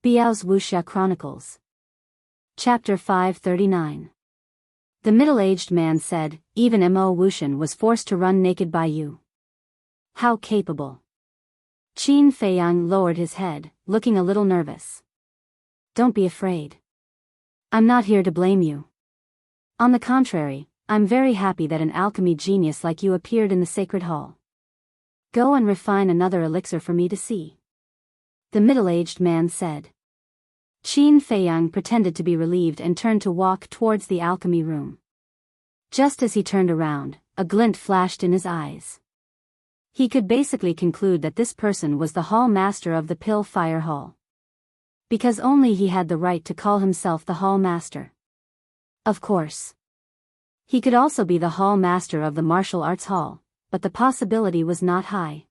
Biyao's Wuxia Chronicles. Chapter 539. The middle-aged man said, even Mo Wuxian was forced to run naked by you. How capable. Qin Feiyang lowered his head, looking a little nervous. Don't be afraid. I'm not here to blame you. On the contrary, I'm very happy that an alchemy genius like you appeared in the sacred hall. Go and refine another elixir for me to see. The middle-aged man said. Qin Feiyang pretended to be relieved and turned to walk towards the alchemy room. Just as he turned around, a glint flashed in his eyes. He could basically conclude that this person was the hall master of the Pill Fire Hall. Because only he had the right to call himself the hall master. Of course. He could also be the hall master of the martial arts hall, but the possibility was not high.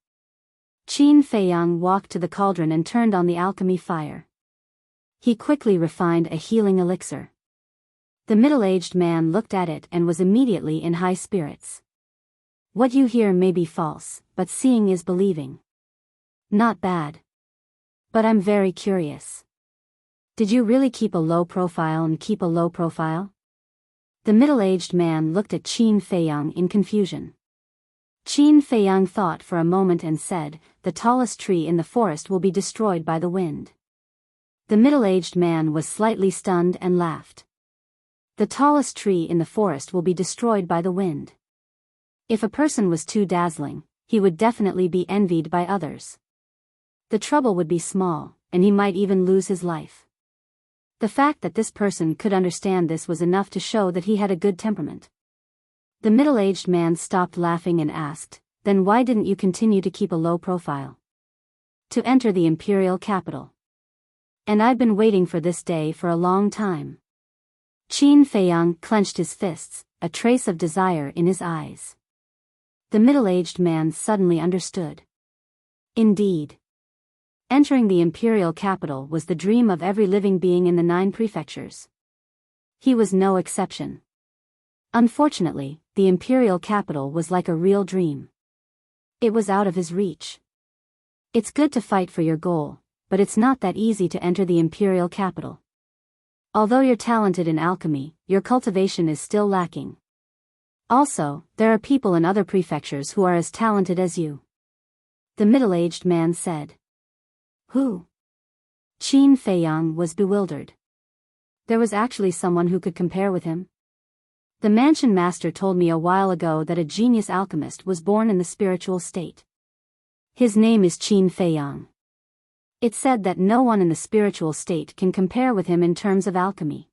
Qin Feiyang walked to the cauldron and turned on the alchemy fire. He quickly refined a healing elixir. The middle-aged man looked at it and was immediately in high spirits. What you hear may be false, but seeing is believing. Not bad. But I'm very curious. Did you really keep a low profile and keep a low profile? The middle-aged man looked at Qin Feiyang in confusion. Qin Feiyang thought for a moment and said, the tallest tree in the forest will be destroyed by the wind. The middle-aged man was slightly stunned and laughed. The tallest tree in the forest will be destroyed by the wind. If a person was too dazzling, he would definitely be envied by others. The trouble would be small, and he might even lose his life. The fact that this person could understand this was enough to show that he had a good temperament. The middle-aged man stopped laughing and asked, then why didn't you continue to keep a low profile? To enter the imperial capital. And I've been waiting for this day for a long time. Qin Feiyang clenched his fists, a trace of desire in his eyes. The middle-aged man suddenly understood. Indeed. Entering the imperial capital was the dream of every living being in the 9 prefectures. He was no exception. Unfortunately, the imperial capital was like a real dream. It was out of his reach. It's good to fight for your goal, but it's not that easy to enter the imperial capital. Although you're talented in alchemy, your cultivation is still lacking. Also, there are people in other prefectures who are as talented as you. The middle-aged man said. Who? Qin Feiyang was bewildered. There was actually someone who could compare with him. The mansion master told me a while ago that a genius alchemist was born in the spiritual state. His name is Qin Feiyang. It said that no one in the spiritual state can compare with him in terms of alchemy.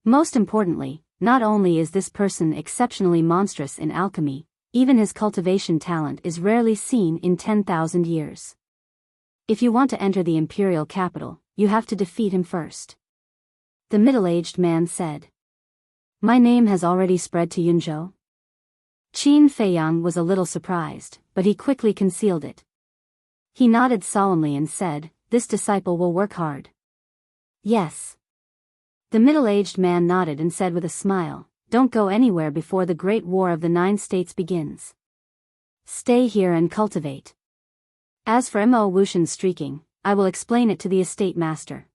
Most importantly, not only is this person exceptionally monstrous in alchemy, even his cultivation talent is rarely seen in 10,000 years. If you want to enter the imperial capital, you have to defeat him first. The middle-aged man said. My name has already spread to Yunzhou? Qin Feiyang was a little surprised, but he quickly concealed it. He nodded solemnly and said, this disciple will work hard. Yes. The middle-aged man nodded and said with a smile, don't go anywhere before the Great War of the 9 states begins. Stay here and cultivate. As for Mo Wuxian's streaking, I will explain it to the estate master.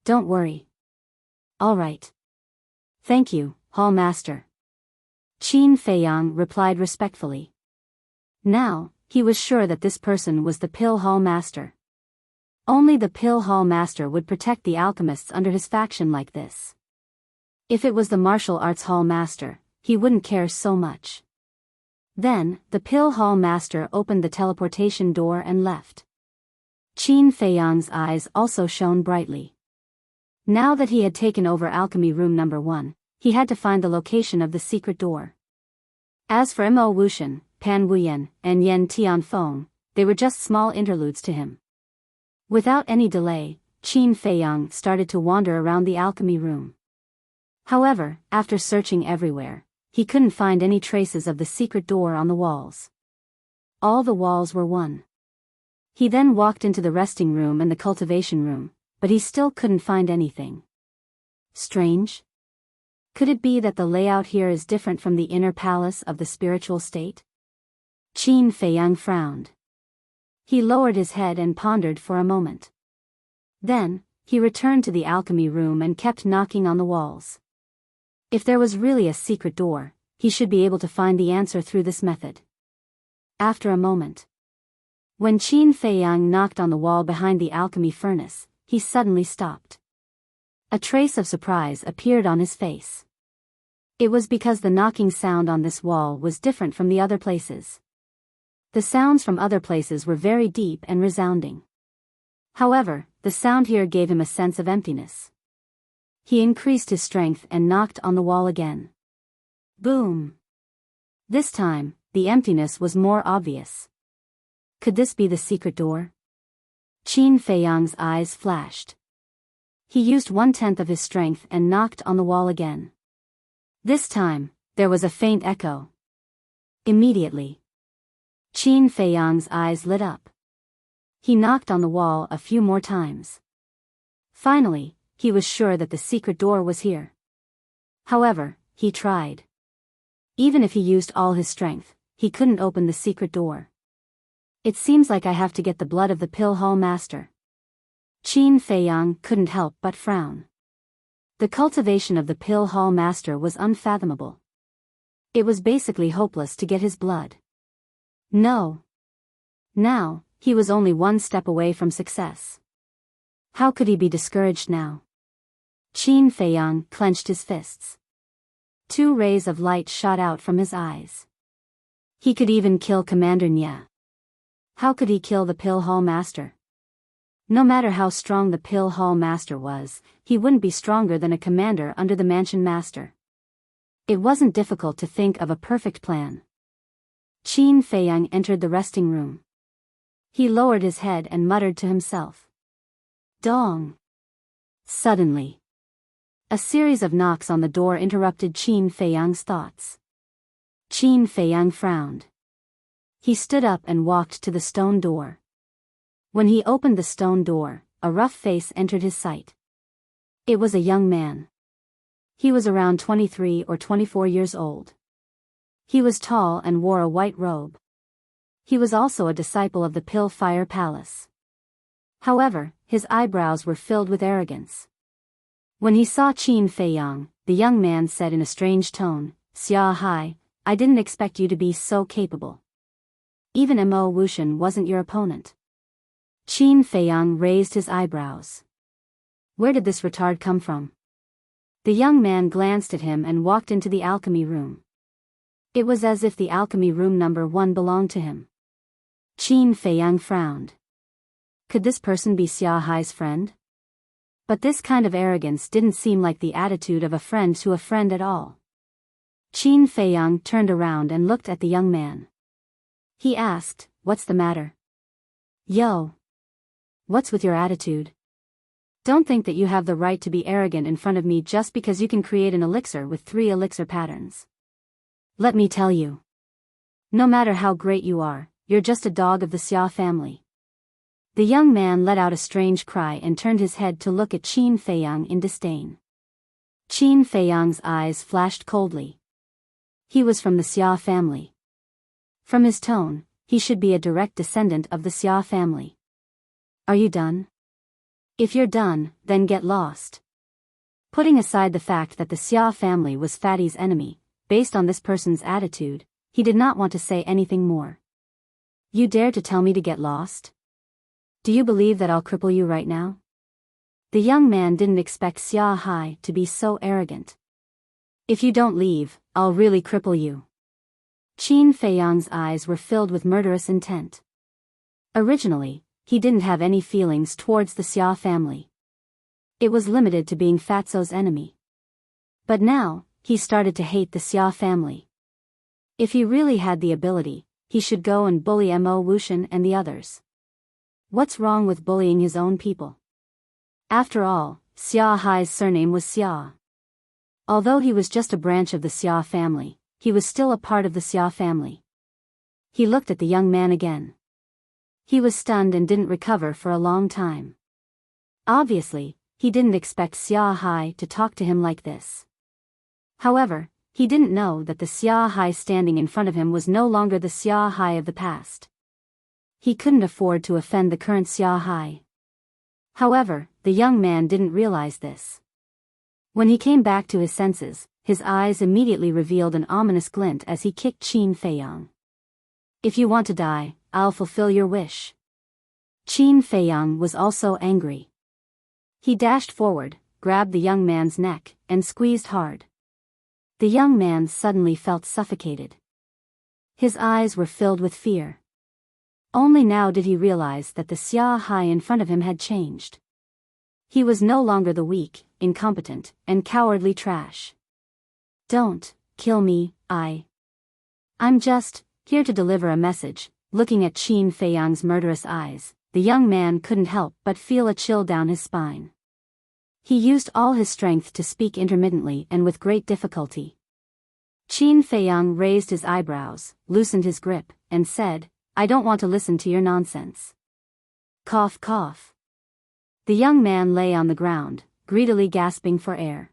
Don't worry. All right. Thank you, Hall Master. Qin Feiyang replied respectfully. Now, he was sure that this person was the Pill Hall Master. Only the Pill Hall Master would protect the alchemists under his faction like this. If it was the Martial Arts Hall Master, he wouldn't care so much. Then, the Pill Hall Master opened the teleportation door and left. Qin Feiyang's eyes also shone brightly. Now that he had taken over alchemy room number 1, he had to find the location of the secret door. As for Mo Wuxian, Pan Wuyan, and Yen Tianfeng, they were just small interludes to him. Without any delay, Qin Feiyang started to wander around the alchemy room. However, after searching everywhere, he couldn't find any traces of the secret door on the walls. All the walls were one. He then walked into the resting room and the cultivation room, but he still couldn't find anything. Strange? Could it be that the layout here is different from the inner palace of the spiritual state? Qin Feiyang frowned. He lowered his head and pondered for a moment. Then, he returned to the alchemy room and kept knocking on the walls. If there was really a secret door, he should be able to find the answer through this method. After a moment, when Qin Feiyang knocked on the wall behind the alchemy furnace, he suddenly stopped. A trace of surprise appeared on his face. It was because the knocking sound on this wall was different from the other places. The sounds from other places were very deep and resounding. However, the sound here gave him a sense of emptiness. He increased his strength and knocked on the wall again. Boom! This time, the emptiness was more obvious. Could this be the secret door? Qin Feiyang's eyes flashed. He used 1/10 of his strength and knocked on the wall again. This time, there was a faint echo. Immediately, Qin Feiyang's eyes lit up. He knocked on the wall a few more times. Finally, he was sure that the secret door was here. However, he tried. Even if he used all his strength, he couldn't open the secret door. It seems like I have to get the blood of the Pill Hall Master. Qin Feiyang couldn't help but frown. The cultivation of the Pill Hall Master was unfathomable. It was basically hopeless to get his blood. No. Now, he was only one step away from success. How could he be discouraged now? Qin Feiyang clenched his fists. 2 rays of light shot out from his eyes. He could even kill Commander Nya. How could he kill the Pill Hall Master? No matter how strong the Pill Hall Master was, he wouldn't be stronger than a commander under the Mansion Master. It wasn't difficult to think of a perfect plan. Qin Feiyang entered the resting room. He lowered his head and muttered to himself. Dong! Suddenly, a series of knocks on the door interrupted Qin Feiyang's thoughts. Qin Feiyang frowned. He stood up and walked to the stone door. When he opened the stone door, a rough face entered his sight. It was a young man. He was around 23 or 24 years old. He was tall and wore a white robe. He was also a disciple of the Pill Fire Palace. However, his eyebrows were filled with arrogance. When he saw Qin Feiyang, the young man said in a strange tone, "Xia Hai, I didn't expect you to be so capable. Even Mo Wuxian wasn't your opponent." Qin Feiyang raised his eyebrows. Where did this retard come from? The young man glanced at him and walked into the alchemy room. It was as if the alchemy room number 1 belonged to him. Qin Feiyang frowned. Could this person be Xia Hai's friend? But this kind of arrogance didn't seem like the attitude of a friend to a friend at all. Qin Feiyang turned around and looked at the young man. He asked, "What's the matter?" "Yo. What's with your attitude? Don't think that you have the right to be arrogant in front of me just because you can create an elixir with 3 elixir patterns. Let me tell you. No matter how great you are, you're just a dog of the Xia family." The young man let out a strange cry and turned his head to look at Qin Feiyang in disdain. Qin Feiyang's eyes flashed coldly. He was from the Xia family. From his tone, he should be a direct descendant of the Xia family. Are you done? If you're done, then get lost. Putting aside the fact that the Xia family was Fatty's enemy, based on this person's attitude, he did not want to say anything more. You dare to tell me to get lost? Do you believe that I'll cripple you right now? The young man didn't expect Xia Hai to be so arrogant. If you don't leave, I'll really cripple you. Qin Feiyang's eyes were filled with murderous intent. Originally, he didn't have any feelings towards the Xia family. It was limited to being Fatso's enemy. But now, he started to hate the Xia family. If he really had the ability, he should go and bully Mo Wuxian and the others. What's wrong with bullying his own people? After all, Xia Hai's surname was Xia. Although he was just a branch of the Xia family, he was still a part of the Xia family. He looked at the young man again. He was stunned and didn't recover for a long time. Obviously, he didn't expect Xia Hai to talk to him like this. However, he didn't know that the Xia Hai standing in front of him was no longer the Xia Hai of the past. He couldn't afford to offend the current Xia Hai. However, the young man didn't realize this. When he came back to his senses, his eyes immediately revealed an ominous glint as he kicked Qin Feiyang. If you want to die, I'll fulfill your wish. Qin Feiyang was also angry. He dashed forward, grabbed the young man's neck, and squeezed hard. The young man suddenly felt suffocated. His eyes were filled with fear. Only now did he realize that the Xia Hai in front of him had changed. He was no longer the weak, incompetent, and cowardly trash. Don't kill me, I'm just here to deliver a message. Looking at Qin Feiyang's murderous eyes, the young man couldn't help but feel a chill down his spine. He used all his strength to speak intermittently and with great difficulty. Qin Feiyang raised his eyebrows, loosened his grip, and said, I don't want to listen to your nonsense. Cough cough. The young man lay on the ground, greedily gasping for air.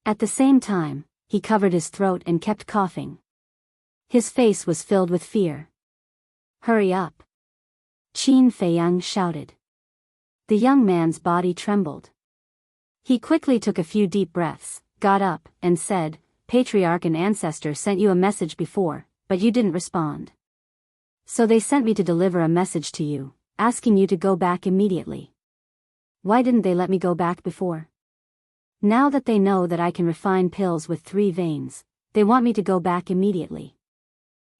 At the same time, he covered his throat and kept coughing. His face was filled with fear. Hurry up! Qin Feiyang shouted. The young man's body trembled. He quickly took a few deep breaths, got up, and said, Patriarch and ancestor sent you a message before, but you didn't respond. So they sent me to deliver a message to you, asking you to go back immediately. Why didn't they let me go back before? Now that they know that I can refine pills with 3 veins, they want me to go back immediately.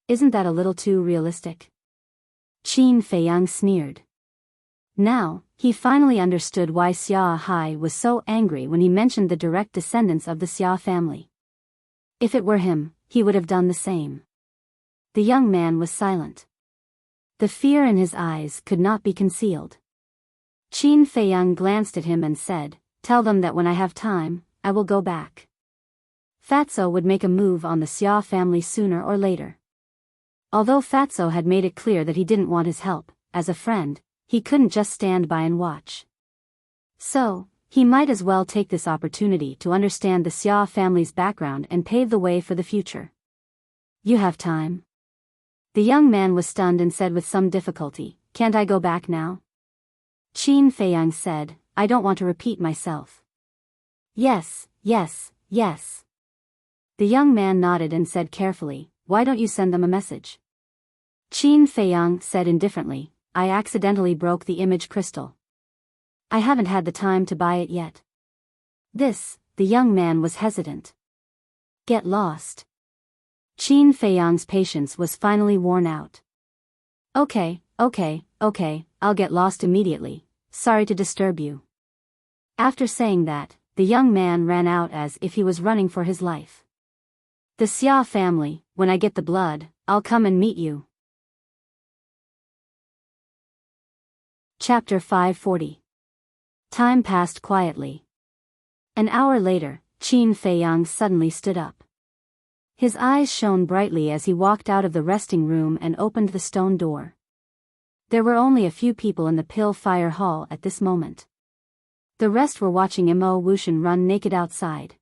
Isn't that a little too realistic? Qin Feiyang sneered. Now, he finally understood why Xia Hai was so angry when he mentioned the direct descendants of the Xia family. If it were him, he would have done the same. The young man was silent. The fear in his eyes could not be concealed. Qin Feiyang glanced at him and said, Tell them that when I have time, I will go back. Fatso would make a move on the Xia family sooner or later. Although Fatso had made it clear that he didn't want his help, as a friend, he couldn't just stand by and watch. So, he might as well take this opportunity to understand the Xia family's background and pave the way for the future. You have time? The young man was stunned and said with some difficulty, Can't I go back now? Qin Feiyang said, I don't want to repeat myself. Yes, yes, yes. The young man nodded and said carefully, Why don't you send them a message? Qin Feiyang said indifferently, I accidentally broke the image crystal. I haven't had the time to buy it yet. The young man was hesitant. Get lost. Qin Feiyang's patience was finally worn out. Okay, I'll get lost immediately, sorry to disturb you. After saying that, the young man ran out as if he was running for his life. The Xia family, when I get the blood, I'll come and meet you. Chapter 540. Time passed quietly. An hour later, Qin Feiyang suddenly stood up. His eyes shone brightly as he walked out of the resting room and opened the stone door. There were only a few people in the pill fire hall at this moment. The rest were watching Mo Wuxian run naked outside.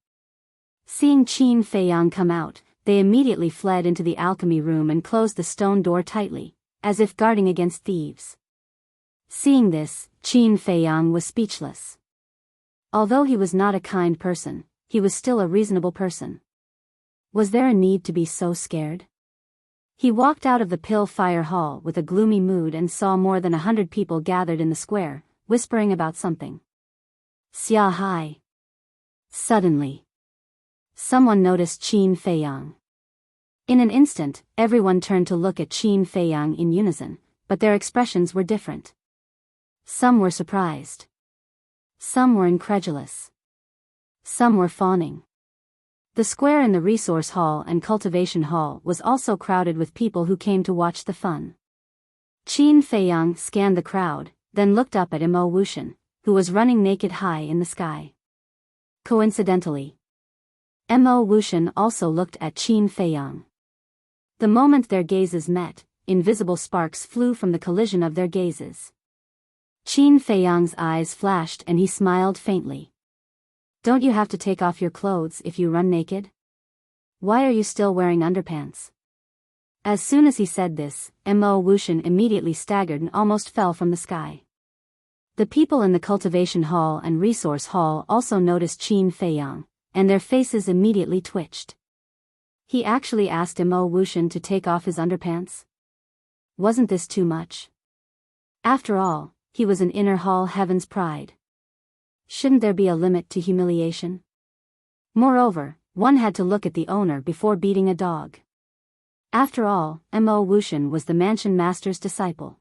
Seeing Qin Feiyang come out, they immediately fled into the alchemy room and closed the stone door tightly, as if guarding against thieves. Seeing this, Qin Feiyang was speechless. Although he was not a kind person, he was still a reasonable person. Was there a need to be so scared? He walked out of the pill fire hall with a gloomy mood and saw more than 100 people gathered in the square, whispering about something. Xia Hai. Suddenly, someone noticed Qin Feiyang. In an instant, everyone turned to look at Qin Feiyang in unison, but their expressions were different. Some were surprised. Some were incredulous. Some were fawning. The square in the resource hall and cultivation hall was also crowded with people who came to watch the fun. Qin Feiyang scanned the crowd, then looked up at Mo Wuxian, who was running naked high in the sky. Coincidentally, Mo Wuxian also looked at Qin Feiyang. The moment their gazes met, invisible sparks flew from the collision of their gazes. Qin Feiyang's eyes flashed and he smiled faintly. Don't you have to take off your clothes if you run naked? Why are you still wearing underpants? As soon as he said this, Mo Wuxian immediately staggered and almost fell from the sky. The people in the cultivation hall and resource hall also noticed Qin Feiyang, and their faces immediately twitched. He actually asked Mo Wuxian to take off his underpants? Wasn't this too much? After all, he was an inner hall heaven's pride. Shouldn't there be a limit to humiliation? Moreover, one had to look at the owner before beating a dog. After all, Mo Wuxian was the mansion master's disciple.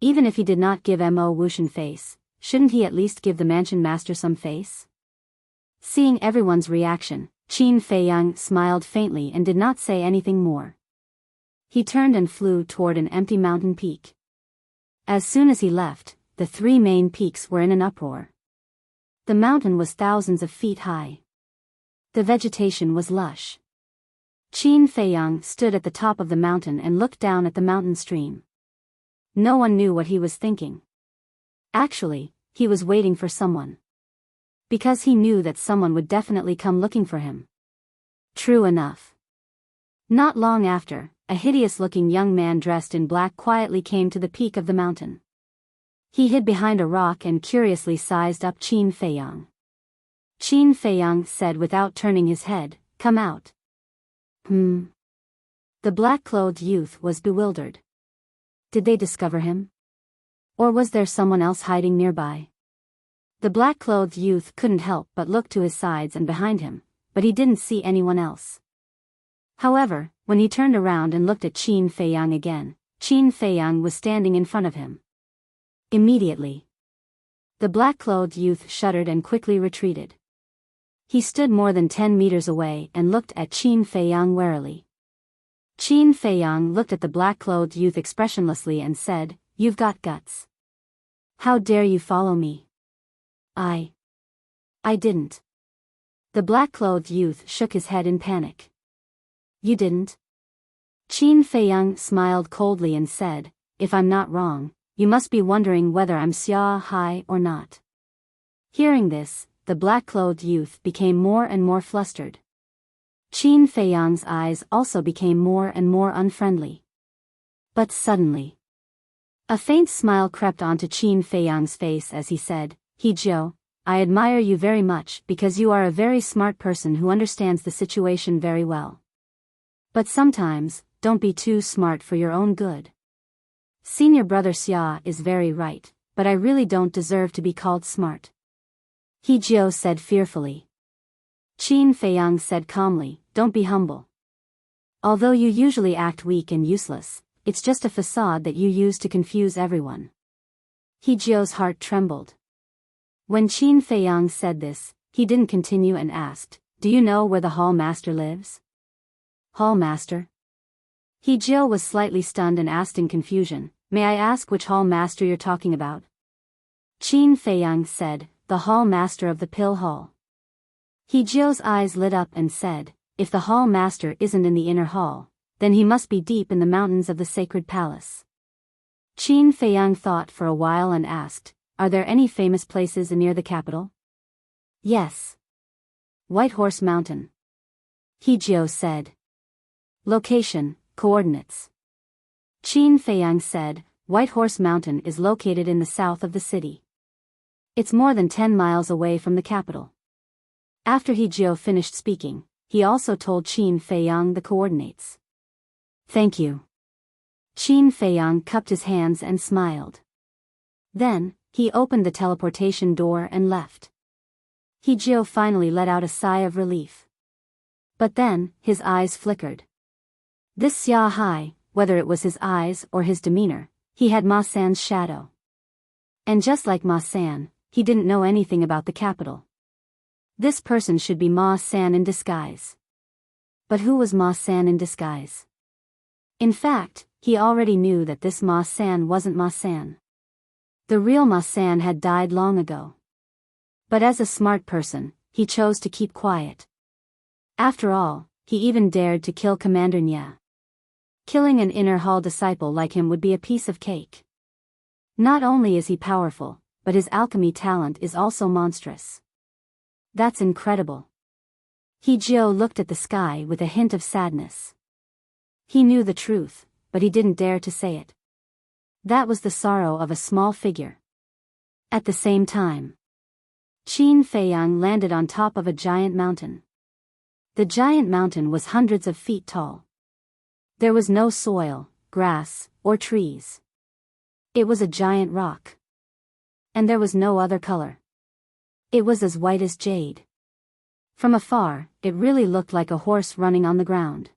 Even if he did not give Mo Wuxian face, shouldn't he at least give the mansion master some face? Seeing everyone's reaction, Qin Feiyang smiled faintly and did not say anything more. He turned and flew toward an empty mountain peak. As soon as he left, the three main peaks were in an uproar. The mountain was thousands of feet high. The vegetation was lush. Qin Feiyang stood at the top of the mountain and looked down at the mountain stream. No one knew what he was thinking. Actually, he was waiting for someone. Because he knew that someone would definitely come looking for him. True enough. Not long after, a hideous-looking young man dressed in black quietly came to the peak of the mountain. He hid behind a rock and curiously sized up Qin Feiyang. Qin Feiyang said without turning his head, "Come out." The black-clothed youth was bewildered. Did they discover him? Or was there someone else hiding nearby? The black-clothed youth couldn't help but look to his sides and behind him, but he didn't see anyone else. However, when he turned around and looked at Qin Feiyang again, Qin Feiyang was standing in front of him. Immediately, the black-clothed youth shuddered and quickly retreated. He stood more than 10 meters away and looked at Qin Feiyang warily. Qin Feiyang looked at the black-clothed youth expressionlessly and said, "You've got guts. How dare you follow me?" I didn't." The black-clothed youth shook his head in panic. "You didn't?" Qin Feiyang smiled coldly and said, "If I'm not wrong, you must be wondering whether I'm Xia Hai or not." Hearing this, the black-clothed youth became more and more flustered. Qin Feiyang's eyes also became more and more unfriendly. But suddenly, a faint smile crept onto Qin Feiyang's face as he said, "He Jiu, I admire you very much because you are a very smart person who understands the situation very well. But sometimes, don't be too smart for your own good. Senior brother Xia is very right, but I really don't deserve to be called smart." He Jiu said fearfully. Qin Feiyang said calmly, "Don't be humble. Although you usually act weak and useless, it's just a facade that you use to confuse everyone." He Jiu's heart trembled. When Qin Feiyang said this, he didn't continue and asked, "Do you know where the hall master lives?" "Hall master?" He Jiu was slightly stunned and asked in confusion, "May I ask which hall master you're talking about?" Qin Feiyang said, "The hall master of the pill hall." He Jiu's eyes lit up and said, "If the hall master isn't in the inner hall, then he must be deep in the mountains of the sacred palace." Qin Feiyang thought for a while and asked, "Are there any famous places near the capital?" "Yes. White Horse Mountain." He Jiu said. "Location, coordinates." Qin Feiyang said, "White Horse Mountain is located in the south of the city. It's more than 10 miles away from the capital." After He Jiu finished speaking, he also told Qin Feiyang the coordinates. "Thank you." Qin Feiyang cupped his hands and smiled. Then, he opened the teleportation door and left. He Jiu finally let out a sigh of relief. But then, his eyes flickered. This Xia Hai, whether it was his eyes or his demeanor, he had Ma San's shadow. And just like Ma San, he didn't know anything about the capital. This person should be Ma San in disguise. But who was Ma San in disguise? In fact, he already knew that this Ma San wasn't Ma San. The real Ma San had died long ago. But as a smart person, he chose to keep quiet. After all, he even dared to kill Commander Nya. Killing an inner hall disciple like him would be a piece of cake. Not only is he powerful, but his alchemy talent is also monstrous. That's incredible. He Jiu looked at the sky with a hint of sadness. He knew the truth, but he didn't dare to say it. That was the sorrow of a small figure. At the same time, Qin Feiyang landed on top of a giant mountain. The giant mountain was hundreds of feet tall. There was no soil, grass, or trees. It was a giant rock. And there was no other color. It was as white as jade. From afar, it really looked like a horse running on the ground.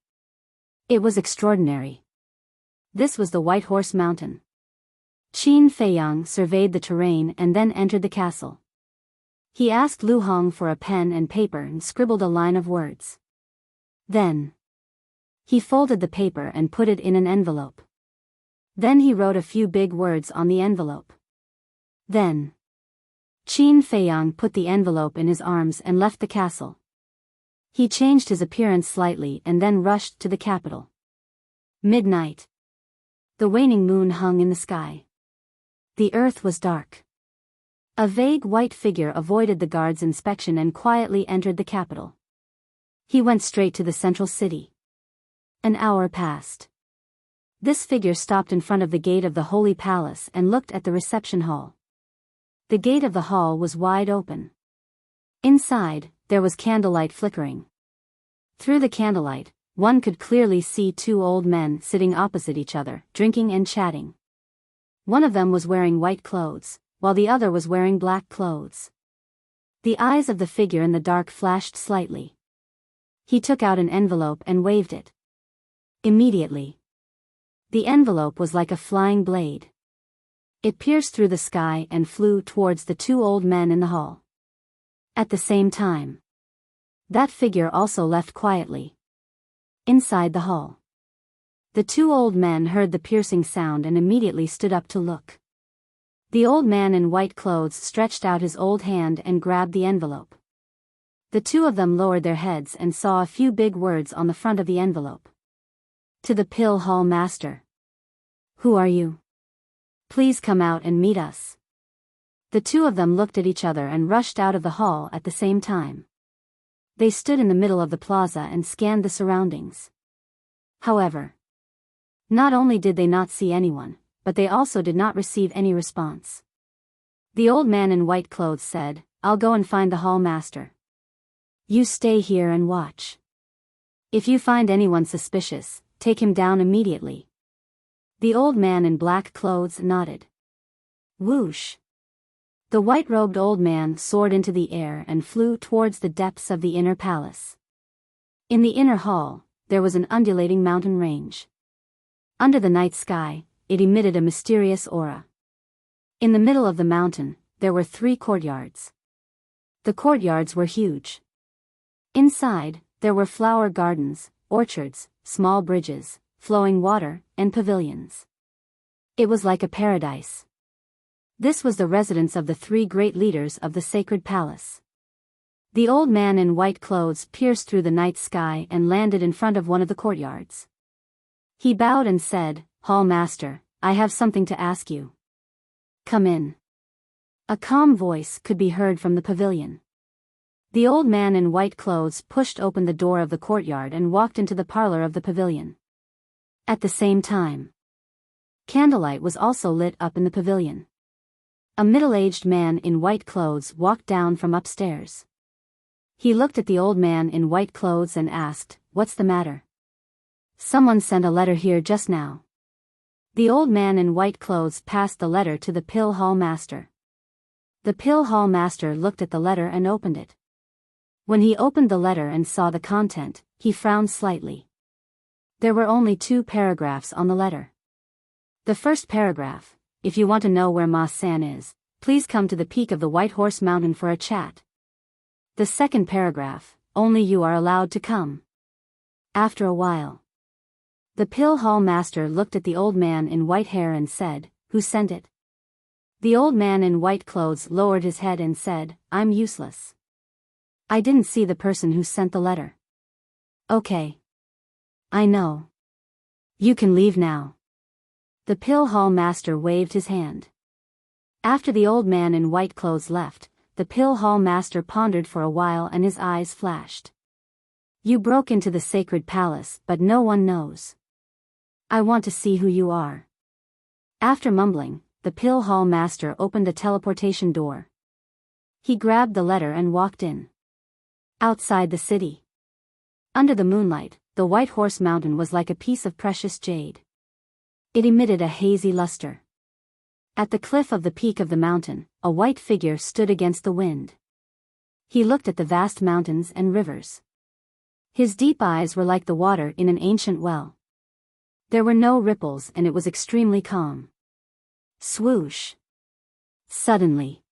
It was extraordinary. This was the White Horse Mountain. Qin Feiyang surveyed the terrain and then entered the castle. He asked Lu Hong for a pen and paper and scribbled a line of words. Then he folded the paper and put it in an envelope. Then he wrote a few big words on the envelope. Then Qin Feiyang put the envelope in his arms and left the castle. He changed his appearance slightly and then rushed to the capital. Midnight. The waning moon hung in the sky. The earth was dark. A vague white figure avoided the guard's inspection and quietly entered the capital. He went straight to the central city. An hour passed. This figure stopped in front of the gate of the Holy Palace and looked at the reception hall. The gate of the hall was wide open. Inside, there was candlelight flickering. Through the candlelight, one could clearly see two old men sitting opposite each other, drinking and chatting. One of them was wearing white clothes, while the other was wearing black clothes. The eyes of the figure in the dark flashed slightly. He took out an envelope and waved it. Immediately, the envelope was like a flying blade. It pierced through the sky and flew towards the two old men in the hall. At the same time, that figure also left quietly. Inside the hall, the two old men heard the piercing sound and immediately stood up to look. The old man in white clothes stretched out his old hand and grabbed the envelope. The two of them lowered their heads and saw a few big words on the front of the envelope. To the Pill Hall Master. Who are you? Please come out and meet us. The two of them looked at each other and rushed out of the hall at the same time. They stood in the middle of the plaza and scanned the surroundings. However, not only did they not see anyone, but they also did not receive any response. The old man in white clothes said, "I'll go and find the hall master. You stay here and watch. If you find anyone suspicious, take him down immediately." The old man in black clothes nodded. Whoosh! The white-robed old man soared into the air and flew towards the depths of the inner palace. In the inner hall, there was an undulating mountain range. Under the night sky, it emitted a mysterious aura. In the middle of the mountain, there were 3 courtyards. The courtyards were huge. Inside, there were flower gardens, orchards, small bridges, flowing water, and pavilions. It was like a paradise. This was the residence of the 3 great leaders of the sacred palace. The old man in white clothes pierced through the night sky and landed in front of one of the courtyards. He bowed and said, "Hall Master, I have something to ask you." "Come in." A calm voice could be heard from the pavilion. The old man in white clothes pushed open the door of the courtyard and walked into the parlor of the pavilion. At the same time, candlelight was also lit up in the pavilion. A middle-aged man in white clothes walked down from upstairs. He looked at the old man in white clothes and asked, "What's the matter?" "Someone sent a letter here just now." The old man in white clothes passed the letter to the Pill Hall Master. The Pill Hall Master looked at the letter and opened it. When he opened the letter and saw the content, he frowned slightly. There were only 2 paragraphs on the letter. The first paragraph: "If you want to know where Ma San is, please come to the peak of the White Horse Mountain for a chat." The second paragraph: "Only you are allowed to come." After a while, the Pill Hall Master looked at the old man in white hair and said, "Who sent it?" The old man in white clothes lowered his head and said, "I'm useless. I didn't see the person who sent the letter." "Okay. I know. You can leave now." The Pill Hall Master waved his hand. After the old man in white clothes left, the Pill Hall Master pondered for a while and his eyes flashed. "You broke into the sacred palace, but no one knows. I want to see who you are." After mumbling, the pill hall master opened a teleportation door. He grabbed the letter and walked in. Outside the city. Under the moonlight, the White Horse Mountain was like a piece of precious jade. It emitted a hazy luster. At the cliff of the peak of the mountain, a white figure stood against the wind. He looked at the vast mountains and rivers. His deep eyes were like the water in an ancient well. There were no ripples and it was extremely calm. Swoosh! Suddenly,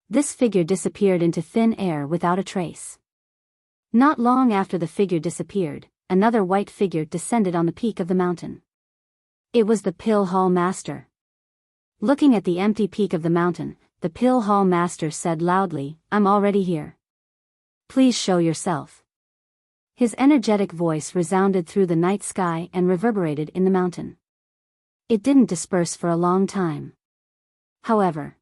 this figure disappeared into thin air without a trace. Not long after the figure disappeared, another white figure descended on the peak of the mountain. It was the pill hall master. Looking at the empty peak of the mountain, the pill hall master said loudly, "I'm already here. Please show yourself." His energetic voice resounded through the night sky and reverberated in the mountain. It didn't disperse for a long time. However,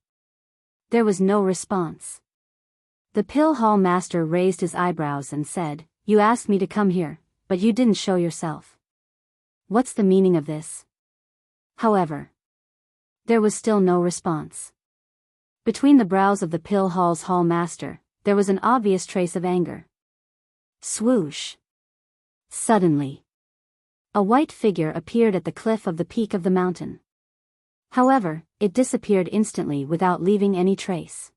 there was no response. The pill hall master raised his eyebrows and said, "You asked me to come here, but you didn't show yourself. What's the meaning of this?" However, there was still no response. Between the brows of the pill hall's hall master, there was an obvious trace of anger. Swoosh! Suddenly, a white figure appeared at the cliff of the peak of the mountain. However, it disappeared instantly without leaving any trace.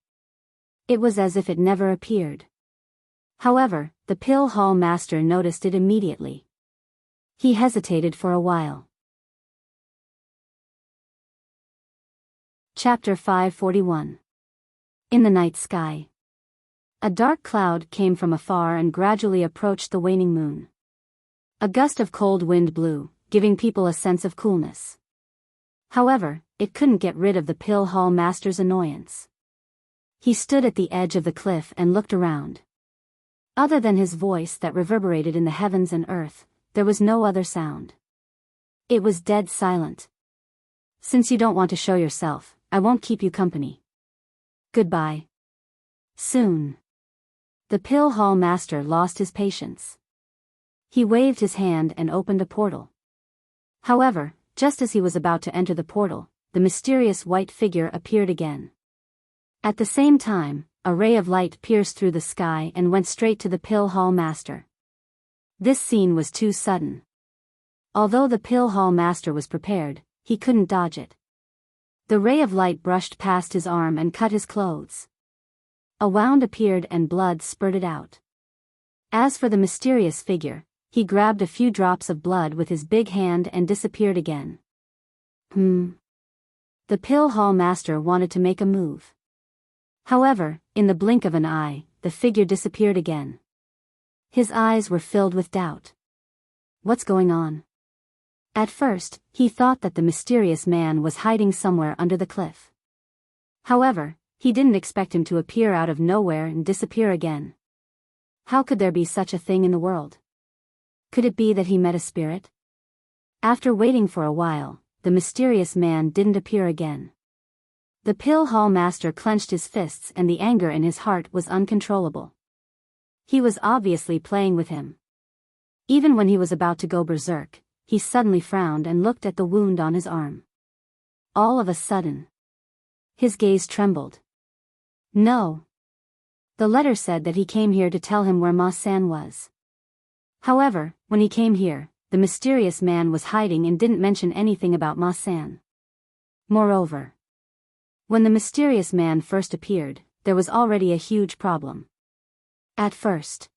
It was as if it never appeared. However, the pill hall master noticed it immediately. He hesitated for a while. Chapter 541. In the night sky. A dark cloud came from afar and gradually approached the waning moon. A gust of cold wind blew, giving people a sense of coolness. However, it couldn't get rid of the pill hall master's annoyance. He stood at the edge of the cliff and looked around. Other than his voice that reverberated in the heavens and earth, there was no other sound. It was dead silent. "Since you don't want to show yourself, I won't keep you company. Goodbye." Soon, the pill hall master lost his patience. He waved his hand and opened a portal. However, just as he was about to enter the portal, the mysterious white figure appeared again. At the same time, a ray of light pierced through the sky and went straight to the pill hall master. This scene was too sudden. Although the pill hall master was prepared, he couldn't dodge it. The ray of light brushed past his arm and cut his clothes. A wound appeared and blood spurted out. As for the mysterious figure, he grabbed a few drops of blood with his big hand and disappeared again. The pill hall master wanted to make a move. However, in the blink of an eye, the figure disappeared again. His eyes were filled with doubt. What's going on? At first, he thought that the mysterious man was hiding somewhere under the cliff. However, he didn't expect him to appear out of nowhere and disappear again. How could there be such a thing in the world? Could it be that he met a spirit? After waiting for a while, the mysterious man didn't appear again. The pill hall master clenched his fists and the anger in his heart was uncontrollable. He was obviously playing with him. Even when he was about to go berserk, he suddenly frowned and looked at the wound on his arm. All of a sudden, his gaze trembled. No. The letter said that he came here to tell him where Ma-san was. However, when he came here, the mysterious man was hiding and didn't mention anything about Ma-san. Moreover, when the mysterious man first appeared, there was already a huge problem. At first,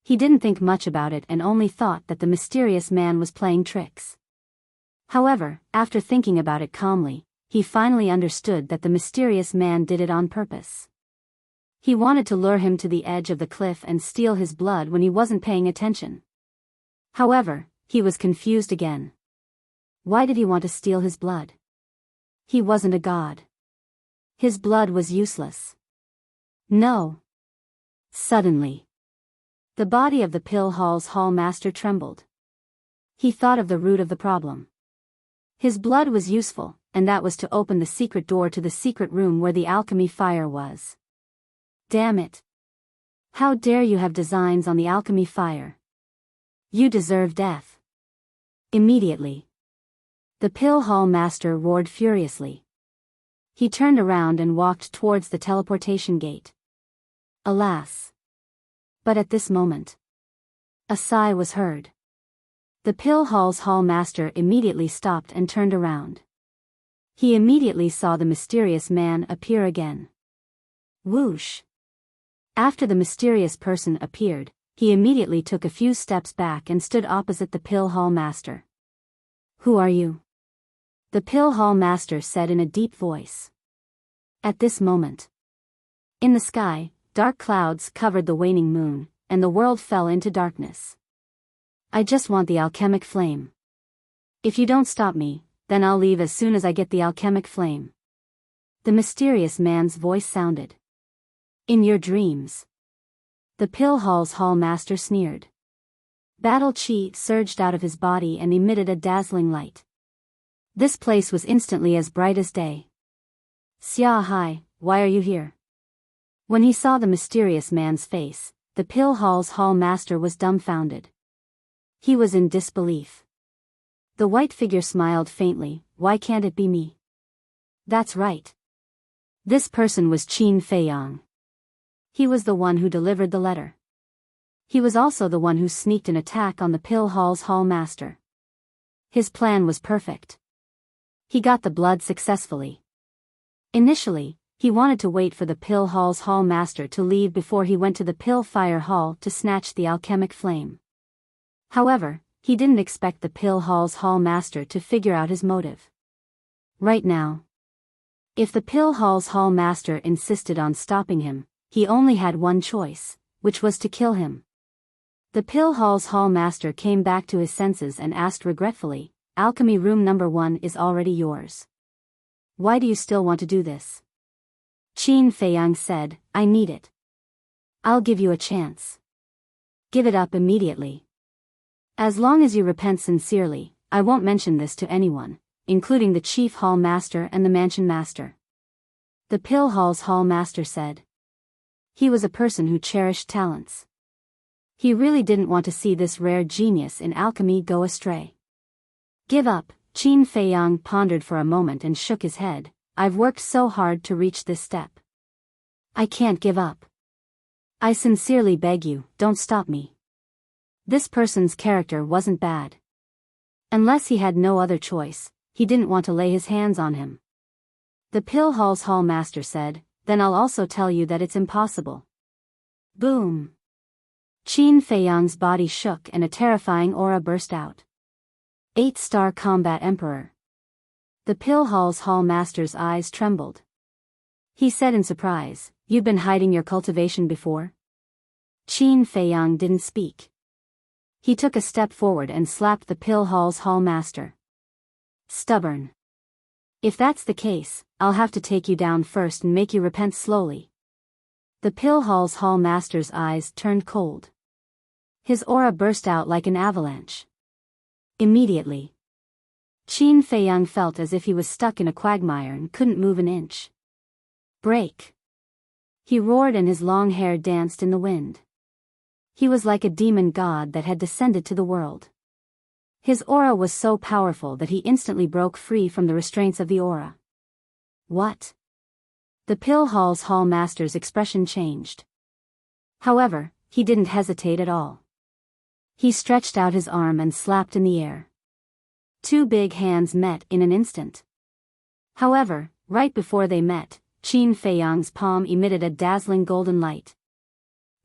he didn't think much about it and only thought that the mysterious man was playing tricks. However, after thinking about it calmly, he finally understood that the mysterious man did it on purpose. He wanted to lure him to the edge of the cliff and steal his blood when he wasn't paying attention. However, he was confused again. Why did he want to steal his blood? He wasn't a god. His blood was useless. No. Suddenly, the body of the pill hall's hall master trembled. He thought of the root of the problem. His blood was useful, and that was to open the secret door to the secret room where the alchemy fire was. Damn it. How dare you have designs on the alchemy fire? You deserve death. Immediately, the pill hall master roared furiously. He turned around and walked towards the teleportation gate. Alas! But at this moment, a sigh was heard. The pill hall's hall master immediately stopped and turned around. He immediately saw the mysterious man appear again. Whoosh! After the mysterious person appeared, he immediately took a few steps back and stood opposite the pill hall master. Who are you? The pill hall master said in a deep voice. At this moment, in the sky, dark clouds covered the waning moon, and the world fell into darkness. I just want the alchemic flame. If you don't stop me, then I'll leave as soon as I get the alchemic flame. The mysterious man's voice sounded. In your dreams. The pill hall's hall master sneered. Battle chi surged out of his body and emitted a dazzling light. This place was instantly as bright as day. Xia Hai, why are you here? When he saw the mysterious man's face, the pill hall's hall master was dumbfounded. He was in disbelief. The white figure smiled faintly. Why can't it be me? That's right. This person was Qin Feiyang. He was the one who delivered the letter. He was also the one who sneaked an attack on the pill hall's hall master. His plan was perfect. He got the blood successfully. Initially, he wanted to wait for the pill hall's hall master to leave before he went to the pill fire hall to snatch the alchemic flame. However, he didn't expect the pill hall's hall master to figure out his motive. Right now, if the pill hall's hall master insisted on stopping him, he only had one choice, which was to kill him. The pill hall's hall master came back to his senses and asked regretfully, Alchemy room number 1 is already yours. Why do you still want to do this? Qin Feiyang said, I need it. I'll give you a chance. Give it up immediately. As long as you repent sincerely, I won't mention this to anyone, including the chief hall master and the mansion master. The pill hall's hall master said. He was a person who cherished talents. He really didn't want to see this rare genius in alchemy go astray. Give up, Qin Feiyang pondered for a moment and shook his head. I've worked so hard to reach this step. I can't give up. I sincerely beg you, don't stop me. This person's character wasn't bad. Unless he had no other choice, he didn't want to lay his hands on him. The pill hall's hall master said, then I'll also tell you that it's impossible. Boom! Qin Feiyang's body shook and a terrifying aura burst out. 8-star combat emperor. The pill hall's hall master's eyes trembled. He said in surprise, you've been hiding your cultivation before? Qin Feiyang didn't speak. He took a step forward and slapped the pill hall's hall master. Stubborn. If that's the case, I'll have to take you down first and make you repent slowly. The pill hall's hall master's eyes turned cold. His aura burst out like an avalanche. Immediately, Qin Feiyang felt as if he was stuck in a quagmire and couldn't move an inch. Break! He roared and his long hair danced in the wind. He was like a demon god that had descended to the world. His aura was so powerful that he instantly broke free from the restraints of the aura. What? The pill hall's hall master's expression changed. However, he didn't hesitate at all. He stretched out his arm and slapped in the air. Two big hands met in an instant. However, right before they met, Qin Feiyang's palm emitted a dazzling golden light.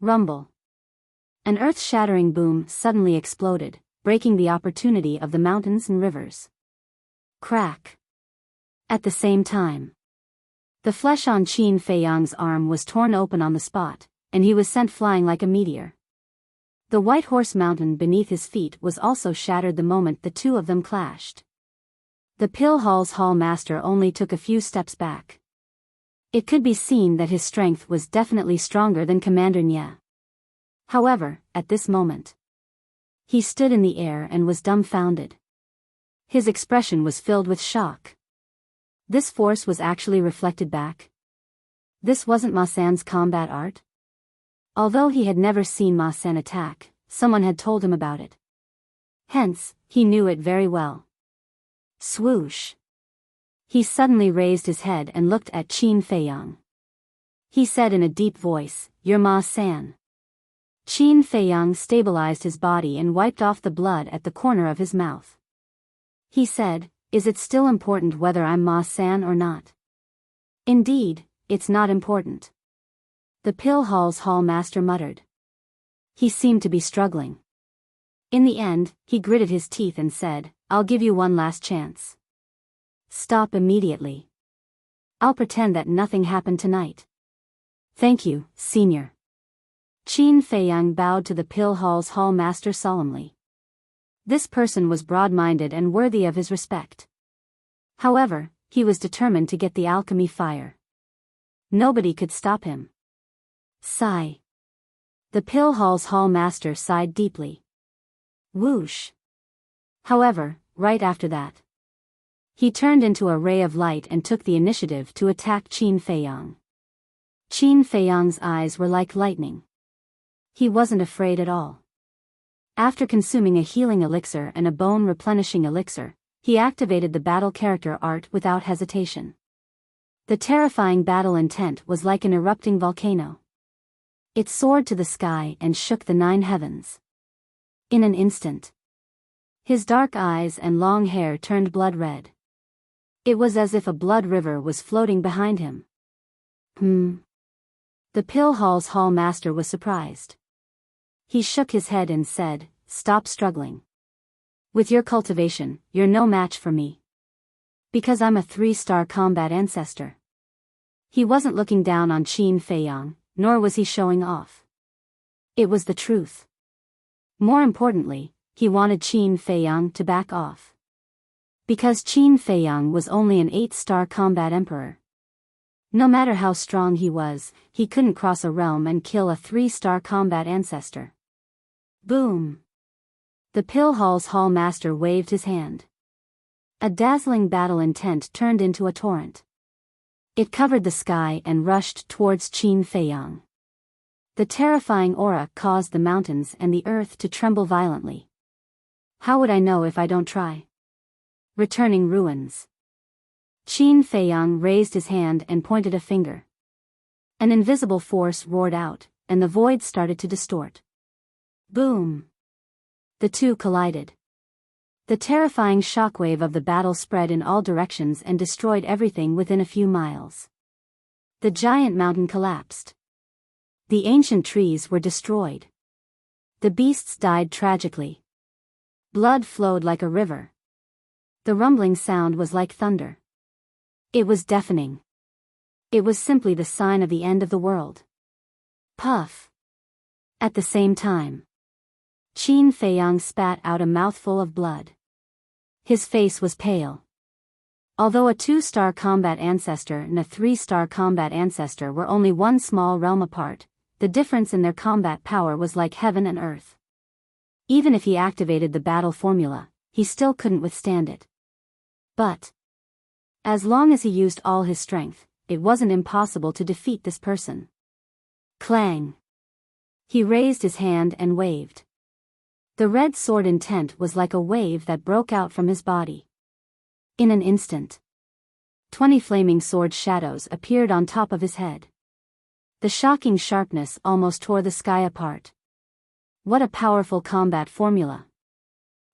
Rumble. An earth-shattering boom suddenly exploded, breaking the opportunity of the mountains and rivers. Crack. At the same time, the flesh on Qin Feiyang's arm was torn open on the spot, and he was sent flying like a meteor. The White Horse Mountain beneath his feet was also shattered the moment the two of them clashed. The pill hall's hall master only took a few steps back. It could be seen that his strength was definitely stronger than Commander Nye. However, at this moment, he stood in the air and was dumbfounded. His expression was filled with shock. This force was actually reflected back. This wasn't Ma San's combat art? Although he had never seen Ma San attack, someone had told him about it. Hence, he knew it very well. Swoosh! He suddenly raised his head and looked at Qin Feiyang. He said in a deep voice, "You're Ma-san." Qin Feiyang stabilized his body and wiped off the blood at the corner of his mouth. He said, "Is it still important whether I'm Ma-san or not?" "Indeed, it's not important," the Pill Hall's hall master muttered. He seemed to be struggling. In the end, he gritted his teeth and said, "I'll give you one last chance. Stop immediately. I'll pretend that nothing happened tonight." "Thank you, senior." Qin Feiyang bowed to the Pill Hall's hall master solemnly. This person was broad-minded and worthy of his respect. However, he was determined to get the alchemy fire. Nobody could stop him. Sigh. The Pill Hall's hall master sighed deeply. Whoosh. However, right after that, he turned into a ray of light and took the initiative to attack Qin Feiyang. Qin Feiyang's eyes were like lightning. He wasn't afraid at all. After consuming a healing elixir and a bone-replenishing elixir, he activated the battle character art without hesitation. The terrifying battle intent was like an erupting volcano. It soared to the sky and shook the 9 heavens. In an instant, his dark eyes and long hair turned blood red. It was as if a blood river was floating behind him. The Pill Hall's hall master was surprised. He shook his head and said, "Stop struggling. With your cultivation, you're no match for me. Because I'm a 3-star combat ancestor." He wasn't looking down on Qin Feiyang, nor was he showing off. It was the truth. More importantly, he wanted Qin Feiyang to back off. Because Qin Feiyang was only an 8-star combat emperor. No matter how strong he was, he couldn't cross a realm and kill a 3-star combat ancestor. Boom! The Pill Hall's hall master waved his hand. A dazzling battle intent turned into a torrent. It covered the sky and rushed towards Qin Feiyang. The terrifying aura caused the mountains and the earth to tremble violently. How would I know if I don't try? Returning ruins. Qin Feiyang raised his hand and pointed a finger. An invisible force roared out, and the void started to distort. Boom! The two collided. The terrifying shockwave of the battle spread in all directions and destroyed everything within a few miles. The giant mountain collapsed. The ancient trees were destroyed. The beasts died tragically. Blood flowed like a river. The rumbling sound was like thunder. It was deafening. It was simply the sign of the end of the world. Puff. At the same time, Qin Feiyang spat out a mouthful of blood. His face was pale. Although a 2-star combat ancestor and a 3-star combat ancestor were only one small realm apart, the difference in their combat power was like heaven and earth. Even if he activated the battle formula, he still couldn't withstand it. But as long as he used all his strength, it wasn't impossible to defeat this person. Clang! He raised his hand and waved. The red sword intent was like a wave that broke out from his body. In an instant, 20 flaming sword shadows appeared on top of his head. The shocking sharpness almost tore the sky apart. What a powerful combat formula.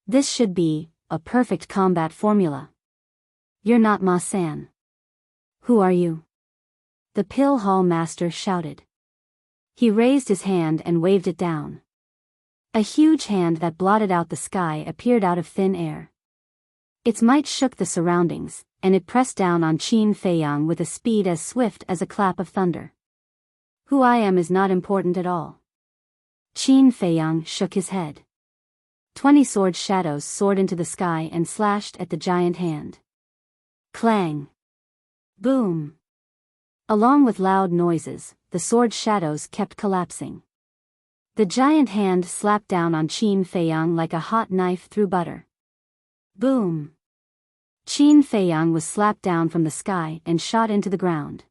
This should be a perfect combat formula. You're not Ma-san. Who are you? The Pill Hall master shouted. He raised his hand and waved it down. A huge hand that blotted out the sky appeared out of thin air. Its might shook the surroundings, and it pressed down on Qin Feiyang with a speed as swift as a clap of thunder. Who I am is not important at all. Qin Feiyang shook his head. 20 sword shadows soared into the sky and slashed at the giant hand. Clang! Boom! Along with loud noises, the sword shadows kept collapsing. The giant hand slapped down on Qin Feiyang like a hot knife through butter. Boom! Qin Feiyang was slapped down from the sky and shot into the ground.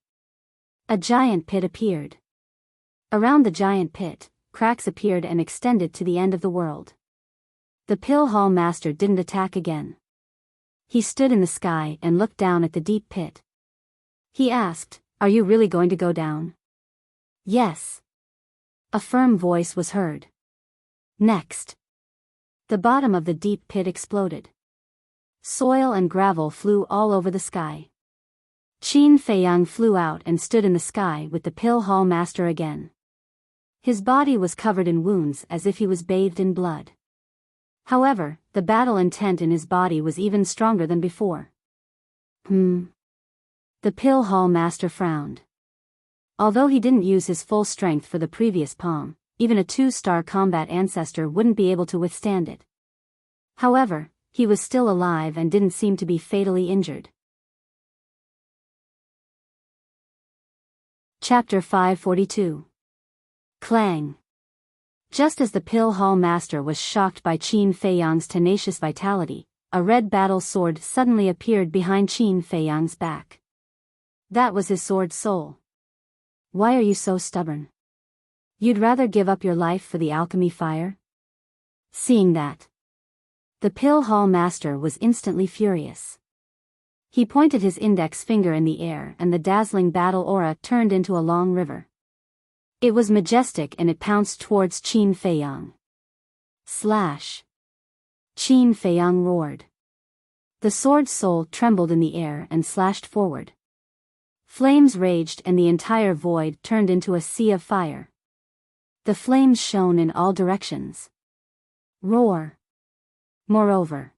A giant pit appeared. Around the giant pit, cracks appeared and extended to the end of the world. The Pill Hall master didn't attack again. He stood in the sky and looked down at the deep pit. He asked, "Are you really going to go down?" "Yes." A firm voice was heard. Next. The bottom of the deep pit exploded. Soil and gravel flew all over the sky. Qin Feiyang flew out and stood in the sky with the pill hall master again. His body was covered in wounds as if he was bathed in blood. However, the battle intent in his body was even stronger than before. The pill hall master frowned. Although he didn't use his full strength for the previous palm, even a 2-star combat ancestor wouldn't be able to withstand it. However, he was still alive and didn't seem to be fatally injured. Chapter 542. Clang. Just as the pill hall master was shocked by Qin Feiyang's tenacious vitality, a red battle sword suddenly appeared behind Qin Feiyang's back. That was his sword soul. "Why are you so stubborn? You'd rather give up your life for the alchemy fire?" Seeing that, the pill hall master was instantly furious. He pointed his index finger in the air and the dazzling battle aura turned into a long river. It was majestic and it pounced towards Qin Feiyang. Slash! Qin Feiyang roared. The sword soul trembled in the air and slashed forward. Flames raged and the entire void turned into a sea of fire. The flames shone in all directions. Roar! Moreover,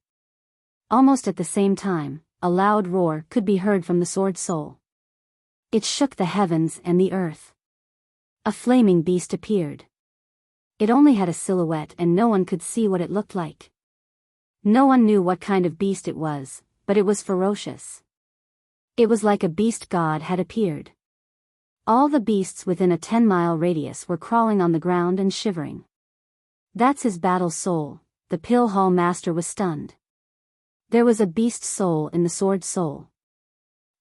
almost at the same time, a loud roar could be heard from the sword soul. It shook the heavens and the earth. A flaming beast appeared. It only had a silhouette and no one could see what it looked like. No one knew what kind of beast it was, but it was ferocious. It was like a beast god had appeared. All the beasts within a 10-mile radius were crawling on the ground and shivering. "That's his battle soul," the pill hall master was stunned. There was a beast soul in the sword soul.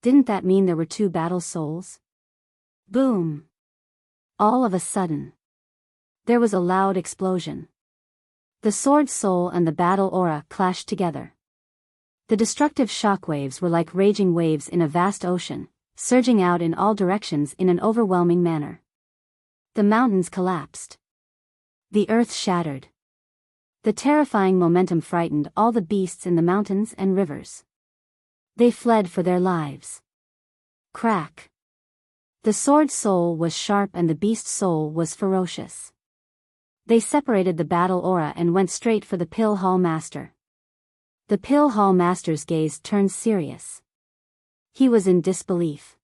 Didn't that mean there were 2 battle souls? Boom! All of a sudden, there was a loud explosion. The sword soul and the battle aura clashed together. The destructive shockwaves were like raging waves in a vast ocean, surging out in all directions in an overwhelming manner. The mountains collapsed. The earth shattered. The terrifying momentum frightened all the beasts in the mountains and rivers. They fled for their lives. Crack! The sword soul was sharp and the beast soul was ferocious. They separated the battle aura and went straight for the pill hall master. The pill hall master's gaze turned serious. He was in disbelief.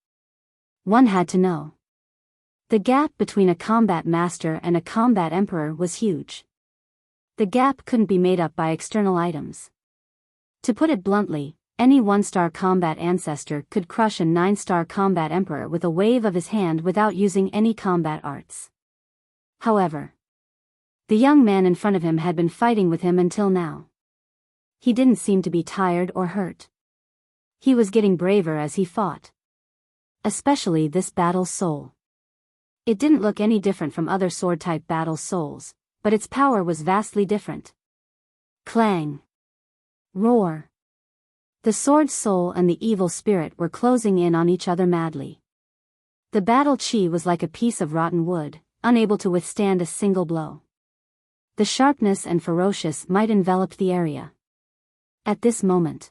One had to know. The gap between a combat master and a combat emperor was huge. The gap couldn't be made up by external items. To put it bluntly, any 1-star combat ancestor could crush a 9-star combat emperor with a wave of his hand without using any combat arts. However, the young man in front of him had been fighting with him until now. He didn't seem to be tired or hurt. He was getting braver as he fought. Especially this battle soul. It didn't look any different from other sword-type battle souls, but its power was vastly different. Clang! Roar! The sword soul and the evil spirit were closing in on each other madly. The battle chi was like a piece of rotten wood, unable to withstand a single blow. The sharpness and ferocious might enveloped the area. At this moment,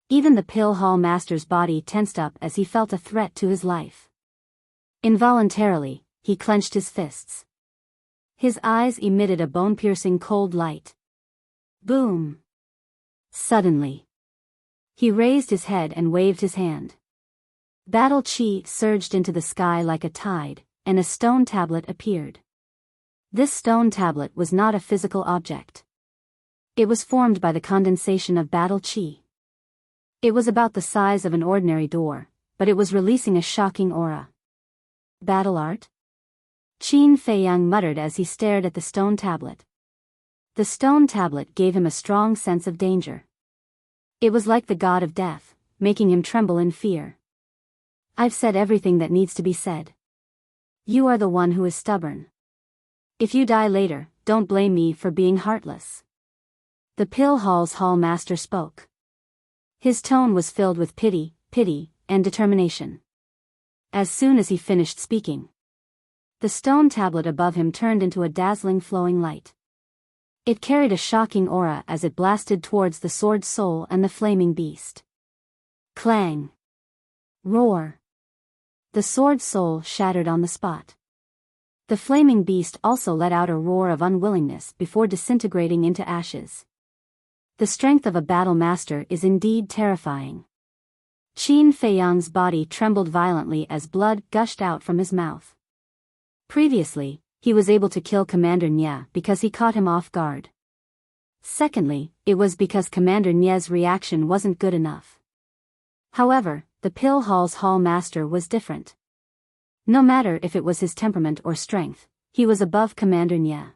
even the pill hall master's body tensed up as he felt a threat to his life. Involuntarily, he clenched his fists. His eyes emitted a bone-piercing cold light. Boom! Suddenly, he raised his head and waved his hand. Battle chi surged into the sky like a tide, and a stone tablet appeared. This stone tablet was not a physical object. It was formed by the condensation of battle chi. It was about the size of an ordinary door, but it was releasing a shocking aura. Battle art? Qin Feiyang muttered as he stared at the stone tablet. The stone tablet gave him a strong sense of danger. It was like the god of death, making him tremble in fear. I've said everything that needs to be said. You are the one who is stubborn. If you die later, don't blame me for being heartless. The pill hall's hall master spoke. His tone was filled with pity, and determination. As soon as he finished speaking, the stone tablet above him turned into a dazzling flowing light. It carried a shocking aura as it blasted towards the sword soul and the flaming beast. Clang! Roar! The sword soul shattered on the spot. The flaming beast also let out a roar of unwillingness before disintegrating into ashes. The strength of a battle master is indeed terrifying. Qin Feiyang's body trembled violently as blood gushed out from his mouth. Previously, he was able to kill Commander Nye because he caught him off guard. Secondly, it was because Commander Nye's reaction wasn't good enough. However, the Pill Hall's Hall Master was different. No matter if it was his temperament or strength, he was above Commander Nye.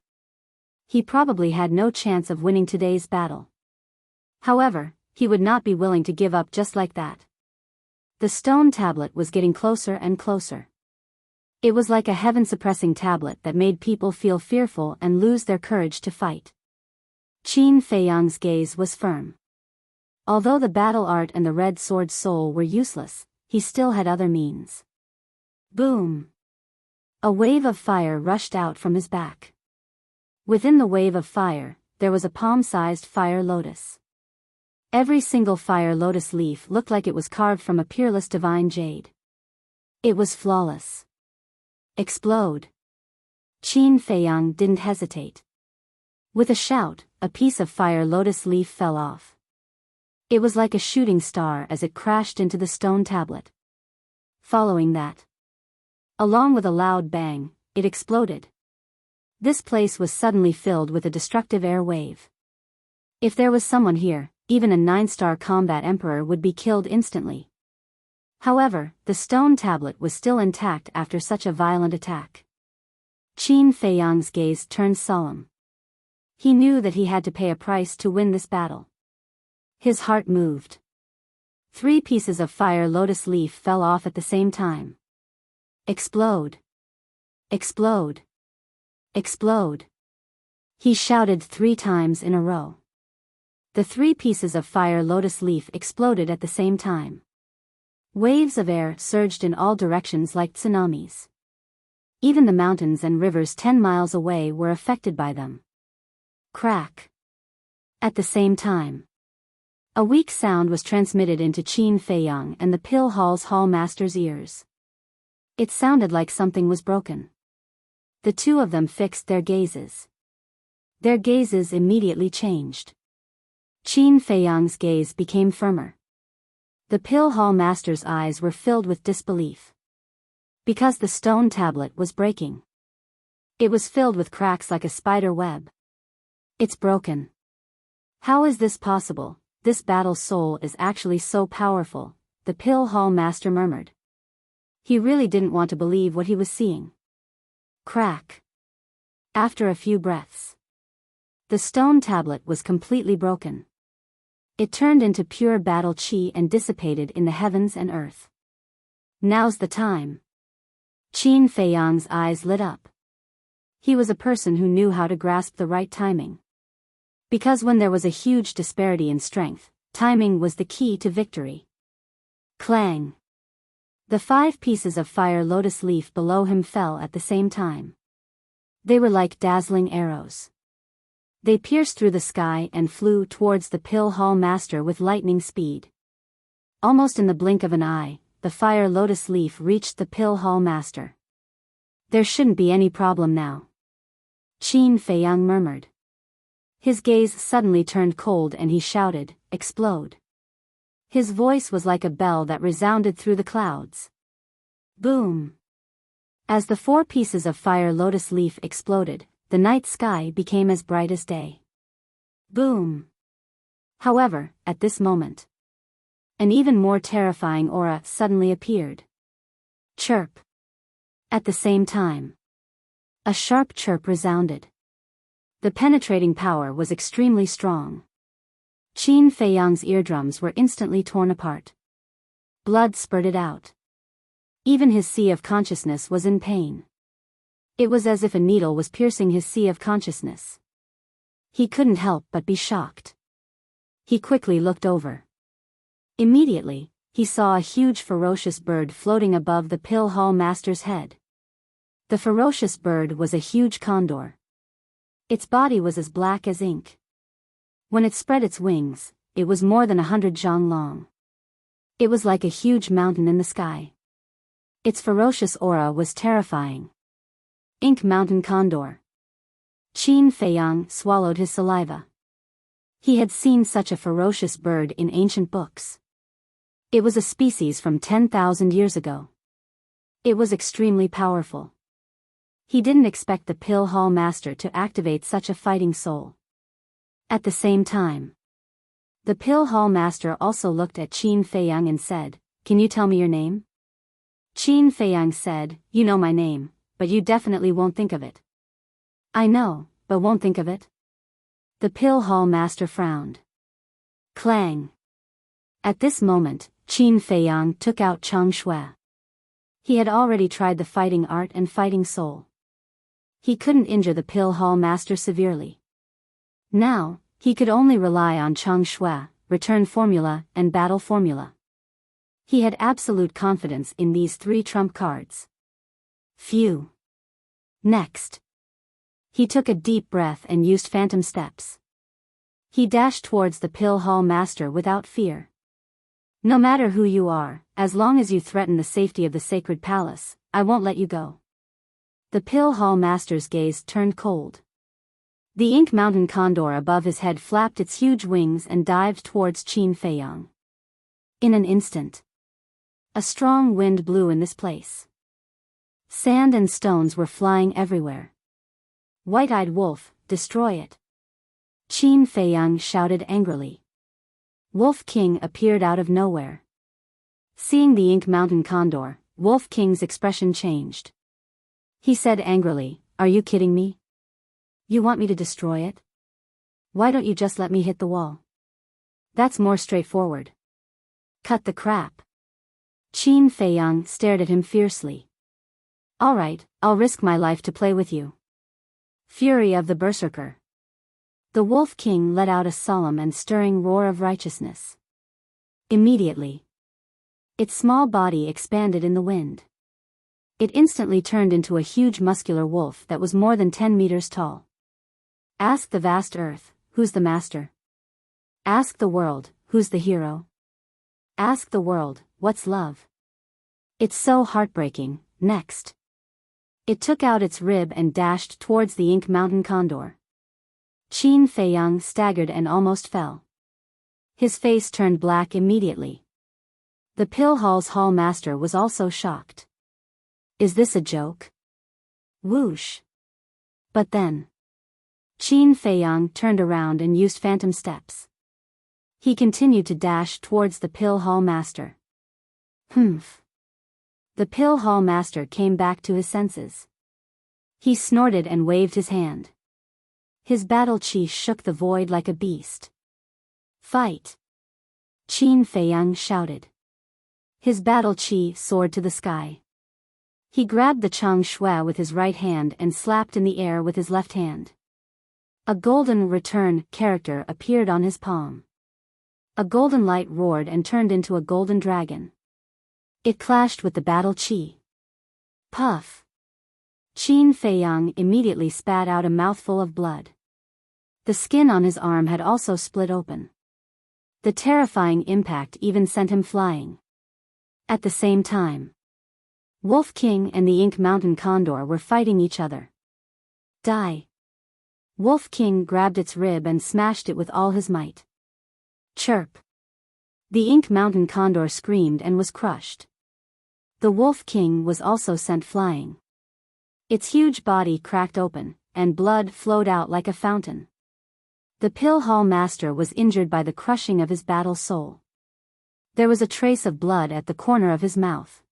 He probably had no chance of winning today's battle. However, he would not be willing to give up just like that. The stone tablet was getting closer and closer. It was like a heaven-suppressing tablet that made people feel fearful and lose their courage to fight. Qin Feiyang's gaze was firm. Although the battle art and the red sword soul were useless, he still had other means. Boom! A wave of fire rushed out from his back. Within the wave of fire, there was a palm-sized fire lotus. Every single fire lotus leaf looked like it was carved from a peerless divine jade. It was flawless. Explode! Qin Feiyang didn't hesitate. With a shout, a piece of fire lotus leaf fell off. It was like a shooting star as it crashed into the stone tablet. Following that, along with a loud bang, it exploded. This place was suddenly filled with a destructive air wave. If there was someone here, even a 9-star combat emperor would be killed instantly. However, the stone tablet was still intact after such a violent attack. Qin Feiyang's gaze turned solemn. He knew that he had to pay a price to win this battle. His heart moved. 3 pieces of fire lotus leaf fell off at the same time. Explode! Explode! Explode! He shouted 3 times in a row. The 3 pieces of fire lotus leaf exploded at the same time. Waves of air surged in all directions like tsunamis. Even the mountains and rivers 10 miles away were affected by them. Crack! At the same time, a weak sound was transmitted into Qin Feiyang and the Pill Hall's Hall Master's ears. It sounded like something was broken. The two of them fixed their gazes. Their gazes immediately changed. Qin Feiyang's gaze became firmer. The Pill Hall Master's eyes were filled with disbelief. Because the stone tablet was breaking. It was filled with cracks like a spider web. It's broken. How is this possible? This battle soul is actually so powerful, the Pill Hall Master murmured. He really didn't want to believe what he was seeing. Crack. After a few breaths, the stone tablet was completely broken. It turned into pure battle chi and dissipated in the heavens and earth. Now's the time. Qin Feiyang's eyes lit up. He was a person who knew how to grasp the right timing. Because when there was a huge disparity in strength, timing was the key to victory. Clang! The 5 pieces of fire lotus leaf below him fell at the same time. They were like dazzling arrows. They pierced through the sky and flew towards the Pill Hall Master with lightning speed. Almost in the blink of an eye, the fire lotus leaf reached the Pill Hall Master. There shouldn't be any problem now. Qin Feiyang murmured. His gaze suddenly turned cold and he shouted, "Explode!" His voice was like a bell that resounded through the clouds. Boom! As the 4 pieces of fire lotus leaf exploded, the night sky became as bright as day. Boom! However, at this moment, an even more terrifying aura suddenly appeared. Chirp! At the same time, a sharp chirp resounded. The penetrating power was extremely strong. Qin Feiyang's eardrums were instantly torn apart. Blood spurted out. Even his sea of consciousness was in pain. It was as if a needle was piercing his sea of consciousness. He couldn't help but be shocked. He quickly looked over. Immediately, he saw a huge ferocious bird floating above the pill hall master's head. The ferocious bird was a huge condor. Its body was as black as ink. When it spread its wings, it was more than 100 zhang long. It was like a huge mountain in the sky. Its ferocious aura was terrifying. Ink Mountain Condor. Qin Feiyang swallowed his saliva. He had seen such a ferocious bird in ancient books. It was a species from 10,000 years ago. It was extremely powerful. He didn't expect the pill hall master to activate such a fighting soul. At the same time, the pill hall master also looked at Qin Feiyang and said, "Can you tell me your name?" Qin Feiyang said, "You know my name, but you definitely won't think of it." "I know, but won't think of it?" The pill hall master frowned. Clang. At this moment, Qin Feiyang took out Chang Shui. He had already tried the fighting art and fighting soul. He couldn't injure the pill hall master severely. Now, he could only rely on Chang Shui, return formula, and battle formula. He had absolute confidence in these three trump cards. Phew. Next. He took a deep breath and used phantom steps. He dashed towards the pill hall master without fear. "No matter who you are, as long as you threaten the safety of the sacred palace, I won't let you go." The pill hall master's gaze turned cold. The Ink Mountain Condor above his head flapped its huge wings and dived towards Qin Feiyang. In an instant, a strong wind blew in this place. Sand and stones were flying everywhere. "White-eyed wolf, destroy it!" Qin Feiyang shouted angrily. Wolf King appeared out of nowhere. Seeing the Ink Mountain Condor, Wolf King's expression changed. He said angrily, "Are you kidding me? You want me to destroy it? Why don't you just let me hit the wall? That's more straightforward." "Cut the crap." Qin Feiyang stared at him fiercely. "All right, I'll risk my life to play with you." Fury of the Berserker. The Wolf King let out a solemn and stirring roar of righteousness. Immediately, its small body expanded in the wind. It instantly turned into a huge muscular wolf that was more than 10 meters tall. Ask the vast earth, who's the master? Ask the world, who's the hero? Ask the world, what's love? It's so heartbreaking. Next. It took out its rib and dashed towards the Ink Mountain Condor. Qin Feiyang staggered and almost fell. His face turned black immediately. The pill hall's hall master was also shocked. Is this a joke? Whoosh. But then, Qin Feiyang turned around and used phantom steps. He continued to dash towards the pill hall master. Humph. The pill hall master came back to his senses. He snorted and waved his hand. His battle chi shook the void like a beast. Fight! Qin Feiyang shouted. His battle chi soared to the sky. He grabbed the Chang Shui with his right hand and slapped in the air with his left hand. A golden return character appeared on his palm. A golden light roared and turned into a golden dragon. It clashed with the battle chi. Puff! Qin Feiyang immediately spat out a mouthful of blood. The skin on his arm had also split open. The terrifying impact even sent him flying. At the same time, Wolf King and the Ink Mountain Condor were fighting each other. Die! Wolf King grabbed its rib and smashed it with all his might. Chirp! The Ink Mountain Condor screamed and was crushed. The Wolf King was also sent flying. Its huge body cracked open, and blood flowed out like a fountain. The pill hall master was injured by the crushing of his battle soul. There was a trace of blood at the corner of his mouth.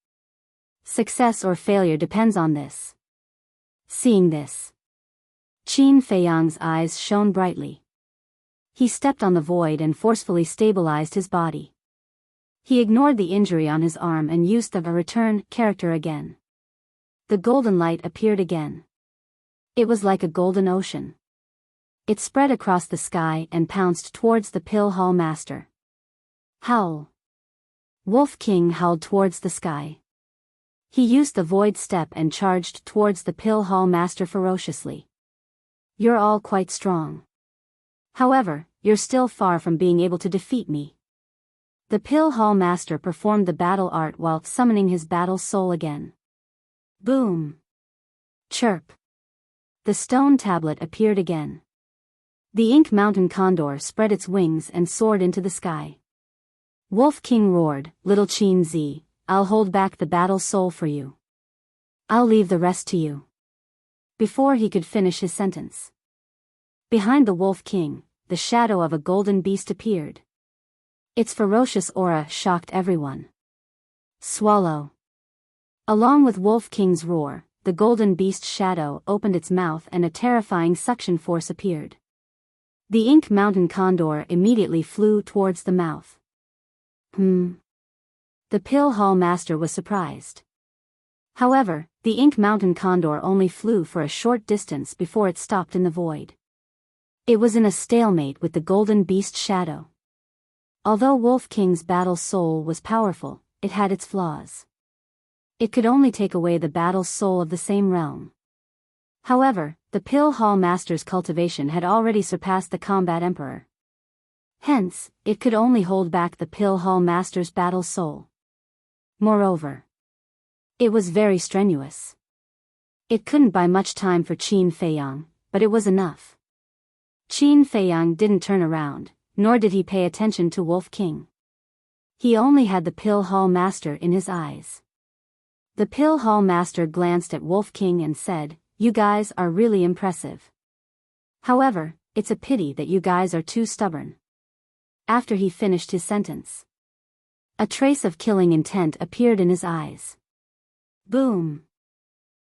Success or failure depends on this. Seeing this, Qin Feiyang's eyes shone brightly. He stepped on the void and forcefully stabilized his body. He ignored the injury on his arm and used the return character again. The golden light appeared again. It was like a golden ocean. It spread across the sky and pounced towards the pill hall master. Howl! Wolf King howled towards the sky. He used the void step and charged towards the Pill Hall Master ferociously. You're all quite strong. However, you're still far from being able to defeat me. The Pill Hall Master performed the battle art while summoning his battle soul again. Boom! Chirp! The stone tablet appeared again. The Ink Mountain Condor spread its wings and soared into the sky. Wolf King roared, "Little Qin Zi, I'll hold back the battle soul for you. I'll leave the rest to you." Before he could finish his sentence, behind the Wolf King, the shadow of a golden beast appeared. Its ferocious aura shocked everyone. Swallow. Along with Wolf King's roar, the golden beast shadow opened its mouth and a terrifying suction force appeared. The Ink Mountain Condor immediately flew towards the mouth. The Pill Hall Master was surprised. However, the Ink Mountain Condor only flew for a short distance before it stopped in the void. It was in a stalemate with the golden beast shadow. Although Wolf King's battle soul was powerful, it had its flaws. It could only take away the battle soul of the same realm. However, the Pill Hall Master's cultivation had already surpassed the Combat Emperor. Hence, it could only hold back the Pill Hall Master's battle soul. Moreover, it was very strenuous. It couldn't buy much time for Qin Feiyang, but it was enough. Qin Feiyang didn't turn around, nor did he pay attention to Wolf King. He only had the Pill Hall Master in his eyes. The Pill Hall Master glanced at Wolf King and said, "You guys are really impressive. However, it's a pity that you guys are too stubborn." After he finished his sentence, a trace of killing intent appeared in his eyes. Boom!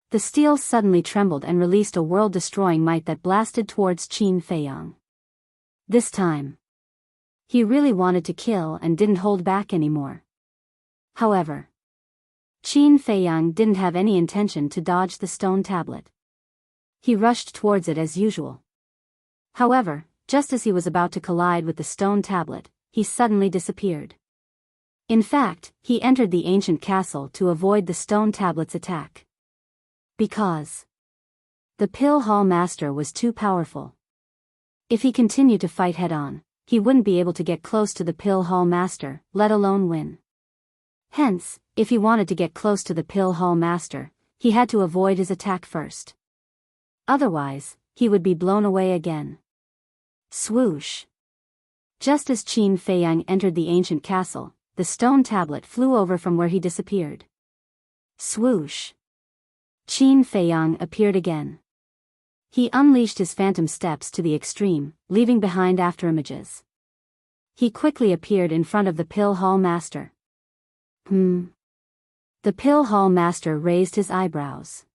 The steel suddenly trembled and released a world-destroying might that blasted towards Qin Feiyang. This time, he really wanted to kill and didn't hold back anymore. However, Qin Feiyang didn't have any intention to dodge the stone tablet. He rushed towards it as usual. However, just as he was about to collide with the stone tablet, he suddenly disappeared. In fact, he entered the ancient castle to avoid the stone tablet's attack. Because the Pill Hall Master was too powerful. If he continued to fight head-on, he wouldn't be able to get close to the Pill Hall Master, let alone win. Hence, if he wanted to get close to the Pill Hall Master, he had to avoid his attack first. Otherwise, he would be blown away again. Swoosh! Just as Qin Feiyang entered the ancient castle, the stone tablet flew over from where he disappeared. Swoosh! Qin Feiyang appeared again. He unleashed his phantom steps to the extreme, leaving behind afterimages. He quickly appeared in front of the Pill Hall Master. The Pill Hall Master raised his eyebrows.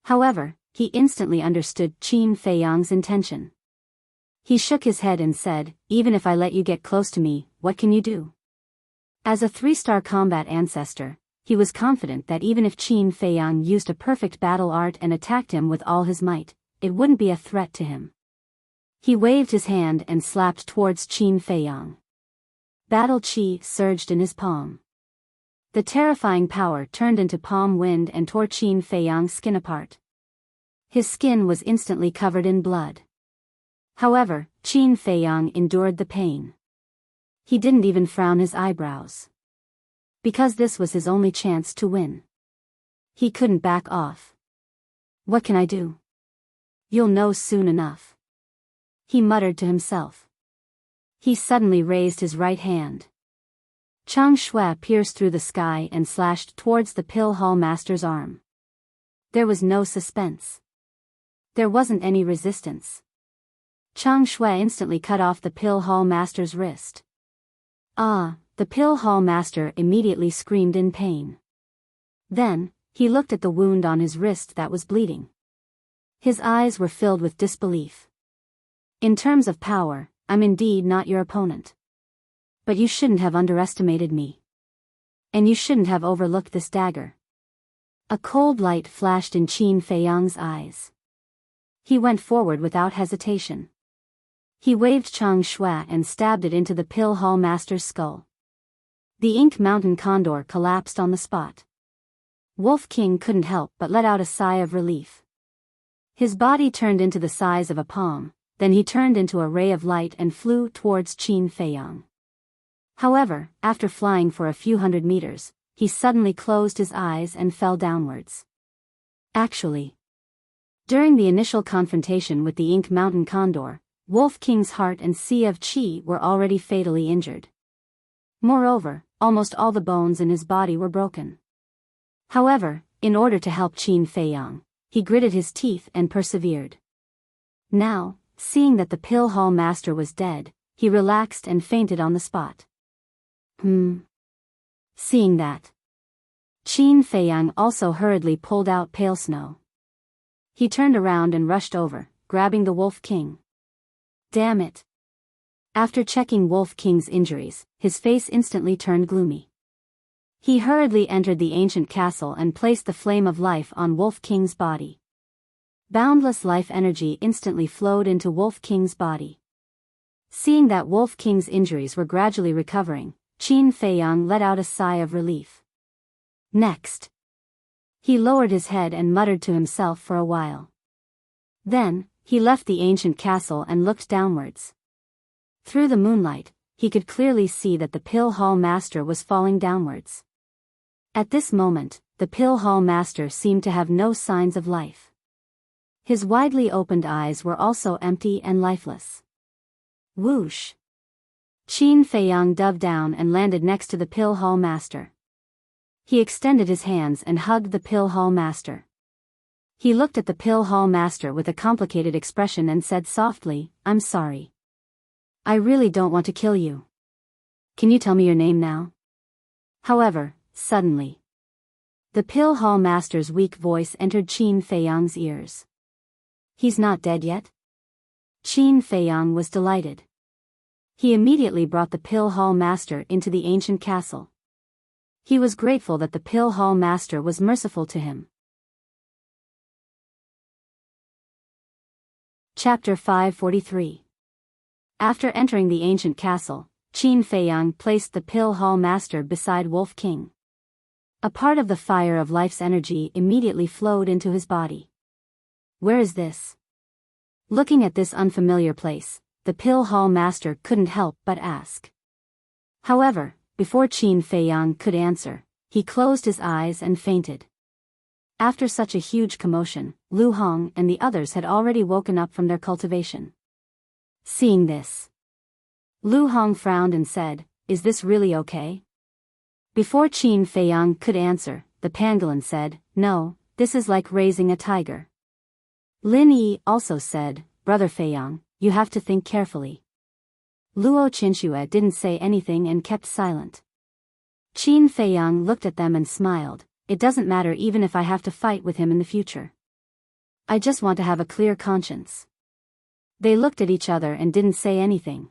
However, he instantly understood Qin Feiyang's intention. He shook his head and said, "Even if I let you get close to me, what can you do?" As a 3-star combat ancestor, he was confident that even if Qin Feiyang used a perfect battle art and attacked him with all his might, it wouldn't be a threat to him. He waved his hand and slapped towards Qin Feiyang. Battle chi surged in his palm. The terrifying power turned into palm wind and tore Qin Feiyang's skin apart. His skin was instantly covered in blood. However, Qin Feiyang endured the pain. He didn't even frown his eyebrows. Because this was his only chance to win. He couldn't back off. "What can I do? You'll know soon enough," he muttered to himself. He suddenly raised his right hand. Chang Shui pierced through the sky and slashed towards the Pill Hall Master's arm. There was no suspense. There wasn't any resistance. Chang Shui instantly cut off the Pill Hall Master's wrist. Ah! The Pill Hall Master immediately screamed in pain. Then, he looked at the wound on his wrist that was bleeding. His eyes were filled with disbelief. "In terms of power, I'm indeed not your opponent. But you shouldn't have underestimated me. And you shouldn't have overlooked this dagger." A cold light flashed in Qin Feiyang's eyes. He went forward without hesitation. He waved Chang Shui and stabbed it into the Pill Hall Master's skull. The Ink Mountain condor collapsed on the spot. Wolf King couldn't help but let out a sigh of relief. His body turned into the size of a palm, then he turned into a ray of light and flew towards Qin Feiyang. However, after flying for a few hundred meters, he suddenly closed his eyes and fell downwards. Actually, during the initial confrontation with the Ink Mountain condor, Wolf King's heart and sea of qi were already fatally injured. Moreover, almost all the bones in his body were broken. However, in order to help Qin Feiyang, he gritted his teeth and persevered. Now, seeing that the pill hall master was dead, he relaxed and fainted on the spot. Seeing that, Qin Feiyang also hurriedly pulled out pale snow. He turned around and rushed over, grabbing the Wolf King. Damn it! After checking Wolf King's injuries, his face instantly turned gloomy. He hurriedly entered the ancient castle and placed the flame of life on Wolf King's body. Boundless life energy instantly flowed into Wolf King's body. Seeing that Wolf King's injuries were gradually recovering, Qin Feiyang let out a sigh of relief. Next, he lowered his head and muttered to himself for a while. Then, he left the ancient castle and looked downwards. Through the moonlight, he could clearly see that the pill hall master was falling downwards. At this moment, the pill hall master seemed to have no signs of life. His widely opened eyes were also empty and lifeless. Whoosh! Qin Feiyang dove down and landed next to the pill hall master. He extended his hands and hugged the pill hall master. He looked at the pill hall master with a complicated expression and said softly, "I'm sorry. I really don't want to kill you. Can you tell me your name now?" However, suddenly, the pill hall master's weak voice entered Qin Feiyang's ears. "He's not dead yet?" Qin Feiyang was delighted. He immediately brought the pill hall master into the ancient castle. He was grateful that the pill hall master was merciful to him. Chapter 543. After entering the ancient castle, Qin Feiyang placed the pill hall master beside Wolf King. A part of the fire of life's energy immediately flowed into his body. Where is this? Looking at this unfamiliar place, the pill hall master couldn't help but ask. However, before Qin Feiyang could answer, he closed his eyes and fainted. After such a huge commotion, Lu Hong and the others had already woken up from their cultivation. Seeing this, Lu Hong frowned and said, "Is this really okay?" Before Qin Feiyang could answer, the pangolin said, "No, this is like raising a tiger." Lin Yi also said, "Brother Feiyang, you have to think carefully." Luo Qinxue didn't say anything and kept silent. Qin Feiyang looked at them and smiled. "It doesn't matter even if I have to fight with him in the future. I just want to have a clear conscience." They looked at each other and didn't say anything.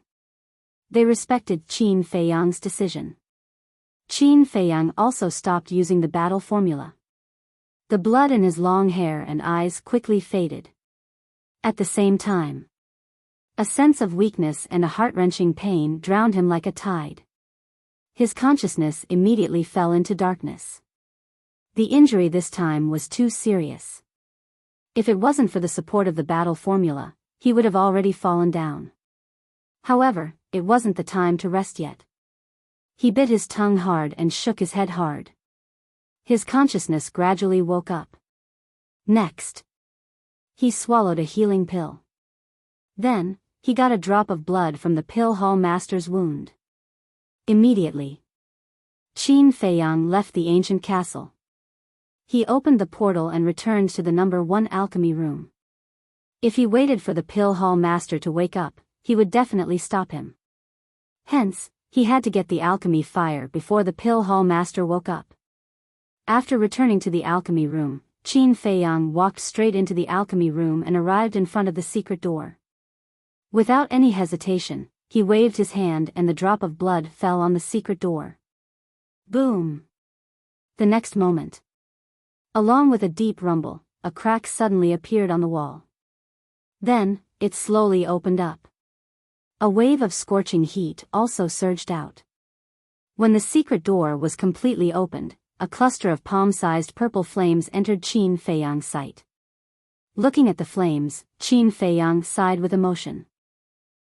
They respected Qin Feiyang's decision. Qin Feiyang also stopped using the battle formula. The blood in his long hair and eyes quickly faded. At the same time, a sense of weakness and a heart-wrenching pain drowned him like a tide. His consciousness immediately fell into darkness. The injury this time was too serious. If it wasn't for the support of the battle formula, he would have already fallen down. However, it wasn't the time to rest yet. He bit his tongue hard and shook his head hard. His consciousness gradually woke up. Next, he swallowed a healing pill. Then, he got a drop of blood from the pill hall master's wound. Immediately, Qin Feiyang left the ancient castle. He opened the portal and returned to the number 1 alchemy room. If he waited for the pill hall master to wake up, he would definitely stop him. Hence, he had to get the alchemy fire before the pill hall master woke up. After returning to the alchemy room, Qin Feiyang walked straight into the alchemy room and arrived in front of the secret door. Without any hesitation, he waved his hand and the drop of blood fell on the secret door. Boom! The next moment, along with a deep rumble, a crack suddenly appeared on the wall. Then, it slowly opened up. A wave of scorching heat also surged out. When the secret door was completely opened, a cluster of palm-sized purple flames entered Qin Feiyang's sight. Looking at the flames, Qin Feiyang sighed with emotion.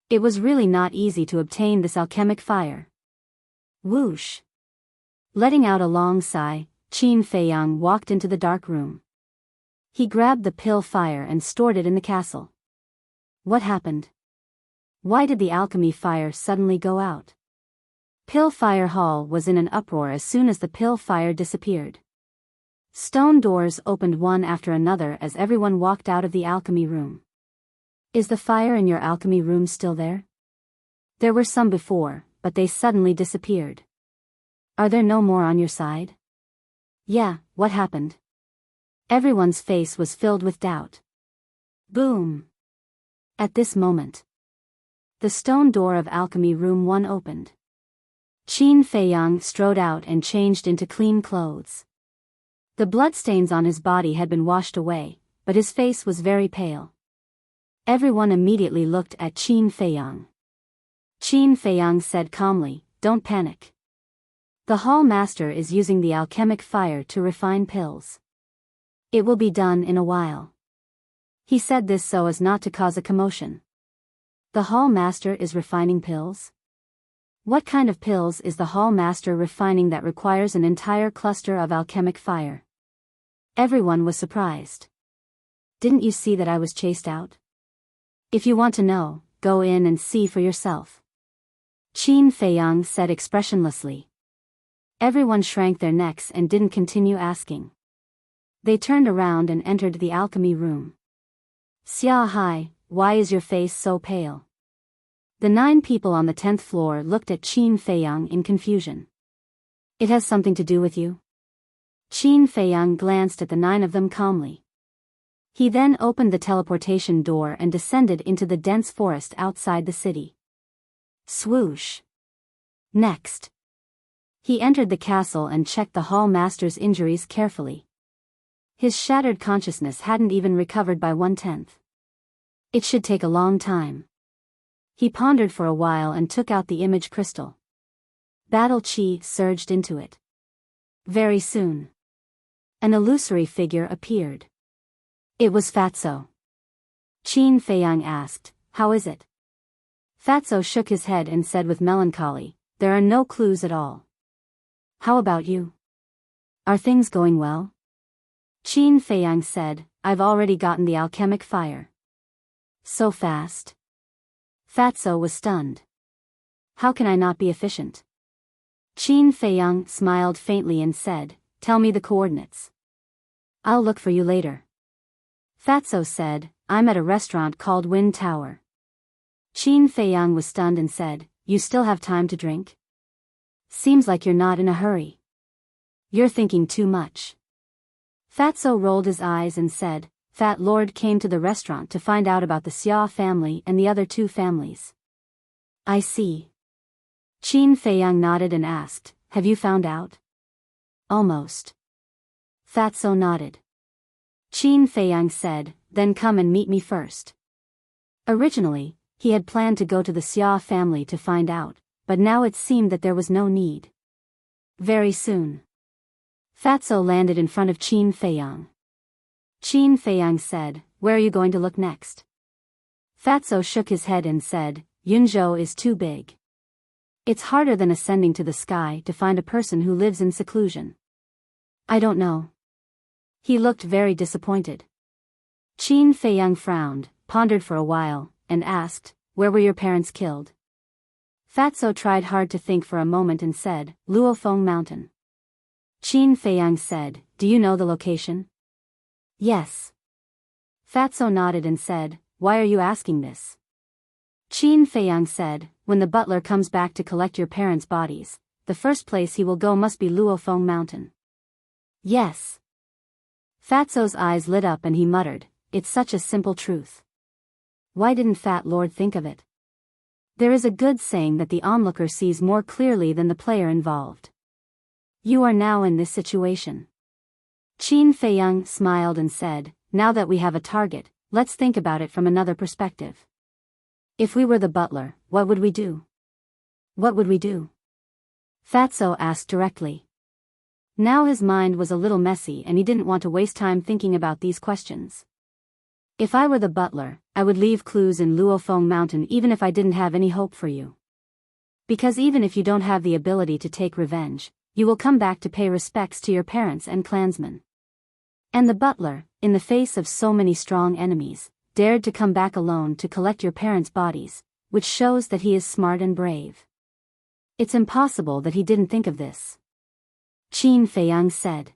It was really not easy to obtain this alchemic fire. Whoosh! Letting out a long sigh, Qin Feiyang walked into the dark room. He grabbed the pill fire and stored it in the castle. What happened? Why did the alchemy fire suddenly go out? Pill Fire Hall was in an uproar as soon as the pill fire disappeared. Stone doors opened one after another as everyone walked out of the alchemy room. Is the fire in your alchemy room still there? There were some before, but they suddenly disappeared. Are there no more on your side? Yeah, what happened? Everyone's face was filled with doubt. Boom! At this moment, the stone door of alchemy room 1 opened. Qin Feiyang strode out and changed into clean clothes. The bloodstains on his body had been washed away, but his face was very pale. Everyone immediately looked at Qin Feiyang. Qin Feiyang said calmly, "Don't panic. The hall master is using the alchemic fire to refine pills. It will be done in a while." He said this so as not to cause a commotion. The hall master is refining pills? What kind of pills is the hall master refining that requires an entire cluster of alchemic fire? Everyone was surprised. Didn't you see that I was chased out? If you want to know, go in and see for yourself. Qin Feiyang said expressionlessly. Everyone shrank their necks and didn't continue asking. They turned around and entered the alchemy room. "Xia Hai, why is your face so pale?" The 9 people on the 10th floor looked at Qin Feiyang in confusion. "It has something to do with you?" Qin Feiyang glanced at the 9 of them calmly. He then opened the teleportation door and descended into the dense forest outside the city. Swoosh! Next, he entered the castle and checked the hall master's injuries carefully. His shattered consciousness hadn't even recovered by 1/10. It should take a long time. He pondered for a while and took out the image crystal. Battle chi surged into it. Very soon, an illusory figure appeared. It was Fatso. Qin Feiyang asked, "How is it?" Fatso shook his head and said with melancholy, "There are no clues at all." "How about you? Are things going well?" Qin Feiyang said, "I've already gotten the alchemic fire." "So fast?" Fatso was stunned. "How can I not be efficient?" Qin Feiyang smiled faintly and said, "Tell me the coordinates. I'll look for you later." Fatso said, "I'm at a restaurant called Wind Tower." Qin Feiyang was stunned and said, "You still have time to drink? Seems like you're not in a hurry. You're thinking too much." Fatso rolled his eyes and said, "Fat Lord came to the restaurant to find out about the Xia family and the other 2 families." "I see." Qin Feiyang nodded and asked, "Have you found out?" "Almost." Fatso nodded. Qin Feiyang said, "Then come and meet me first." Originally, he had planned to go to the Xia family to find out, but now it seemed that there was no need. Very soon, Fatso landed in front of Qin Feiyang. Qin Feiyang said, "Where are you going to look next?" Fatso shook his head and said, "Yunzhou is too big. It's harder than ascending to the sky to find a person who lives in seclusion." "I don't know." He looked very disappointed. Qin Feiyang frowned, pondered for a while, and asked, "Where were your parents killed?" Fatso tried hard to think for a moment and said, "Luofeng Mountain." Qin Feiyang said, "Do you know the location?" "Yes." Fatso nodded and said, "Why are you asking this?" Qin Feiyang said, "When the butler comes back to collect your parents' bodies, the first place he will go must be Luofeng Mountain." "Yes." Fatso's eyes lit up and he muttered, "It's such a simple truth. Why didn't Fat Lord think of it?" There is a good saying that the onlooker sees more clearly than the player involved. You are now in this situation. Qin Feiyang smiled and said, "Now that we have a target, let's think about it from another perspective. If we were the butler, what would we do?" "What would we do?" Fatso asked directly. Now his mind was a little messy and he didn't want to waste time thinking about these questions. If I were the butler, I would leave clues in Luofeng Mountain even if I didn't have any hope for you. Because even if you don't have the ability to take revenge, you will come back to pay respects to your parents and clansmen. And the butler, in the face of so many strong enemies, dared to come back alone to collect your parents' bodies, which shows that he is smart and brave. It's impossible that he didn't think of this. Qin Feiyang said.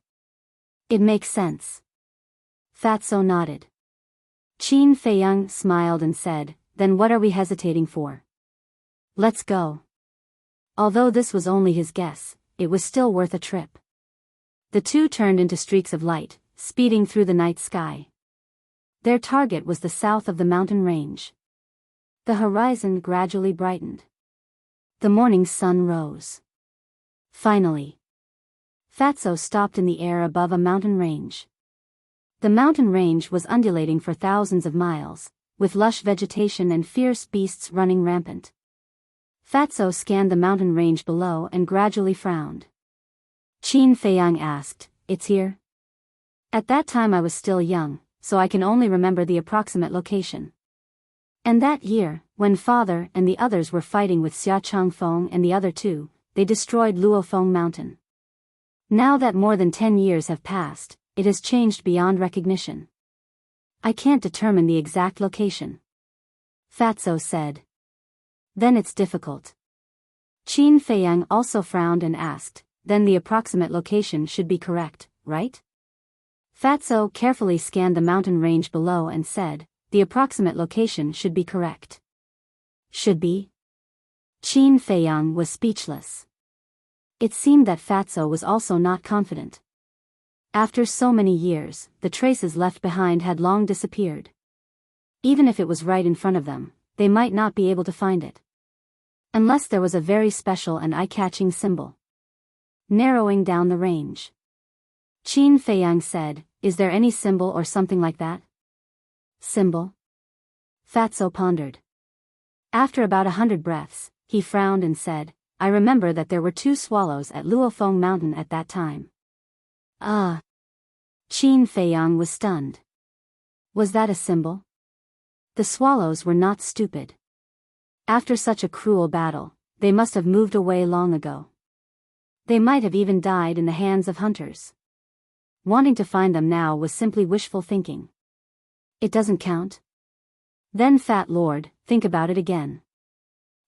It makes sense. Fatso nodded. Qin Feiyang smiled and said, then what are we hesitating for? Let's go. Although this was only his guess, it was still worth a trip. The two turned into streaks of light, speeding through the night sky. Their target was the south of the mountain range. The horizon gradually brightened. The morning sun rose. Finally, Fatso stopped in the air above a mountain range. The mountain range was undulating for thousands of miles, with lush vegetation and fierce beasts running rampant. Fatso scanned the mountain range below and gradually frowned. Qin Feiyang asked, "It's here?" At that time I was still young, so I can only remember the approximate location. And that year, when father and the others were fighting with Xia Changfeng and the other two, they destroyed Luofeng Mountain. Now that more than 10 years have passed, it has changed beyond recognition. I can't determine the exact location. Fatso said. Then it's difficult. Qin Feiyang also frowned and asked, then the approximate location should be correct, right? Fatso carefully scanned the mountain range below and said, the approximate location should be correct. Should be? Qin Feiyang was speechless. It seemed that Fatso was also not confident. After so many years, the traces left behind had long disappeared. Even if it was right in front of them, they might not be able to find it. Unless there was a very special and eye-catching symbol. Narrowing down the range. Qin Feiyang said, is there any symbol or something like that? Symbol? Fatso pondered. After about 100 breaths, he frowned and said, I remember that there were 2 swallows at Luofeng Mountain at that time. Ah. Qin Feiyang was stunned. Was that a symbol? The swallows were not stupid. After such a cruel battle, they must have moved away long ago. They might have even died in the hands of hunters. Wanting to find them now was simply wishful thinking. It doesn't count? Then Fat Lord, think about it again.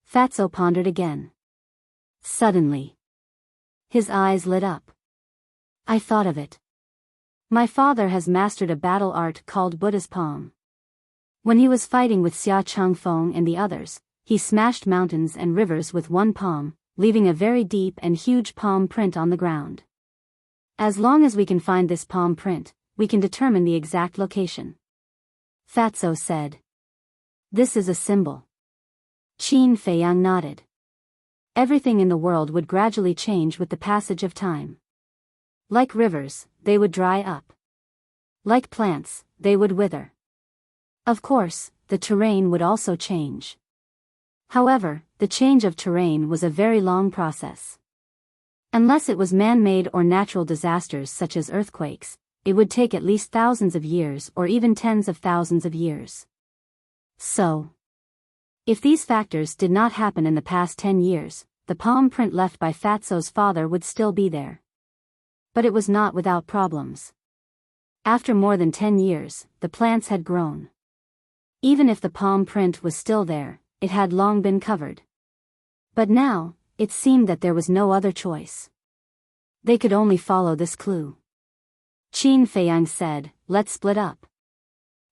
Fatso pondered again. Suddenly, his eyes lit up. I thought of it. My father has mastered a battle art called Buddha's palm. When he was fighting with Xia Changfeng and the others, he smashed mountains and rivers with one palm, leaving a very deep and huge palm print on the ground. As long as we can find this palm print, we can determine the exact location. Fatso said. This is a symbol. Qin Feiyang nodded. Everything in the world would gradually change with the passage of time. Like rivers, they would dry up. Like plants, they would wither. Of course, the terrain would also change. However, the change of terrain was a very long process. Unless it was man-made or natural disasters such as earthquakes, it would take at least thousands of years or even tens of thousands of years. So, if these factors did not happen in the past 10 years, the palm print left by Fatso's father would still be there. But it was not without problems. After more than 10 years, the plants had grown. Even if the palm print was still there, it had long been covered. But now, it seemed that there was no other choice. They could only follow this clue. Qin Feiyang said, let's split up.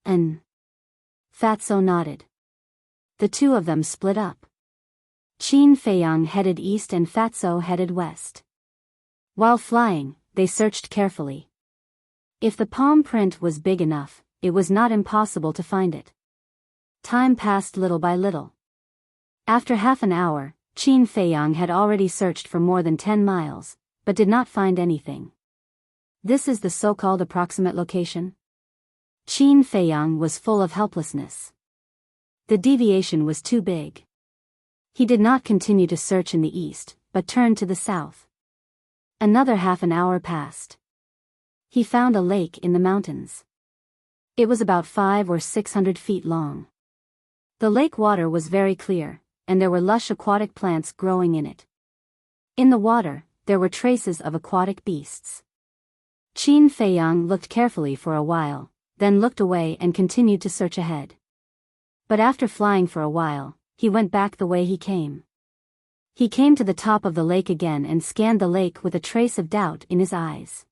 Fatso nodded. The two of them split up. Qin Feiyang headed east and Fatso headed west. While flying, they searched carefully. If the palm print was big enough, it was not impossible to find it. Time passed little by little. After half an hour, Qin Feiyang had already searched for more than 10 miles, but did not find anything. This is the so-called approximate location? Qin Feiyang was full of helplessness. The deviation was too big. He did not continue to search in the east, but turned to the south. Another half an hour passed. He found a lake in the mountains. It was about 500 or 600 feet long. The lake water was very clear, and there were lush aquatic plants growing in it. In the water, there were traces of aquatic beasts. Qin Feiyang looked carefully for a while, then looked away and continued to search ahead. But after flying for a while, he went back the way he came. He came to the top of the lake again and scanned the lake with a trace of doubt in his eyes.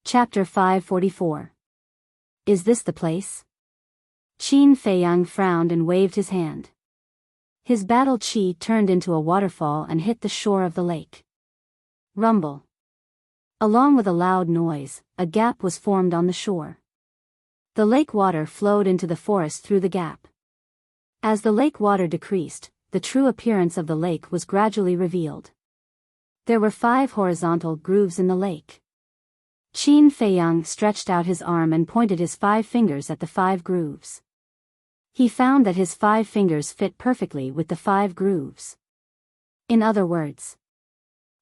Chapter 544. Is this the place? Qin Feiyang frowned and waved his hand. His battle chi turned into a waterfall and hit the shore of the lake. Rumble. Along with a loud noise, a gap was formed on the shore. The lake water flowed into the forest through the gap. As the lake water decreased, the true appearance of the lake was gradually revealed. There were 5 horizontal grooves in the lake. Qin Feiyang stretched out his arm and pointed his 5 fingers at the 5 grooves. He found that his 5 fingers fit perfectly with the 5 grooves. In other words,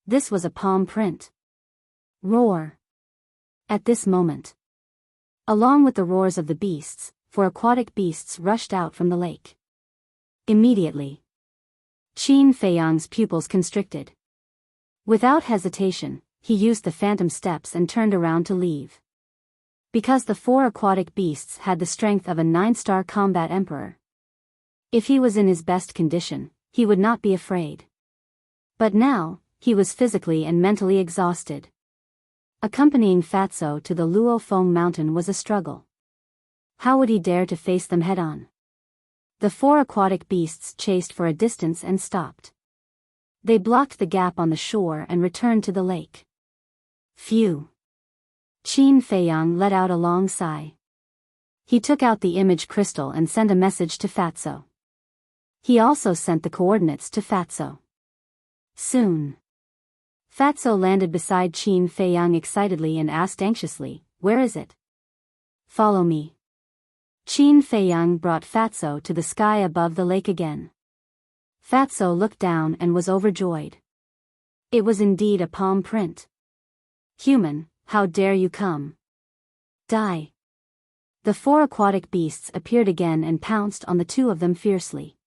this was a palm print. Roar. At this moment, along with the roars of the beasts, 4 aquatic beasts rushed out from the lake. Immediately, Qin Feiyang's pupils constricted. Without hesitation, he used the phantom steps and turned around to leave. Because the 4 aquatic beasts had the strength of a 9-star combat emperor. If he was in his best condition, he would not be afraid. But now, he was physically and mentally exhausted. Accompanying Fatso to the Luofeng mountain was a struggle. How would he dare to face them head-on? The 4 aquatic beasts chased for a distance and stopped. They blocked the gap on the shore and returned to the lake. Phew! Qin Feiyang let out a long sigh. He took out the image crystal and sent a message to Fatso. He also sent the coordinates to Fatso. Soon, Fatso landed beside Qin Feiyang excitedly and asked anxiously, "Where is it?" "Follow me." Qin Feiyang brought Fatso to the sky above the lake again. Fatso looked down and was overjoyed. It was indeed a palm print. "Human, how dare you come? Die." The 4 aquatic beasts appeared again and pounced on the 2 of them fiercely.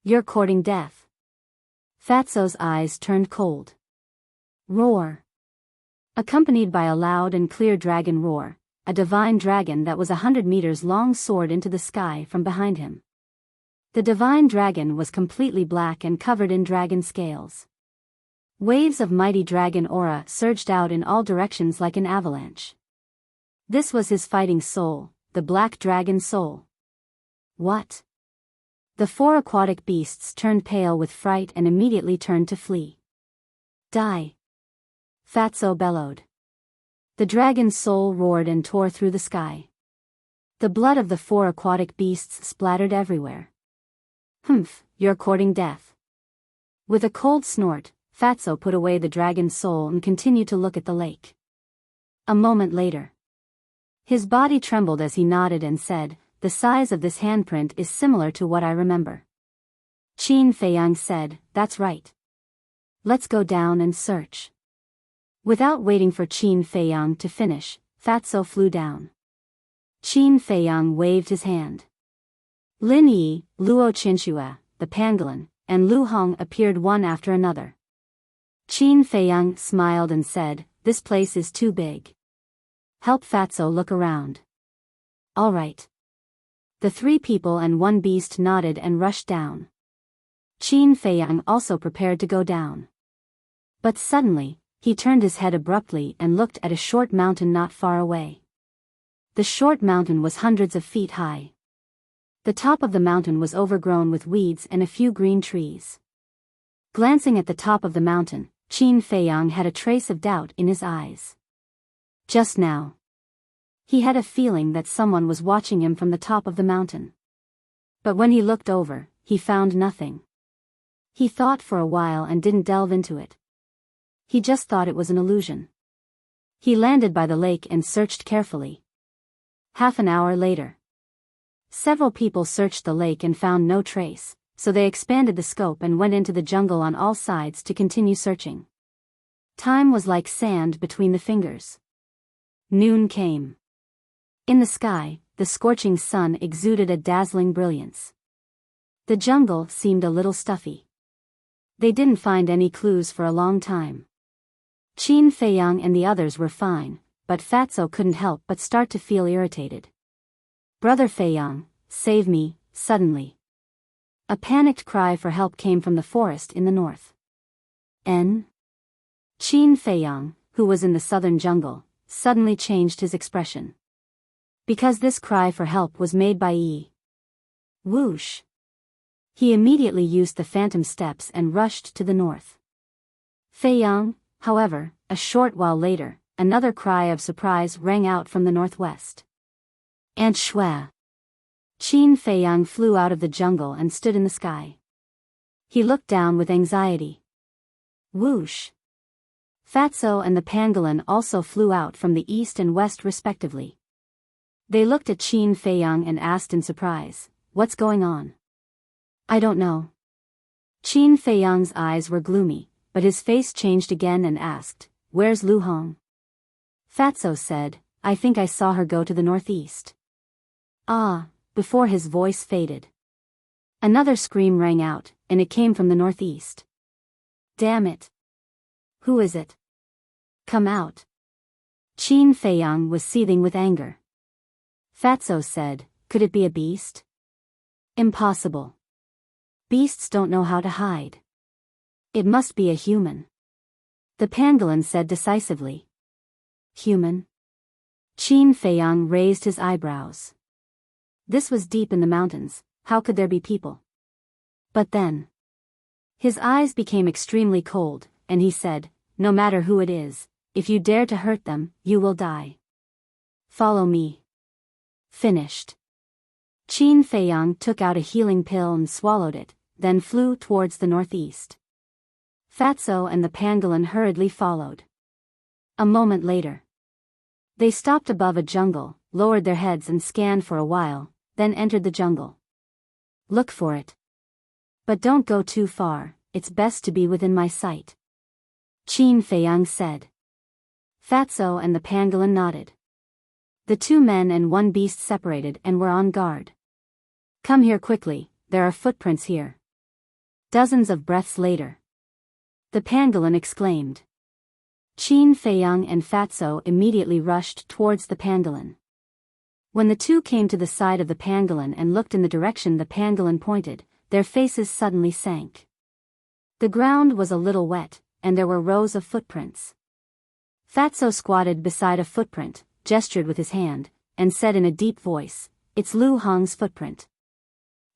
"You're courting death." Fatso's eyes turned cold. Roar. Accompanied by a loud and clear dragon roar, a divine dragon that was 100 meters long soared into the sky from behind him. The divine dragon was completely black and covered in dragon scales. Waves of mighty dragon aura surged out in all directions like an avalanche. This was his fighting soul, the black dragon soul. What? The 4 aquatic beasts turned pale with fright and immediately turned to flee. Die! Fatso bellowed. The dragon's soul roared and tore through the sky. The blood of the 4 aquatic beasts splattered everywhere. "Humph, you're courting death." With a cold snort, Fatso put away the dragon's soul and continued to look at the lake. A moment later, his body trembled as he nodded and said, "The size of this handprint is similar to what I remember." Qin Feiyang said, "That's right. Let's go down and search." Without waiting for Qin Feiyang to finish, Fatso flew down. Qin Feiyang waved his hand. Lin Yi, Luo Qinshue, the pangolin, and Lu Hong appeared one after another. Qin Feiyang smiled and said, "This place is too big. Help Fatso look around." "All right." The 3 people and 1 beast nodded and rushed down. Qin Feiyang also prepared to go down. But suddenly, he turned his head abruptly and looked at a short mountain not far away. The short mountain was hundreds of feet high. The top of the mountain was overgrown with weeds and a few green trees. Glancing at the top of the mountain, Qin Feiyang had a trace of doubt in his eyes. Just now, he had a feeling that someone was watching him from the top of the mountain. But when he looked over, he found nothing. He thought for a while and didn't delve into it. He just thought it was an illusion. He landed by the lake and searched carefully. Half an hour later, several people searched the lake and found no trace, so they expanded the scope and went into the jungle on all sides to continue searching. Time was like sand between the fingers. Noon came. In the sky, the scorching sun exuded a dazzling brilliance. The jungle seemed a little stuffy. They didn't find any clues for a long time. Qin Feiyang and the others were fine, but Fatso couldn't help but start to feel irritated. "Brother Feiyang, save me," suddenly. A panicked cry for help came from the forest in the north. Qin Feiyang, who was in the southern jungle, suddenly changed his expression. Because this cry for help was made by Yi. Whoosh! He immediately used the phantom steps and rushed to the north. Feiyang, however, a short while later, another cry of surprise rang out from the northwest. "And Shua!" Qin Feiyang flew out of the jungle and stood in the sky. He looked down with anxiety. Whoosh! Fatso and the pangolin also flew out from the east and west respectively. They looked at Qin Feiyang and asked in surprise, "What's going on?" "I don't know." Qin Feiyang's eyes were gloomy, but his face changed again and asked, "Where's Lu Hong?" Fatso said, "I think I saw her go to the northeast." "Ah," before his voice faded. Another scream rang out, and it came from the northeast. "Damn it! Who is it? Come out." Qin Feiyang was seething with anger. Fatso said, "Could it be a beast?" "Impossible. Beasts don't know how to hide. It must be a human." The pangolin said decisively. "Human?" Qin Feiyang raised his eyebrows. This was deep in the mountains, how could there be people? But then, his eyes became extremely cold, and he said, "No matter who it is, if you dare to hurt them, you will die. Follow me." Finished. Qin Feiyang took out a healing pill and swallowed it, then flew towards the northeast. Fatso and the pangolin hurriedly followed. A moment later, they stopped above a jungle, lowered their heads and scanned for a while, then entered the jungle. "Look for it. But don't go too far, it's best to be within my sight," Qin Feiyang said. Fatso and the pangolin nodded. The two men and one beast separated and were on guard. "Come here quickly, there are footprints here." Dozens of breaths later, the pangolin exclaimed. Qin Feiyang and Fatso immediately rushed towards the pangolin. When the two came to the side of the pangolin and looked in the direction the pangolin pointed, their faces suddenly sank. The ground was a little wet, and there were rows of footprints. Fatso squatted beside a footprint, gestured with his hand, and said in a deep voice, "It's Lu Hong's footprint."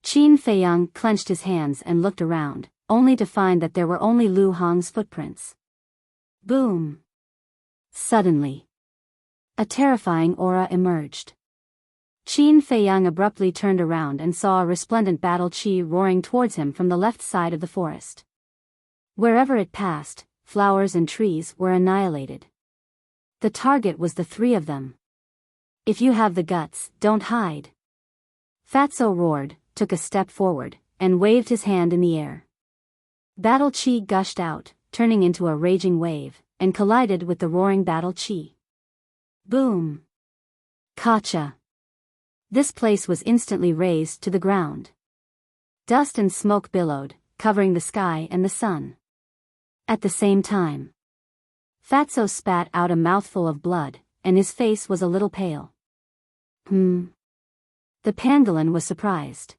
Qin Feiyang clenched his hands and looked around, only to find that there were only Lu Hong's footprints. Boom! Suddenly, a terrifying aura emerged. Qin Feiyang abruptly turned around and saw a resplendent battle chi roaring towards him from the left side of the forest. Wherever it passed, flowers and trees were annihilated. The target was the three of them. "If you have the guts, don't hide." Fatso roared, took a step forward, and waved his hand in the air. Battle chi gushed out, turning into a raging wave, and collided with the roaring battle chi. Boom! Kacha! This place was instantly razed to the ground. Dust and smoke billowed, covering the sky and the sun. At the same time, Fatso spat out a mouthful of blood, and his face was a little pale. The pangolin was surprised.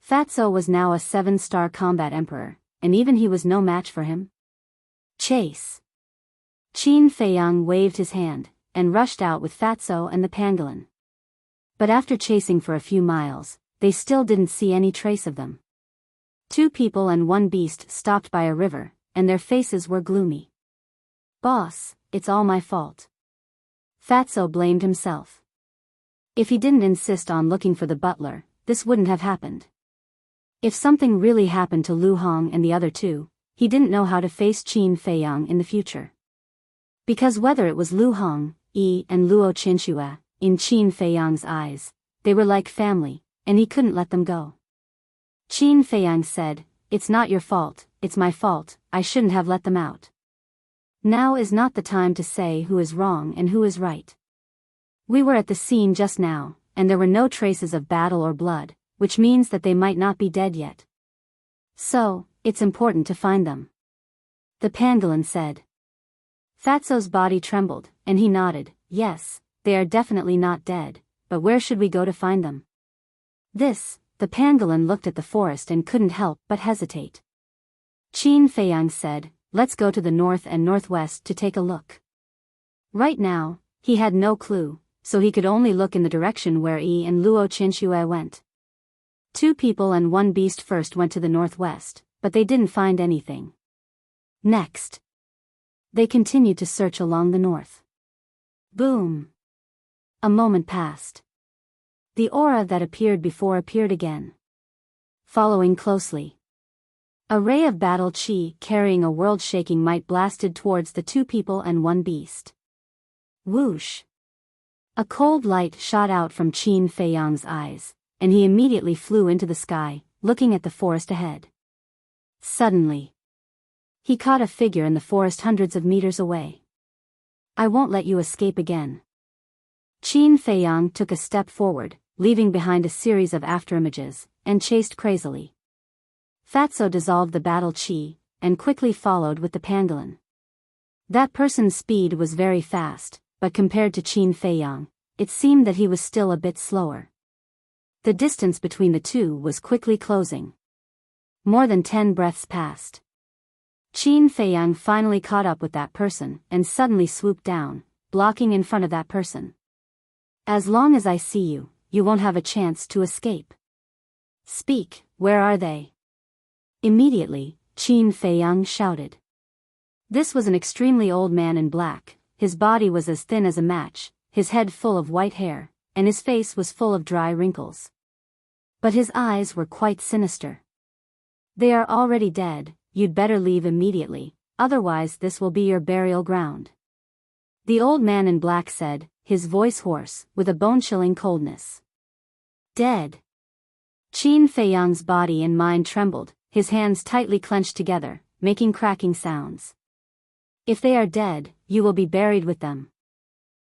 Fatso was now a 7-star combat emperor, and even he was no match for him. Chase! Qin Feiyang waved his hand, and rushed out with Fatso and the pangolin. But after chasing for a few miles, they still didn't see any trace of them. 2 people and 1 beast stopped by a river, and their faces were gloomy. "Boss, it's all my fault." Fatso blamed himself. If he didn't insist on looking for the butler, this wouldn't have happened. If something really happened to Lu Hong and the other 2, he didn't know how to face Qin Feiyang in the future. Because whether it was Lu Hong, Yi and Luo Qinshue, in Qin Feiyang's eyes, they were like family, and he couldn't let them go. Qin Feiyang said, "It's not your fault, it's my fault, I shouldn't have let them out. Now is not the time to say who is wrong and who is right. We were at the scene just now, and there were no traces of battle or blood, which means that they might not be dead yet. So, it's important to find them." The pangolin said. Fatso's body trembled, and he nodded, "Yes, they are definitely not dead, but where should we go to find them?" The pangolin looked at the forest and couldn't help but hesitate. Qin Feiyang said, "Let's go to the north and northwest to take a look." Right now, he had no clue, so he could only look in the direction where Yi and Luo Qinxue went. 2 people and 1 beast first went to the northwest, but they didn't find anything. Next, they continued to search along the north. Boom! A moment passed. The aura that appeared before appeared again. Following closely, a ray of battle chi carrying a world-shaking might blasted towards the 2 people and 1 beast. Whoosh! A cold light shot out from Qin Feiyang's eyes, and he immediately flew into the sky, looking at the forest ahead. Suddenly, he caught a figure in the forest hundreds of meters away. "I won't let you escape again." Qin Feiyang took a step forward, leaving behind a series of afterimages, and chased crazily. Fatso dissolved the battle chi, and quickly followed with the pangolin. That person's speed was very fast, but compared to Qin Feiyang, it seemed that he was still a bit slower. The distance between the two was quickly closing. More than 10 breaths passed. Qin Feiyang finally caught up with that person and suddenly swooped down, blocking in front of that person. "As long as I see you, you won't have a chance to escape. Speak, where are they?" Immediately, Qin Feiyang shouted. This was an extremely old man in black. His body was as thin as a match, his head full of white hair, and his face was full of dry wrinkles. But his eyes were quite sinister. "They are already dead, you'd better leave immediately, otherwise this will be your burial ground," the old man in black said, his voice hoarse, with a bone-chilling coldness. "Dead?" Qin Feiyang's body and mind trembled, his hands tightly clenched together, making cracking sounds. "If they are dead, you will be buried with them."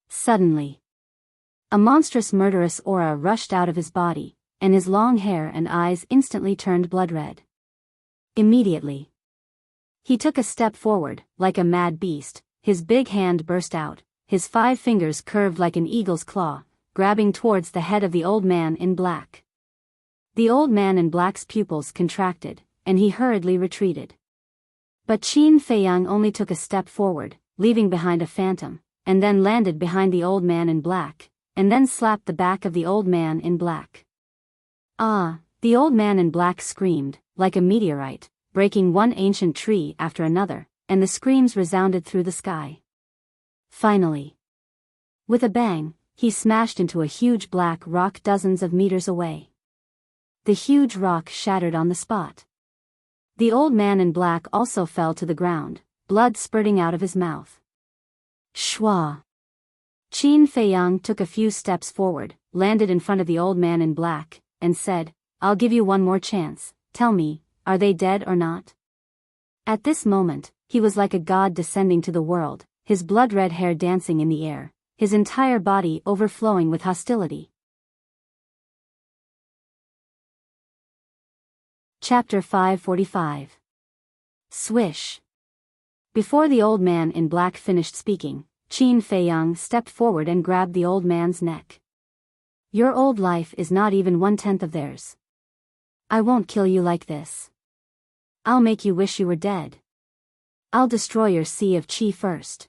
Suddenly, a monstrous murderous aura rushed out of his body, and his long hair and eyes instantly turned blood-red. Immediately, he took a step forward, like a mad beast, his big hand burst out, his 5 fingers curved like an eagle's claw, grabbing towards the head of the old man in black. The old man in black's pupils contracted, and he hurriedly retreated. But Qin Feiyang only took a step forward, leaving behind a phantom, and then landed behind the old man in black, and then slapped the back of the old man in black. "Ah!" The old man in black screamed, like a meteorite, breaking one ancient tree after another, and the screams resounded through the sky. Finally, with a bang, he smashed into a huge black rock dozens of meters away. The huge rock shattered on the spot. The old man in black also fell to the ground, blood spurting out of his mouth. Shwa! Qin Feiyang took a few steps forward, landed in front of the old man in black, and said, "I'll give you one more chance, tell me, are they dead or not?" At this moment, he was like a god descending to the world, his blood-red hair dancing in the air, his entire body overflowing with hostility. Chapter 545. Swish. Before the old man in black finished speaking, Qin Feiyang stepped forward and grabbed the old man's neck. "Your old life is not even 1/10 of theirs. I won't kill you like this. I'll make you wish you were dead. I'll destroy your sea of qi first."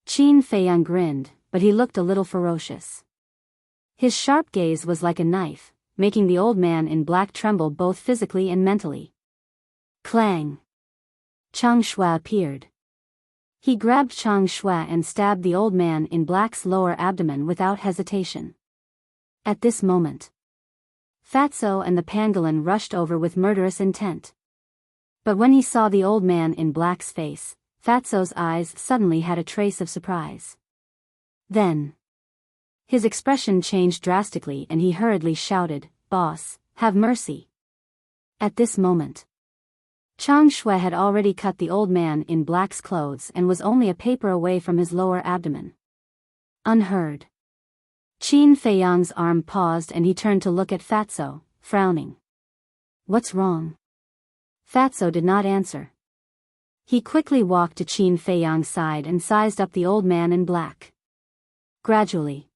Qin Feiyang grinned, but he looked a little ferocious. His sharp gaze was like a knife, making the old man in black tremble both physically and mentally. Clang! Chang Shui appeared. He grabbed Chang Shui and stabbed the old man in black's lower abdomen without hesitation. At this moment, Fatso and the pangolin rushed over with murderous intent. But when he saw the old man in black's face, Fatso's eyes suddenly had a trace of surprise. Then, his expression changed drastically and he hurriedly shouted, "Boss, have mercy. At this moment, Chang Shui had already cut the old man in black's clothes and was only a paper away from his lower abdomen. Unheard. Qin Feiyang's arm paused and he turned to look at Fatso, frowning. What's wrong? Fatso did not answer. He quickly walked to Qin Feiyang's side and sized up the old man in black. Gradually,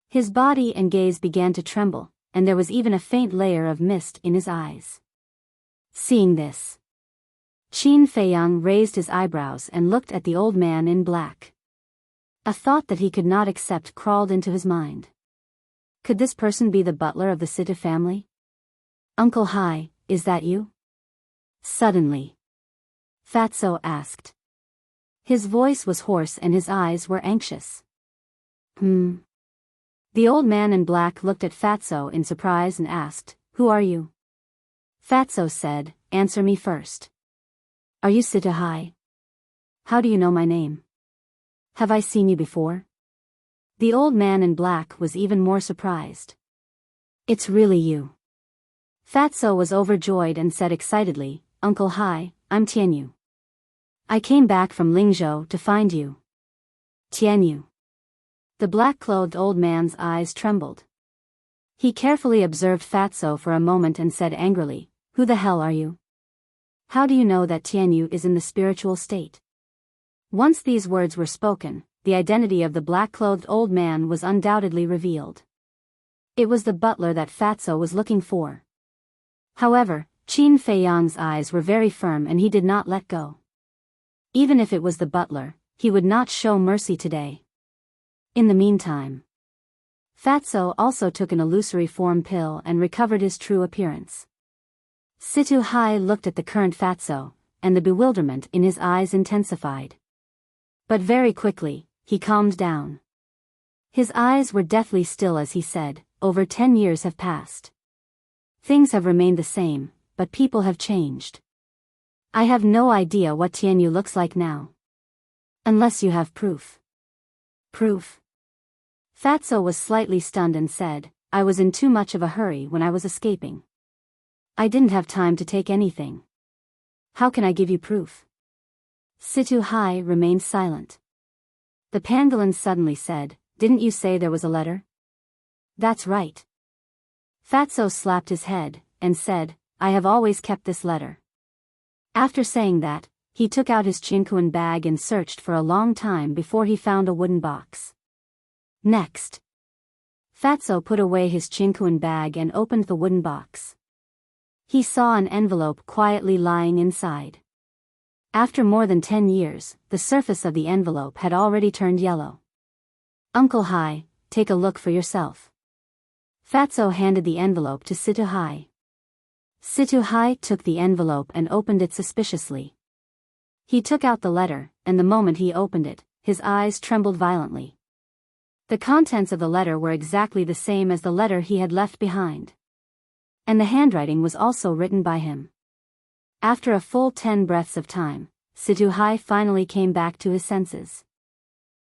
his body and gaze began to tremble, and there was even a faint layer of mist in his eyes. Seeing this, Qin Feiyang raised his eyebrows and looked at the old man in black. A thought that he could not accept crawled into his mind. Could this person be the butler of the Situ family? Uncle Hai, is that you? Suddenly, Fatso asked. His voice was hoarse and his eyes were anxious. The old man in black looked at Fatso in surprise and asked, Who are you? Fatso said, Answer me first. Are you Situ Hai? How do you know my name? Have I seen you before? The old man in black was even more surprised. It's really you. Fatso was overjoyed and said excitedly, Uncle Hai, I'm Tianyu. I came back from Lingzhou to find you. Tianyu. The black-clothed old man's eyes trembled. He carefully observed Fatso for a moment and said angrily, Who the hell are you? How do you know that Tianyu is in the spiritual state? Once these words were spoken, the identity of the black-clothed old man was undoubtedly revealed. It was the butler that Fatso was looking for. However, Qin Feiyang's eyes were very firm and he did not let go. Even if it was the butler, he would not show mercy today. In the meantime, Fatso also took an illusory form pill and recovered his true appearance. Situ Hai looked at the current Fatso, and the bewilderment in his eyes intensified. But very quickly, he calmed down. His eyes were deathly still as he said, Over 10 years have passed. Things have remained the same, but people have changed. I have no idea what Tianyu looks like now. Unless you have proof. Proof? Fatso was slightly stunned and said, I was in too much of a hurry when I was escaping. I didn't have time to take anything. How can I give you proof? Situ Hai remained silent. The pangolin suddenly said, Didn't you say there was a letter? That's right. Fatso slapped his head, and said, I have always kept this letter. After saying that, he took out his chinkuan bag and searched for a long time before he found a wooden box. Next, Fatso put away his chinkuan bag and opened the wooden box. He saw an envelope quietly lying inside. After more than 10 years, the surface of the envelope had already turned yellow. Uncle Hai, take a look for yourself. Fatso handed the envelope to Situ Hai. Situ Hai took the envelope and opened it suspiciously. He took out the letter, and the moment he opened it, his eyes trembled violently. The contents of the letter were exactly the same as the letter he had left behind. And the handwriting was also written by him. After a full 10 breaths of time, Situ Hai finally came back to his senses.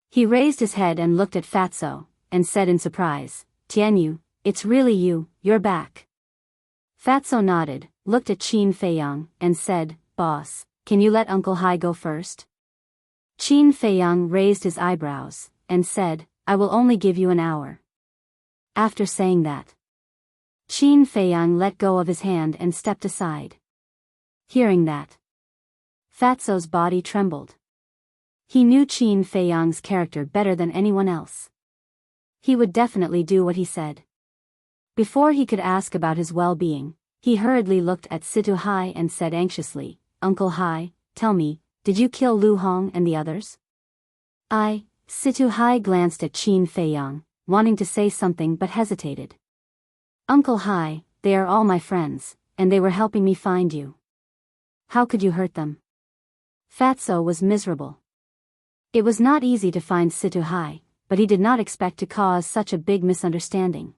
He raised his head and looked at Fatso, and said in surprise, Tianyu, it's really you, you're back. Fatso nodded, looked at Qin Feiyang, and said, Boss, can you let Uncle Hai go first? Qin Feiyang raised his eyebrows, and said, I will only give you an hour. After saying that, Qin Feiyang let go of his hand and stepped aside. Hearing that, Fatso's body trembled. He knew Qin Feiyang's character better than anyone else. He would definitely do what he said. Before he could ask about his well-being, he hurriedly looked at Situ Hai and said anxiously, Uncle Hai, tell me, did you kill Lu Hong and the others? Situ Hai glanced at Qin Feiyang, wanting to say something but hesitated. Uncle Hai, they are all my friends, and they were helping me find you. How could you hurt them? Fatso was miserable. It was not easy to find Situ Hai, but he did not expect to cause such a big misunderstanding.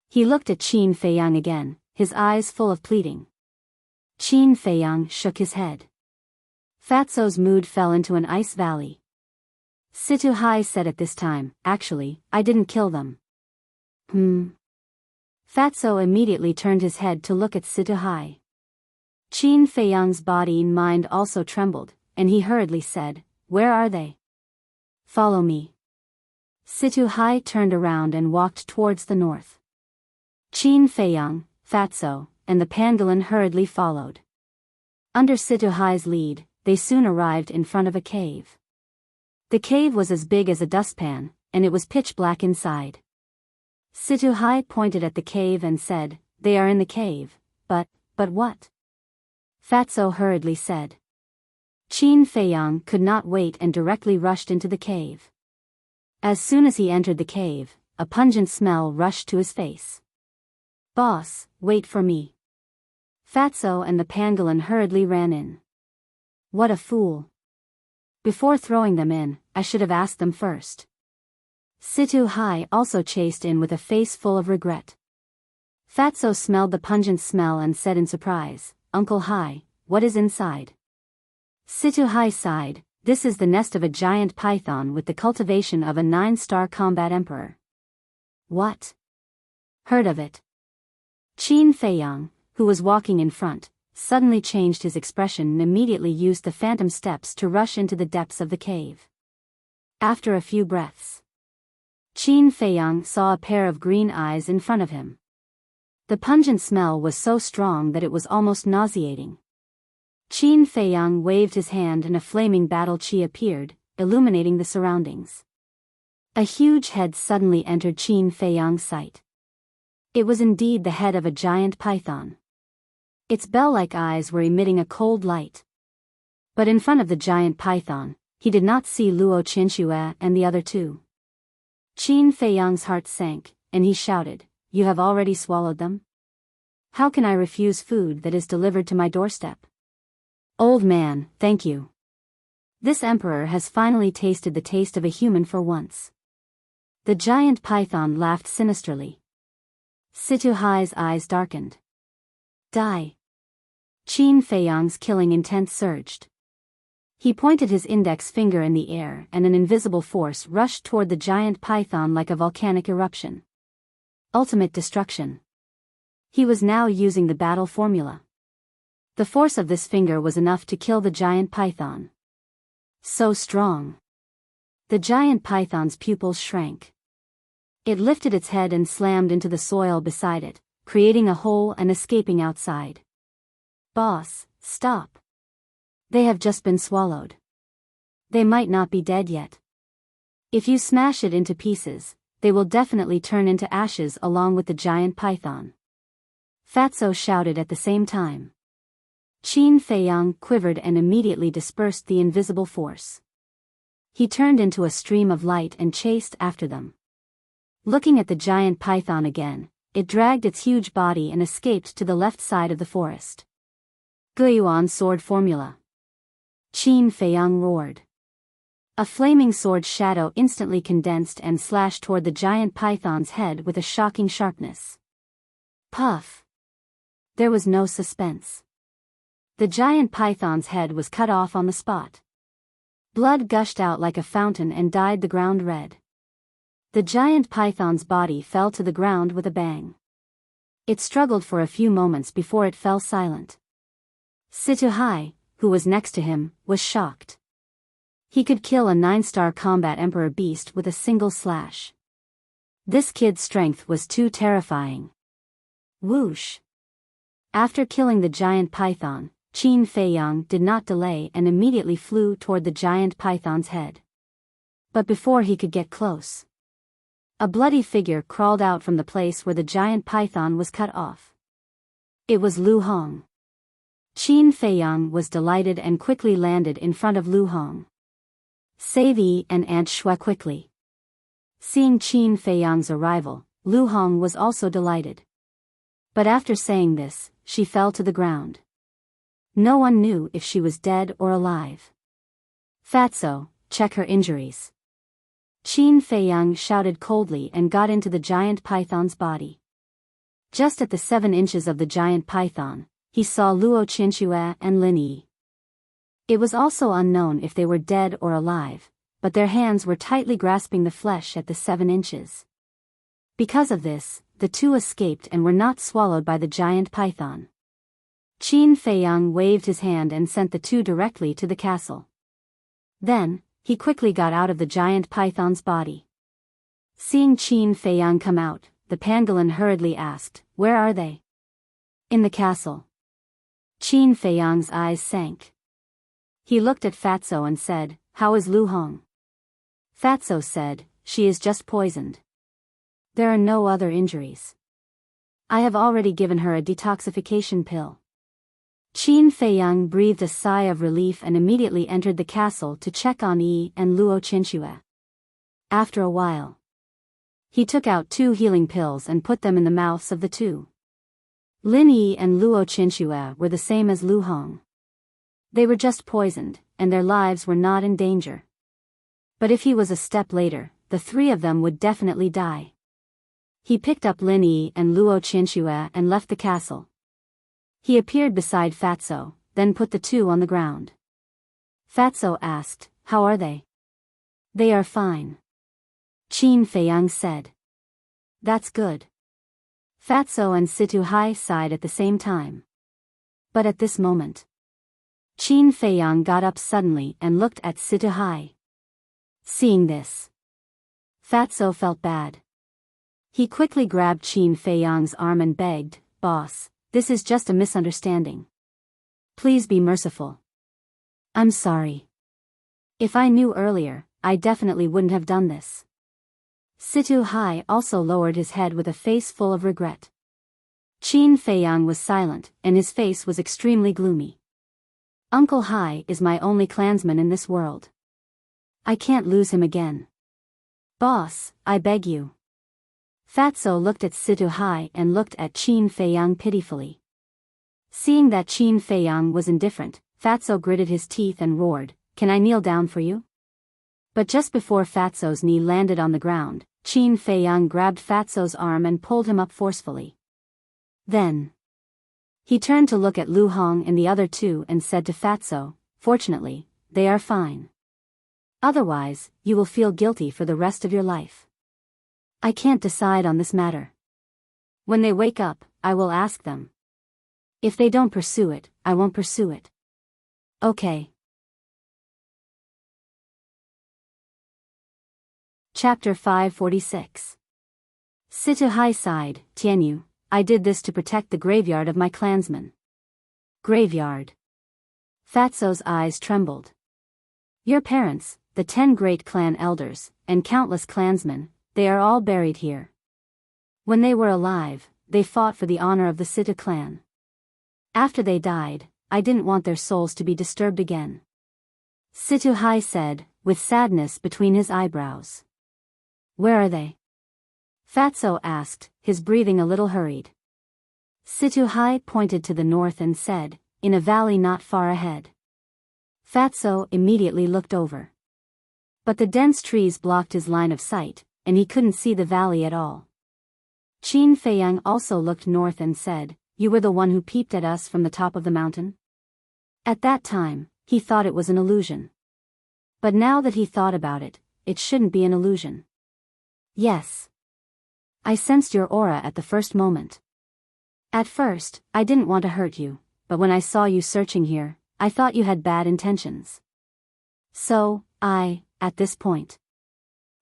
He looked at Qin Feiyang again, his eyes full of pleading. Qin Feiyang shook his head. Fatso's mood fell into an ice valley. Situ Hai said at this time, actually, I didn't kill them. Fatso immediately turned his head to look at Situhai. Qin Feiyang's body and mind also trembled, and he hurriedly said, "Where are they? Follow me." Situhai turned around and walked towards the north. Qin Feiyang, Fatso, and the pangolin hurriedly followed. Under Situhai's lead, they soon arrived in front of a cave. The cave was as big as a dustpan, and it was pitch black inside. Situhai pointed at the cave and said, "They are in the cave, but what?" Fatso hurriedly said. Qin Feiyang could not wait and directly rushed into the cave. As soon as he entered the cave, a pungent smell rushed to his face. "Boss, wait for me." Fatso and the pangolin hurriedly ran in. What a fool. Before throwing them in, I should have asked them first. Situhai also chased in with a face full of regret. Fatso smelled the pungent smell and said in surprise, "Uncle Hai, what is inside?" Situhai sighed, "This is the nest of a giant python with the cultivation of a 9-star combat emperor." "What? Heard of it?" Qin Feiyang, who was walking in front, suddenly changed his expression and immediately used the phantom steps to rush into the depths of the cave. After a few breaths, Qin Feiyang saw a pair of green eyes in front of him. The pungent smell was so strong that it was almost nauseating. Qin Feiyang waved his hand and a flaming battle chi appeared, illuminating the surroundings. A huge head suddenly entered Qin Feiyang's sight. It was indeed the head of a giant python. Its bell-like eyes were emitting a cold light. But in front of the giant python, he did not see Luo Qinxue and the other two. Qin Feiyang's heart sank, and he shouted, "You have already swallowed them? How can I refuse food that is delivered to my doorstep?" "Old man, thank you. This emperor has finally tasted the taste of a human for once." The giant python laughed sinisterly. Situhai's eyes darkened. "Die." Qin Feiyang's killing intent surged. He pointed his index finger in the air and an invisible force rushed toward the giant python like a volcanic eruption. Ultimate destruction. He was now using the battle formula. The force of this finger was enough to kill the giant python. So strong. The giant python's pupils shrank. It lifted its head and slammed into the soil beside it, creating a hole and escaping outside. "Boss, stop. They have just been swallowed. They might not be dead yet. If you smash it into pieces, they will definitely turn into ashes along with the giant python." Fatso shouted at the same time. Qin Feiyang quivered and immediately dispersed the invisible force. He turned into a stream of light and chased after them. Looking at the giant python again, it dragged its huge body and escaped to the left side of the forest. "Guiyuan sword formula." Qin Feiyang roared. A flaming sword shadow instantly condensed and slashed toward the giant python's head with a shocking sharpness. Puff! There was no suspense. The giant python's head was cut off on the spot. Blood gushed out like a fountain and dyed the ground red. The giant python's body fell to the ground with a bang. It struggled for a few moments before it fell silent. Situhai, who was next to him, was shocked. He could kill a 9-star combat emperor beast with a single slash. This kid's strength was too terrifying. Whoosh! After killing the giant python, Qin Feiyang did not delay and immediately flew toward the giant python's head. But before he could get close, a bloody figure crawled out from the place where the giant python was cut off. It was Lu Hong. Qin Feiyang was delighted and quickly landed in front of Lu Hong. "Save Yi and Aunt Shui quickly." Seeing Qin Feiyang's arrival, Lu Hong was also delighted. But after saying this, she fell to the ground. No one knew if she was dead or alive. "Fatso, check her injuries." Qin Feiyang shouted coldly and got into the giant python's body. Just at the 7 inches of the giant python, he saw Luo Qinxue and Lin Yi. It was also unknown if they were dead or alive, but their hands were tightly grasping the flesh at the 7 inches. Because of this, the two escaped and were not swallowed by the giant python. Qin Feiyang waved his hand and sent the two directly to the castle. Then, he quickly got out of the giant python's body. Seeing Qin Feiyang come out, the pangolin hurriedly asked, "Where are they?" "In the castle." Qin Feiyang's eyes sank. He looked at Fatso and said, "How is Lu Hong?" Fatso said, "She is just poisoned. There are no other injuries. I have already given her a detoxification pill." Qin Feiyang breathed a sigh of relief and immediately entered the castle to check on Yi and Luo Qinxue. After a while, he took out 2 healing pills and put them in the mouths of the two. Lin Yi and Luo Qinxue were the same as Lu Hong. They were just poisoned, and their lives were not in danger. But if he was a step later, the 3 of them would definitely die. He picked up Lin Yi and Luo Qinxue and left the castle. He appeared beside Fatso, then put the 2 on the ground. Fatso asked, "How are they?" "They are fine," Qin Feiyang said. "That's good." Fatso and Situ Hai sighed at the same time. But at this moment, Qin Feiyang got up suddenly and looked at Situ Hai. Seeing this, Fatso felt bad. He quickly grabbed Qin Feiyang's arm and begged, "Boss, this is just a misunderstanding. Please be merciful. I'm sorry. If I knew earlier, I definitely wouldn't have done this." Situ Hai also lowered his head with a face full of regret. Qin Feiyang was silent, and his face was extremely gloomy. "Uncle Hai is my only clansman in this world. I can't lose him again. Boss, I beg you." Fatso looked at Situ Hai and looked at Qin Feiyang pitifully. Seeing that Qin Feiyang was indifferent, Fatso gritted his teeth and roared, "Can I kneel down for you?" But just before Fatso's knee landed on the ground, Qin Feiyang grabbed Fatso's arm and pulled him up forcefully. Then, he turned to look at Lu Hong and the other 2 and said to Fatso, "Fortunately, they are fine. Otherwise, you will feel guilty for the rest of your life. I can't decide on this matter. When they wake up, I will ask them. If they don't pursue it, I won't pursue it. Okay." Chapter 546. Situ Hai sighed, "Tianyu, I did this to protect the graveyard of my clansmen." "Graveyard?" Fatso's eyes trembled. "Your parents, the 10 great clan elders, and countless clansmen, they are all buried here. When they were alive, they fought for the honor of the Situ clan. After they died, I didn't want their souls to be disturbed again." Situ Hai said, with sadness between his eyebrows. "Where are they?" Fatso asked, his breathing a little hurried. Situ Hai pointed to the north and said, "In a valley not far ahead." Fatso immediately looked over. But the dense trees blocked his line of sight, and he couldn't see the valley at all. Qin Feiyang also looked north and said, "You were the one who peeped at us from the top of the mountain?" At that time, he thought it was an illusion. But now that he thought about it, it shouldn't be an illusion. "Yes. I sensed your aura at the first moment. At first, I didn't want to hurt you, but when I saw you searching here, I thought you had bad intentions. So, at this point."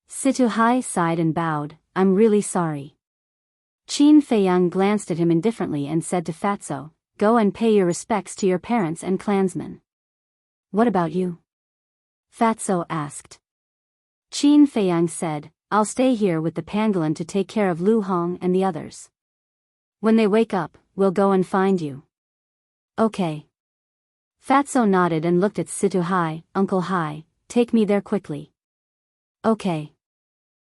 Situ Hai sighed and bowed, "I'm really sorry." Qin Feiyang glanced at him indifferently and said to Fatso, "Go and pay your respects to your parents and clansmen." "What about you?" Fatso asked. Qin Feiyang said, "I'll stay here with the pangolin to take care of Lu Hong and the others. When they wake up, we'll go and find you." "Okay." Fatso nodded and looked at Situ Hai, "Uncle Hai, take me there quickly." "Okay."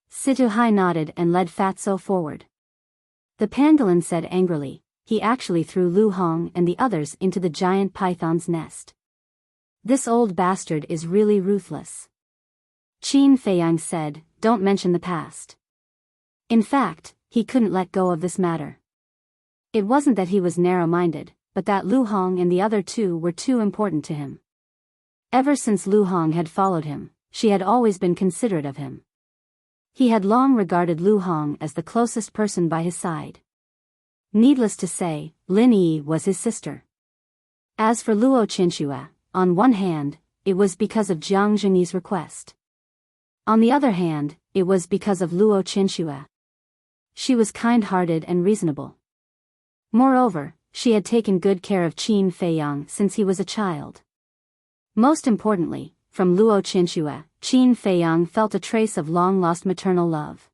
Situ Hai nodded and led Fatso forward. The pangolin said angrily, "He actually threw Lu Hong and the others into the giant python's nest. This old bastard is really ruthless." Qin Feiyang said, "Don't mention the past." In fact, he couldn't let go of this matter. It wasn't that he was narrow-minded, but that Lu Hong and the other 2 were too important to him. Ever since Lu Hong had followed him, she had always been considerate of him. He had long regarded Lu Hong as the closest person by his side. Needless to say, Lin Yi was his sister. As for Luo Qinxue, on one hand, it was because of Jiang Zhengyi's request. On the other hand, it was because of Luo Qinxue. She was kind-hearted and reasonable. Moreover, she had taken good care of Qin Feiyang since he was a child. Most importantly, from Luo Qinxue, Qin Feiyang felt a trace of long-lost maternal love.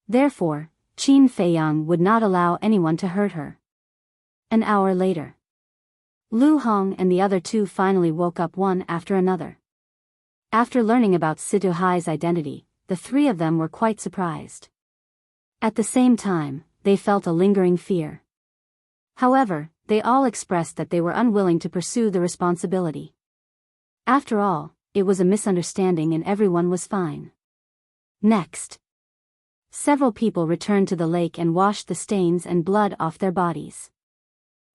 Therefore, Qin Feiyang would not allow anyone to hurt her. An hour later, Lu Hong and the other two finally woke up one after another. After learning about Situ Hai's identity, the three of them were quite surprised. At the same time, they felt a lingering fear. However, they all expressed that they were unwilling to pursue the responsibility. After all, it was a misunderstanding and everyone was fine. Next, several people returned to the lake and washed the stains and blood off their bodies.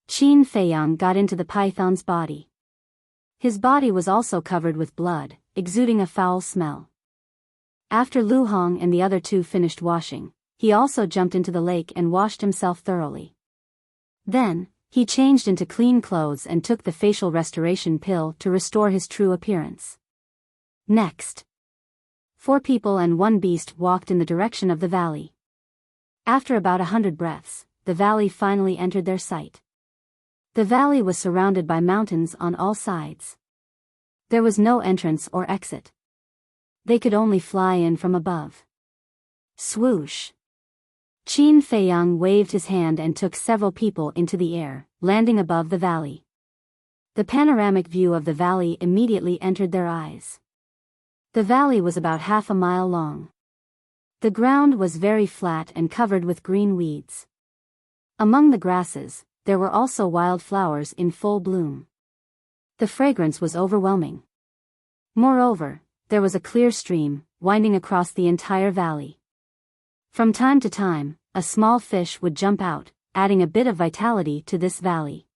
Qin Feiyang got into the python's body. His body was also covered with blood, exuding a foul smell. After Lu Hong and the other two finished washing, he also jumped into the lake and washed himself thoroughly. Then, he changed into clean clothes and took the facial restoration pill to restore his true appearance. Next, 4 people and 1 beast walked in the direction of the valley. After about 100 breaths, the valley finally entered their sight. The valley was surrounded by mountains on all sides. There was no entrance or exit. They could only fly in from above. Swoosh! Qin Feiyang waved his hand and took several people into the air, landing above the valley. The panoramic view of the valley immediately entered their eyes. The valley was about half a mile long. The ground was very flat and covered with green weeds. Among the grasses, there were also wild flowers in full bloom. The fragrance was overwhelming. Moreover, there was a clear stream, winding across the entire valley. From time to time, a small fish would jump out, adding a bit of vitality to this valley.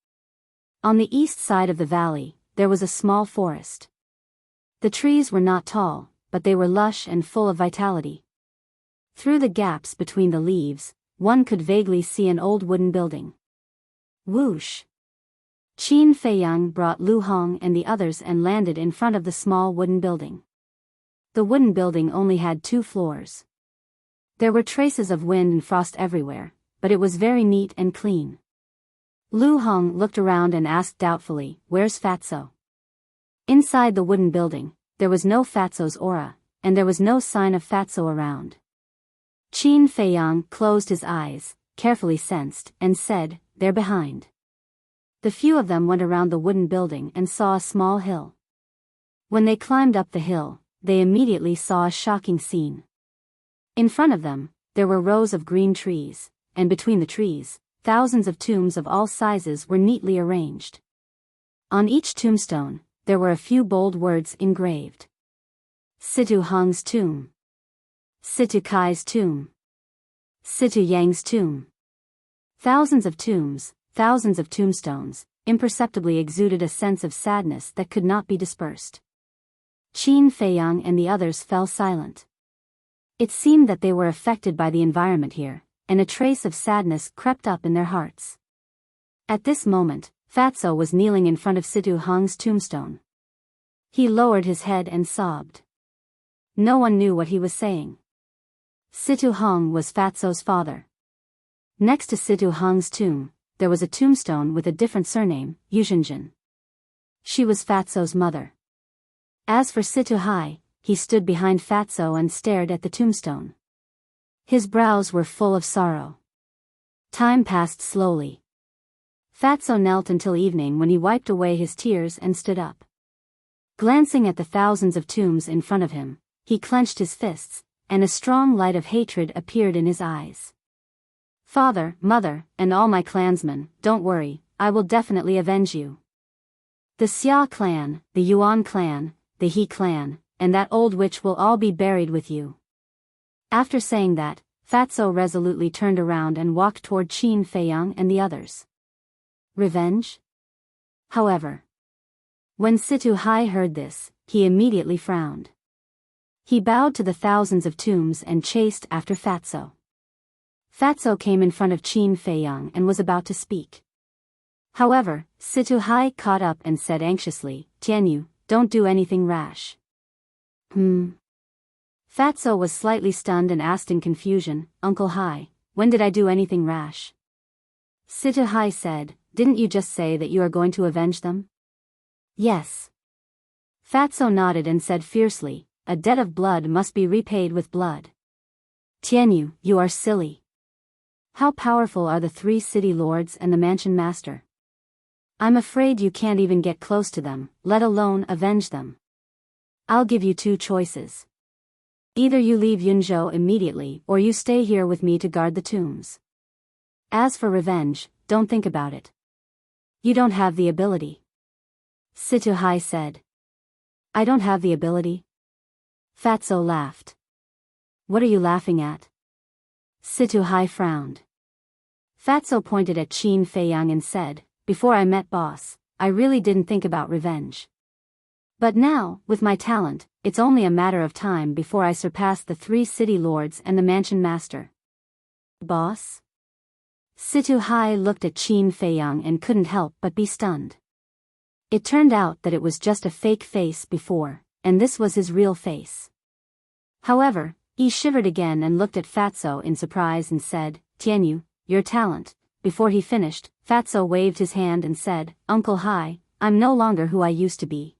On the east side of the valley, there was a small forest. The trees were not tall, but they were lush and full of vitality. Through the gaps between the leaves, one could vaguely see an old wooden building. Whoosh! Qin Feiyang brought Lu Hong and the others and landed in front of the small wooden building. The wooden building only had 2 floors. There were traces of wind and frost everywhere, but it was very neat and clean. Lu Hong looked around and asked doubtfully, "Where's Fatso?" Inside the wooden building, there was no Fatso's aura, and there was no sign of Fatso around. Qin Feiyang closed his eyes, carefully sensed, and said, "They're behind." The few of them went around the wooden building and saw a small hill. When they climbed up the hill, they immediately saw a shocking scene. In front of them, there were rows of green trees, and between the trees, thousands of tombs of all sizes were neatly arranged. On each tombstone, there were a few bold words engraved. Situ Hong's tomb. Situ Kai's tomb. Situ Yang's tomb. Thousands of tombs, thousands of tombstones, imperceptibly exuded a sense of sadness that could not be dispersed. Qin Feiyang and the others fell silent. It seemed that they were affected by the environment here, and a trace of sadness crept up in their hearts. At this moment, Fatso was kneeling in front of Situ Hong's tombstone. He lowered his head and sobbed. No one knew what he was saying. Situ Hong was Fatso's father. Next to Situ Hong's tomb, there was a tombstone with a different surname, Yuzhenjin. She was Fatso's mother. As for Situ Hai, he stood behind Fatso and stared at the tombstone. His brows were full of sorrow. Time passed slowly. Fatso knelt until evening when he wiped away his tears and stood up. Glancing at the thousands of tombs in front of him, he clenched his fists, and a strong light of hatred appeared in his eyes. "Father, mother, and all my clansmen, don't worry, I will definitely avenge you. The Xia clan, the Yuan clan, the He clan, and that old witch will all be buried with you." After saying that, Fatso resolutely turned around and walked toward Qin Feiyang and the others. Revenge? However, when Situ Hai heard this, he immediately frowned. He bowed to the thousands of tombs and chased after Fatso. Fatso came in front of Qin Feiyang and was about to speak. However, Situ Hai caught up and said anxiously, "Tianyu, don't do anything rash." Fatso was slightly stunned and asked in confusion, "Uncle Hai, when did I do anything rash?" Situ Hai said, "Didn't you just say that you are going to avenge them?" "Yes." Fatso nodded and said fiercely, "A debt of blood must be repaid with blood." "Tianyu, you are silly. How powerful are the 3 city lords and the mansion master? I'm afraid you can't even get close to them, let alone avenge them. I'll give you 2 choices. Either you leave Yunzhou immediately or you stay here with me to guard the tombs. As for revenge, don't think about it. You don't have the ability." Situ Hai said. "I don't have the ability?" Fatso laughed. "What are you laughing at?" Situ Hai frowned. Fatso pointed at Qin Feiyang and said, "Before I met boss, I really didn't think about revenge. But now, with my talent, it's only a matter of time before I surpass the 3 city lords and the mansion master." "Boss?" Situ Hai looked at Qin Feiyang and couldn't help but be stunned. It turned out that it was just a fake face before, and this was his real face. However, he shivered again and looked at Fatso in surprise and said, "Tianyu, your talent." Before he finished, Fatso waved his hand and said, "Uncle Hai, I'm no longer who I used to be.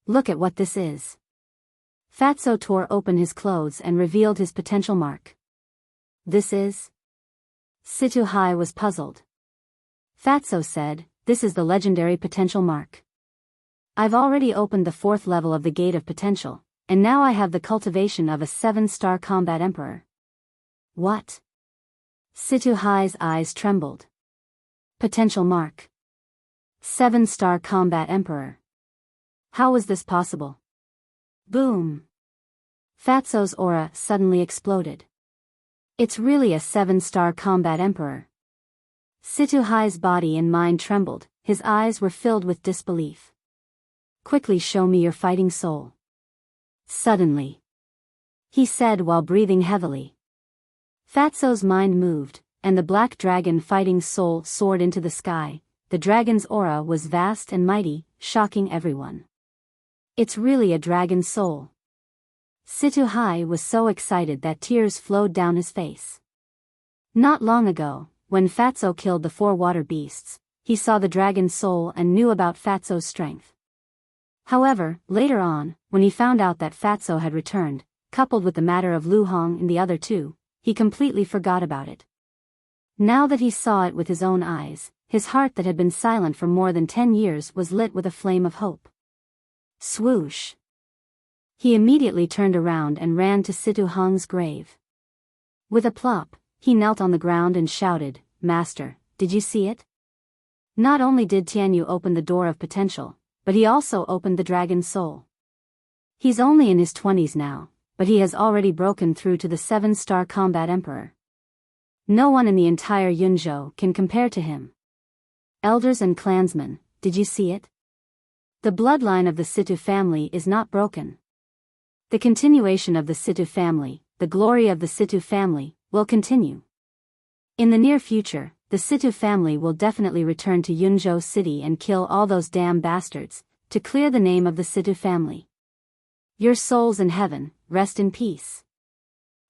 Look at what this is." Fatso tore open his clothes and revealed his potential mark. "This is?" Situ Hai was puzzled. Fatso said, "This is the legendary potential mark. I've already opened the 4th level of the Gate of Potential, and now I have the cultivation of a 7-star combat emperor." "What?" Situ Hai's eyes trembled. "Potential mark. 7-star combat emperor. How was this possible?" Boom! Fatso's aura suddenly exploded. "It's really a 7-star combat emperor." Situ Hai's body and mind trembled, his eyes were filled with disbelief. "Quickly show me your fighting soul." Suddenly, he said while breathing heavily. Fatso's mind moved, and the black dragon fighting soul soared into the sky. The dragon's aura was vast and mighty, shocking everyone. "It's really a dragon soul." Situ Hai was so excited that tears flowed down his face. Not long ago, when Fatso killed the 4 water beasts, he saw the dragon soul and knew about Fatso's strength. However, later on, when he found out that Fatso had returned, coupled with the matter of Lu Hong and the other 2, he completely forgot about it. Now that he saw it with his own eyes, his heart that had been silent for more than 10 years was lit with a flame of hope. Swoosh! He immediately turned around and ran to Situ Hong's grave. With a plop, he knelt on the ground and shouted, "Master, did you see it? Not only did Tianyu open the door of potential, but he also opened the dragon's soul. He's only in his 20s now, but he has already broken through to the 7-star combat emperor. No one in the entire Yunzhou can compare to him. Elders and clansmen, did you see it? The bloodline of the Situ family is not broken. The continuation of the Situ family, the glory of the Situ family, will continue. In the near future, the Situ family will definitely return to Yunzhou City and kill all those damn bastards, to clear the name of the Situ family. Your souls in heaven, rest in peace."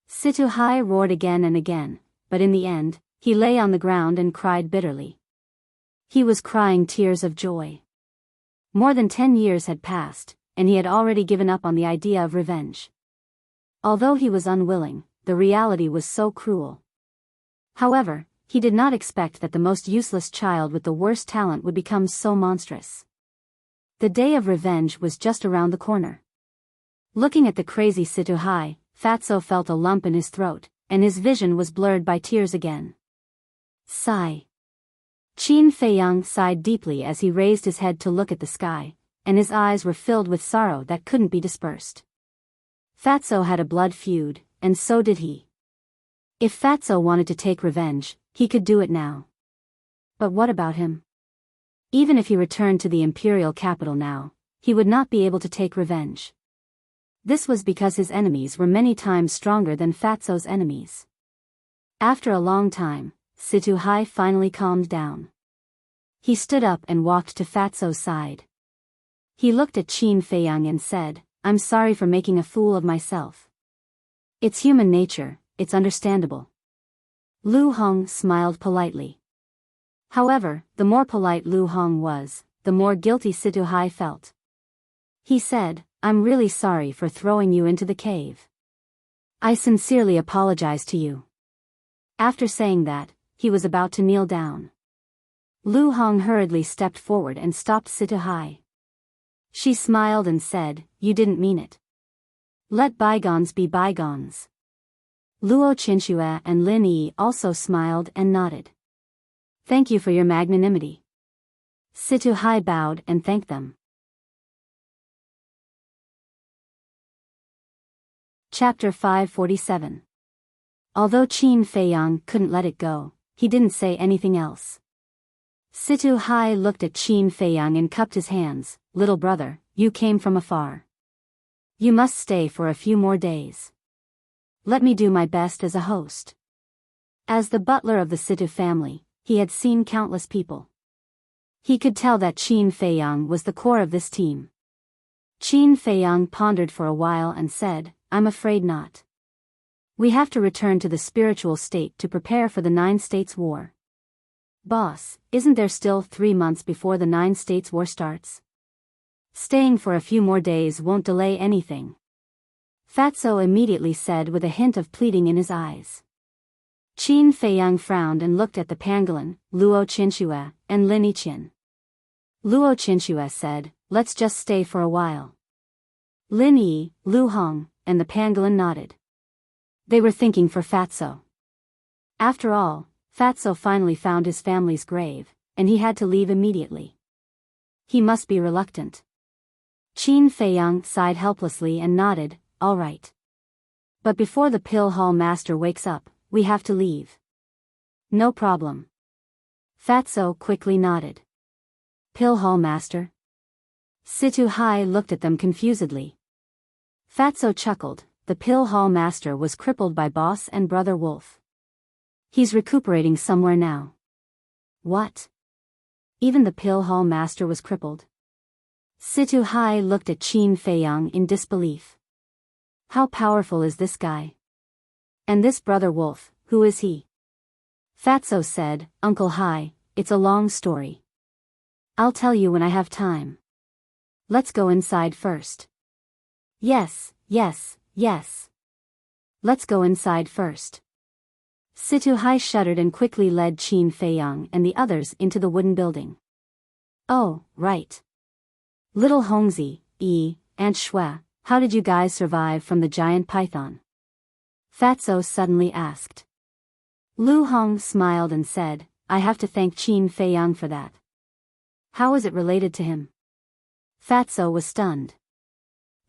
Situ Hai roared again and again, but in the end, he lay on the ground and cried bitterly. He was crying tears of joy. More than 10 years had passed, and he had already given up on the idea of revenge. Although he was unwilling, the reality was so cruel. However, he did not expect that the most useless child with the worst talent would become so monstrous. The day of revenge was just around the corner. Looking at the crazy Situ Hai, Fatso felt a lump in his throat, and his vision was blurred by tears again. Sigh. Qin Feiyang sighed deeply as he raised his head to look at the sky, and his eyes were filled with sorrow that couldn't be dispersed. Fatso had a blood feud, and so did he. If Fatso wanted to take revenge, he could do it now. But what about him? Even if he returned to the imperial capital now, he would not be able to take revenge. This was because his enemies were many times stronger than Fatso's enemies. After a long time, Situ Hai finally calmed down. He stood up and walked to Fatso's side. He looked at Qin Feiyang and said, "I'm sorry for making a fool of myself. It's human nature, it's understandable." Lu Hong smiled politely. However, the more polite Lu Hong was, the more guilty Situ Hai felt. He said, "I'm really sorry for throwing you into the cave. I sincerely apologize to you." After saying that, he was about to kneel down. Lu Hong hurriedly stepped forward and stopped Situ Hai. She smiled and said, "You didn't mean it. Let bygones be bygones." Luo Qinxue and Lin Yi also smiled and nodded. "Thank you for your magnanimity." Situ Hai bowed and thanked them. Chapter 547. Although Qin Feiyang couldn't let it go, he didn't say anything else. Situ Hai looked at Qin Feiyang and cupped his hands. "Little brother, you came from afar. You must stay for a few more days. Let me do my best as a host." As the butler of the Situ family, he had seen countless people. He could tell that Qin Feiyang was the core of this team. Qin Feiyang pondered for a while and said, "I'm afraid not. We have to return to the spiritual state to prepare for the 9 States War." "Boss, isn't there still 3 months before the 9 States War starts? Staying for a few more days won't delay anything." Fatso immediately said with a hint of pleading in his eyes. Qin Feiyang frowned and looked at the pangolin, Luo Qinxue, and Lin Yiqin. Luo Qinxue said, "Let's just stay for a while." Lin Yi, Lu Hong, and the pangolin nodded. They were thinking for Fatso. After all, Fatso finally found his family's grave, and he had to leave immediately. He must be reluctant. Qin Feiyang sighed helplessly and nodded, "All right. But before the pill hall master wakes up, we have to leave." "No problem." Fatso quickly nodded. "Pill hall master?" Situ Hai looked at them confusedly. Fatso chuckled. The pill hall master was crippled by Boss and Brother Wolf. He's recuperating somewhere now. What? Even the pill hall master was crippled? Situ Hai looked at Qin Feiyang in disbelief. How powerful is this guy? And this Brother Wolf, who is he? Fatso said, "Uncle Hai, it's a long story. I'll tell you when I have time. Let's go inside first." Yes, yes, yes. Let's go inside first. Situ Hai shuddered and quickly led Qin Feiyang and the others into the wooden building. "Oh, right. Little Hongzi, Aunt Shui, how did you guys survive from the giant python?" Fatso suddenly asked. Lu Hong smiled and said, "I have to thank Qin Feiyang for that." "How is it related to him?" Fatso was stunned.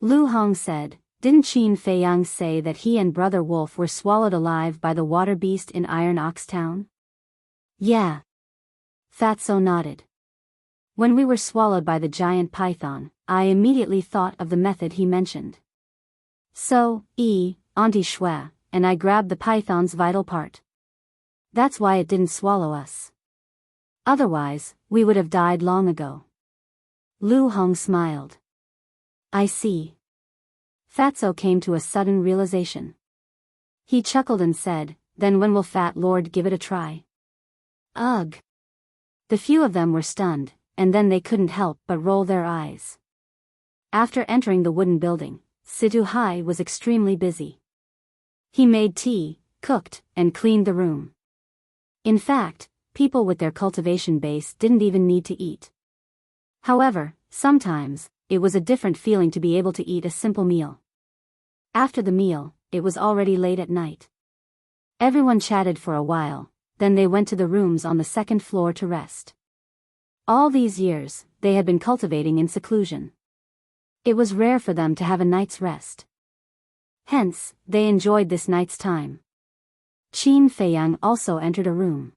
Lu Hong said, "Didn't Qin Feiyang say that he and Brother Wolf were swallowed alive by the water beast in Iron Ox Town?" "Yeah." Fatso nodded. "When we were swallowed by the giant python, I immediately thought of the method he mentioned. So, Auntie Shui, and I grabbed the python's vital part. That's why it didn't swallow us. Otherwise, we would have died long ago." Lu Hong smiled. "I see." Fatso came to a sudden realization. He chuckled and said, "Then when will Fat Lord give it a try?" Ugh. The few of them were stunned, and then they couldn't help but roll their eyes. After entering the wooden building, Situ Hai was extremely busy. He made tea, cooked, and cleaned the room. In fact, people with their cultivation base didn't even need to eat. However, sometimes, it was a different feeling to be able to eat a simple meal. After the meal, it was already late at night. Everyone chatted for a while, then they went to the rooms on the second floor to rest. All these years, they had been cultivating in seclusion. It was rare for them to have a night's rest. Hence, they enjoyed this night's time. Qin Feiyang also entered a room.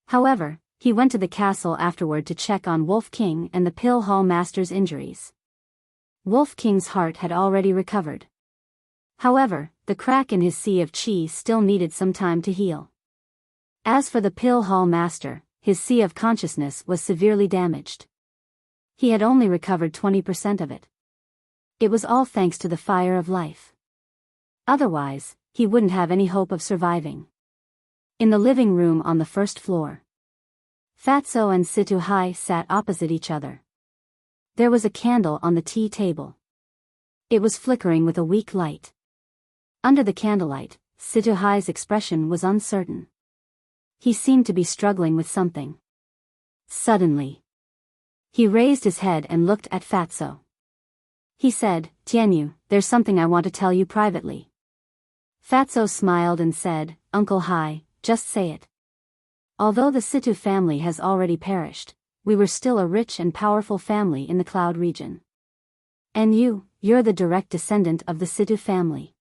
However, he went to the castle afterward to check on Wolf King and the Pill Hall Master's injuries. Wolf King's heart had already recovered. However, the crack in his sea of chi still needed some time to heal. As for the Pill Hall Master, his sea of consciousness was severely damaged. He had only recovered 20% of it. It was all thanks to the fire of life. Otherwise, he wouldn't have any hope of surviving. In the living room on the first floor, Fatso and Situ Hai sat opposite each other. There was a candle on the tea table. It was flickering with a weak light. Under the candlelight, Situ Hai's expression was uncertain. He seemed to be struggling with something. Suddenly, he raised his head and looked at Fatso. He said, "Tianyu, there's something I want to tell you privately." Fatso smiled and said, "Uncle Hai, just say it." Although the Situ family has already perished, we were still a rich and powerful family in the Cloud region. And you're the direct descendant of the Situ family.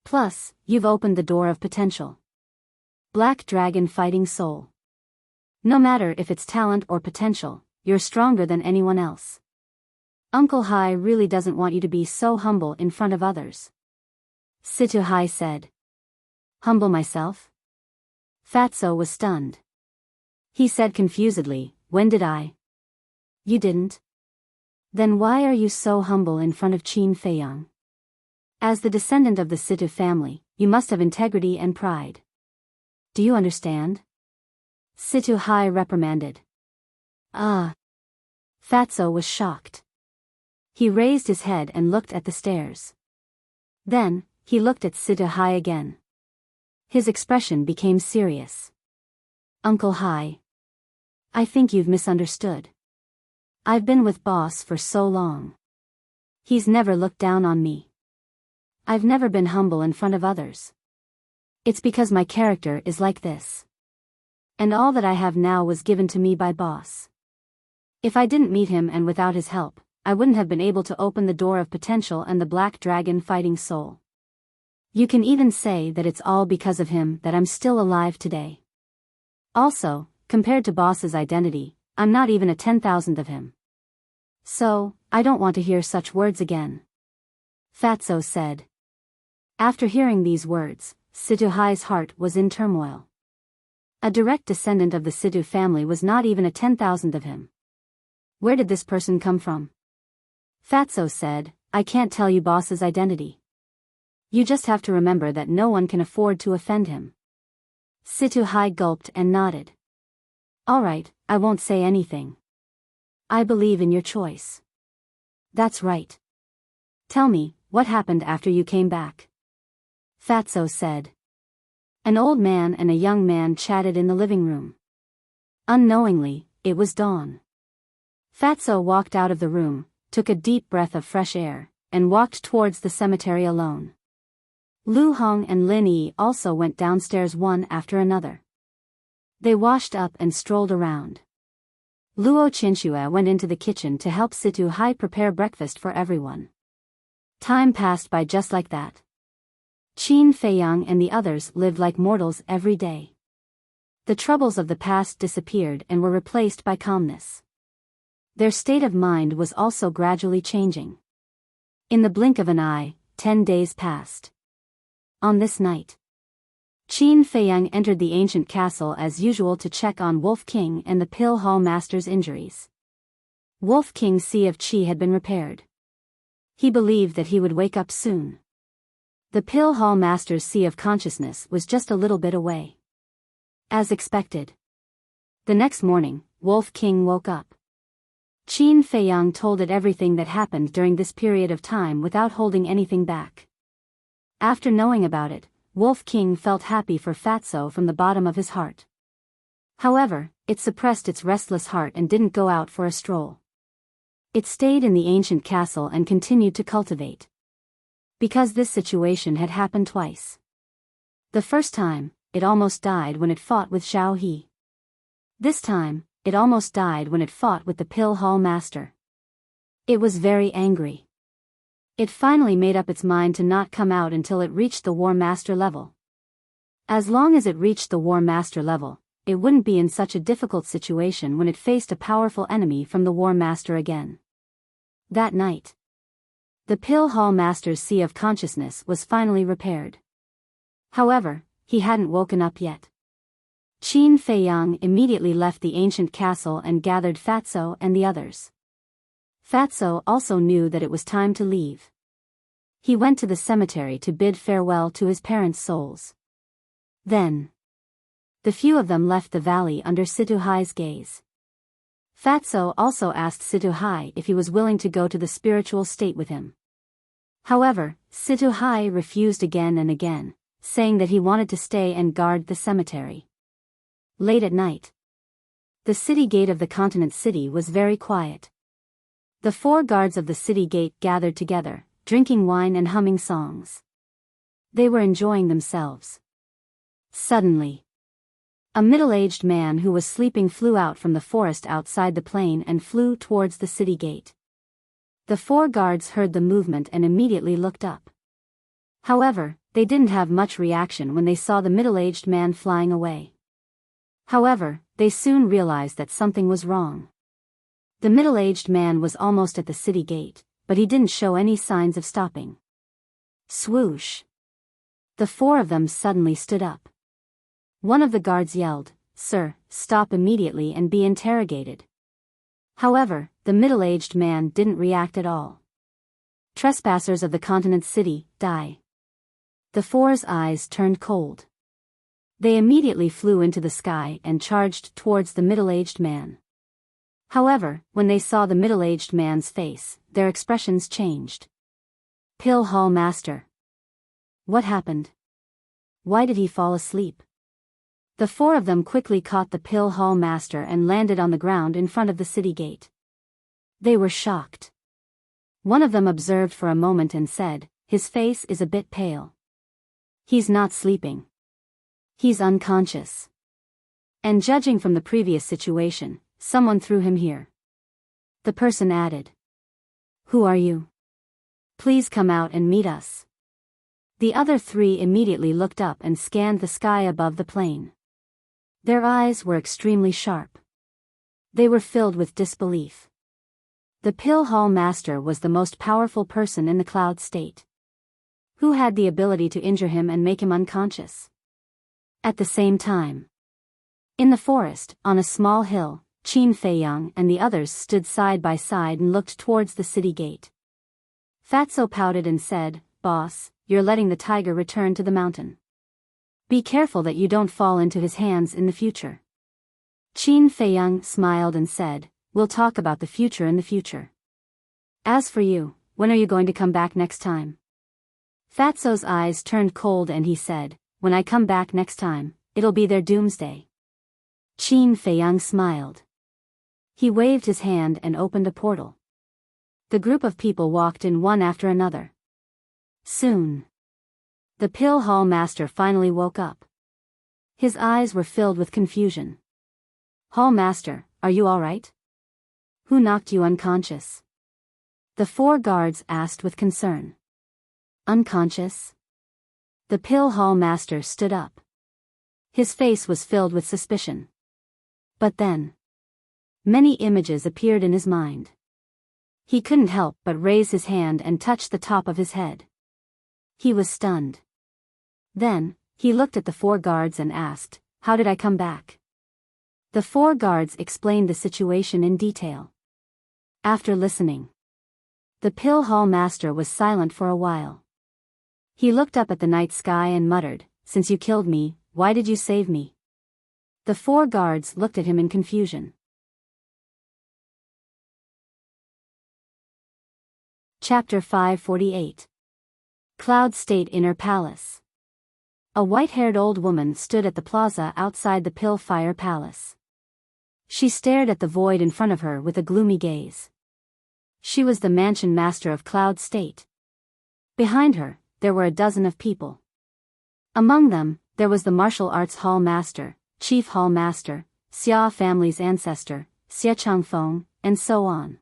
Plus, you've opened the door of potential. Black Dragon Fighting Soul. No matter if it's talent or potential, you're stronger than anyone else. Uncle Hai really doesn't want you to be so humble in front of others. Situ Hai said. Humble myself? Fatso was stunned. He said confusedly, "When did I?" You didn't? Then why are you so humble in front of Qin Feiyang? As the descendant of the Situ family, you must have integrity and pride. Do you understand? Situ Hai reprimanded. Fatso was shocked. He raised his head and looked at the stairs. Then, he looked at Situ Hai again. His expression became serious. Uncle Hai, I think you've misunderstood. I've been with Boss for so long. He's never looked down on me. I've never been humble in front of others. It's because my character is like this. And all that I have now was given to me by Boss. If I didn't meet him and without his help, I wouldn't have been able to open the door of potential and the Black Dragon Fighting Soul. You can even say that it's all because of him that I'm still alive today. Also, compared to Boss's identity, I'm not even a 10,000th of him. So, I don't want to hear such words again. Fatso said. After hearing these words, Situ Hai's heart was in turmoil. A direct descendant of the Situ family was not even a 10,000th of him. Where did this person come from? Fatso said, I can't tell you Boss's identity. You just have to remember that no one can afford to offend him. Situ Hai gulped and nodded. Alright, I won't say anything. I believe in your choice. That's right. Tell me, what happened after you came back? Fatso said. An old man and a young man chatted in the living room. Unknowingly, it was dawn. Fatso walked out of the room, took a deep breath of fresh air, and walked towards the cemetery alone. Lu Hong and Lin Yi also went downstairs one after another. They washed up and strolled around. Luo Qinxue went into the kitchen to help Situ Hai prepare breakfast for everyone. Time passed by just like that. Qin Feiyang and the others lived like mortals every day. The troubles of the past disappeared and were replaced by calmness. Their state of mind was also gradually changing. In the blink of an eye, 10 days passed. On this night, Qin Feiyang entered the ancient castle as usual to check on Wolf King and the Pill Hall Master's injuries. Wolf King's Sea of Qi had been repaired. He believed that he would wake up soon. The Pill Hall Master's Sea of Consciousness was just a little bit away. As expected. The next morning, Wolf King woke up. Qin Feiyang told it everything that happened during this period of time without holding anything back. After knowing about it, Wolf King felt happy for Fatso from the bottom of his heart. However, it suppressed its restless heart and didn't go out for a stroll. It stayed in the ancient castle and continued to cultivate. Because this situation had happened twice. The first time, it almost died when it fought with Xiao He. This time, it almost died when it fought with the Pill Hall Master. It was very angry. It finally made up its mind to not come out until it reached the War Master level. As long as it reached the War Master level, it wouldn't be in such a difficult situation when it faced a powerful enemy from the War Master again. That night, The Pill Hall Master's sea of consciousness was finally repaired. However, he hadn't woken up yet. Qin Feiyang immediately left the ancient castle and gathered Fatso and the others. Fatso also knew that it was time to leave. He went to the cemetery to bid farewell to his parents' souls. Then, the few of them left the valley under Situhai's gaze. Fatso also asked Situhai if he was willing to go to the spiritual state with him. However, Situhai refused again and again, saying that he wanted to stay and guard the cemetery. Late at night, the city gate of the continent city was very quiet. The 4 guards of the city gate gathered together, drinking wine and humming songs. They were enjoying themselves. Suddenly, a middle-aged man who was sleeping flew out from the forest outside the plain and flew towards the city gate. The 4 guards heard the movement and immediately looked up. However, they didn't have much reaction when they saw the middle-aged man flying away. However, they soon realized that something was wrong. The middle-aged man was almost at the city gate, but he didn't show any signs of stopping. Swoosh! The 4 of them suddenly stood up. One of the guards yelled, "Sir, stop immediately and be interrogated." However, the middle-aged man didn't react at all. Trespassers of the continent city, die. The 4's eyes turned cold. They immediately flew into the sky and charged towards the middle-aged man. However, when they saw the middle-aged man's face, their expressions changed. Pill Hall Master. What happened? Why did he fall asleep? The 4 of them quickly caught the Pill Hall Master and landed on the ground in front of the city gate. They were shocked. One of them observed for a moment and said, "His face is a bit pale. He's not sleeping. He's unconscious. And judging from the previous situation, someone threw him here." The person added, "Who are you? Please come out and meet us." The other 3 immediately looked up and scanned the sky above the plain. Their eyes were extremely sharp. They were filled with disbelief. The Pill Hall Master was the most powerful person in the cloud state. Who had the ability to injure him and make him unconscious? At the same time, in the forest, on a small hill, Qin Feiyang and the others stood side by side and looked towards the city gate. Fatso pouted and said, "Boss, you're letting the tiger return to the mountain. Be careful that you don't fall into his hands in the future." Qin Feiyang smiled and said, "We'll talk about the future in the future. As for you, when are you going to come back next time?" Fatso's eyes turned cold and he said, "When I come back next time, it'll be their doomsday." Qin Feiyang smiled. He waved his hand and opened a portal. The group of people walked in one after another. Soon, the Pill Hall Master finally woke up. His eyes were filled with confusion. "Hall Master, are you all right? Who knocked you unconscious?" The 4 guards asked with concern. "Unconscious?" The Pill Hall Master stood up. His face was filled with suspicion. But then, many images appeared in his mind. He couldn't help but raise his hand and touch the top of his head. He was stunned. Then, he looked at the 4 guards and asked, "How did I come back?" The 4 guards explained the situation in detail. After listening, the Pill Hall Master was silent for a while. He looked up at the night sky and muttered, "Since you killed me, why did you save me?" The 4 guards looked at him in confusion. Chapter 548. Cloud State Inner Palace. A white-haired old woman stood at the plaza outside the Pill Fire Palace. She stared at the void in front of her with a gloomy gaze. She was the mansion master of Cloud State. Behind her, there were a dozen of people. Among them, there was the martial arts hall master, chief hall master, Xia family's ancestor, Xia Changfeng, and so on.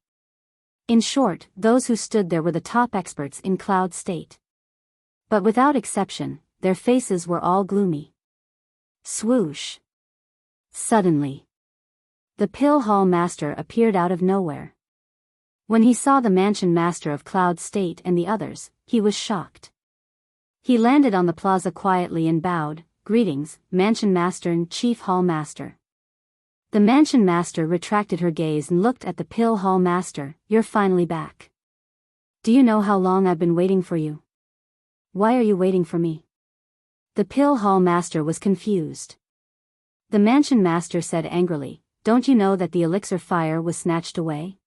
In short, those who stood there were the top experts in Cloud State. But without exception, their faces were all gloomy. Swoosh! Suddenly, the Pill Hall Master appeared out of nowhere. When he saw the mansion master of Cloud State and the others, he was shocked. He landed on the plaza quietly and bowed, "Greetings, mansion master and chief hall master." The mansion master retracted her gaze and looked at the pill hall master. "You're finally back. Do you know how long I've been waiting for you? Why are you waiting for me?" The pill hall master was confused. The mansion master said angrily, "Don't you know that the elixir fire was snatched away?"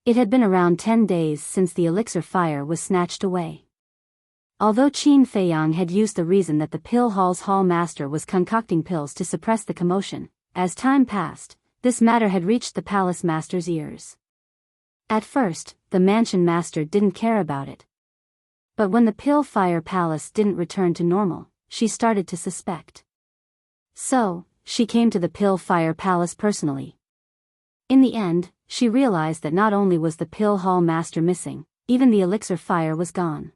It had been around 10 days since the elixir fire was snatched away. Although Qin Feiyang had used the reason that the pill hall's hall master was concocting pills to suppress the commotion, as time passed, this matter had reached the palace master's ears. At first, the mansion master didn't care about it. But when the pill fire palace didn't return to normal, she started to suspect. So, she came to the pill fire palace personally. In the end, she realized that not only was the pill hall master missing, even the elixir fire was gone.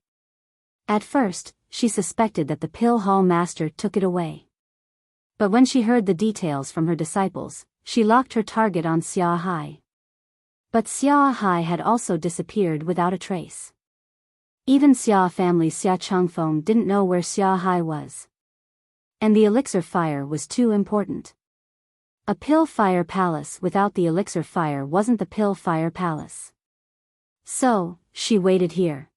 At first, she suspected that the pill hall master took it away. But when she heard the details from her disciples, she locked her target on Xia Hai. But Xia Hai had also disappeared without a trace. Even Xia family Xia Changfeng didn't know where Xia Hai was. And the elixir fire was too important. A pill fire palace without the elixir fire wasn't the pill fire palace. So, she waited here.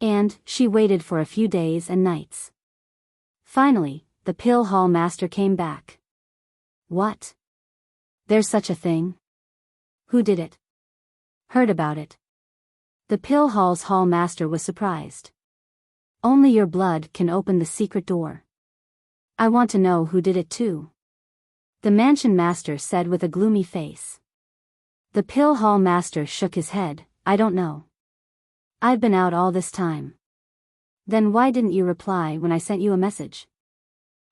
And she waited for a few days and nights. Finally, the pill hall master came back. "What? There's such a thing? Who did it? Heard about it?" The pill hall's hall master was surprised. "Only your blood can open the secret door. I want to know who did it too," the mansion master said with a gloomy face. The pill hall master shook his head. "I don't know. I've been out all this time." "Then why didn't you reply when I sent you a message?"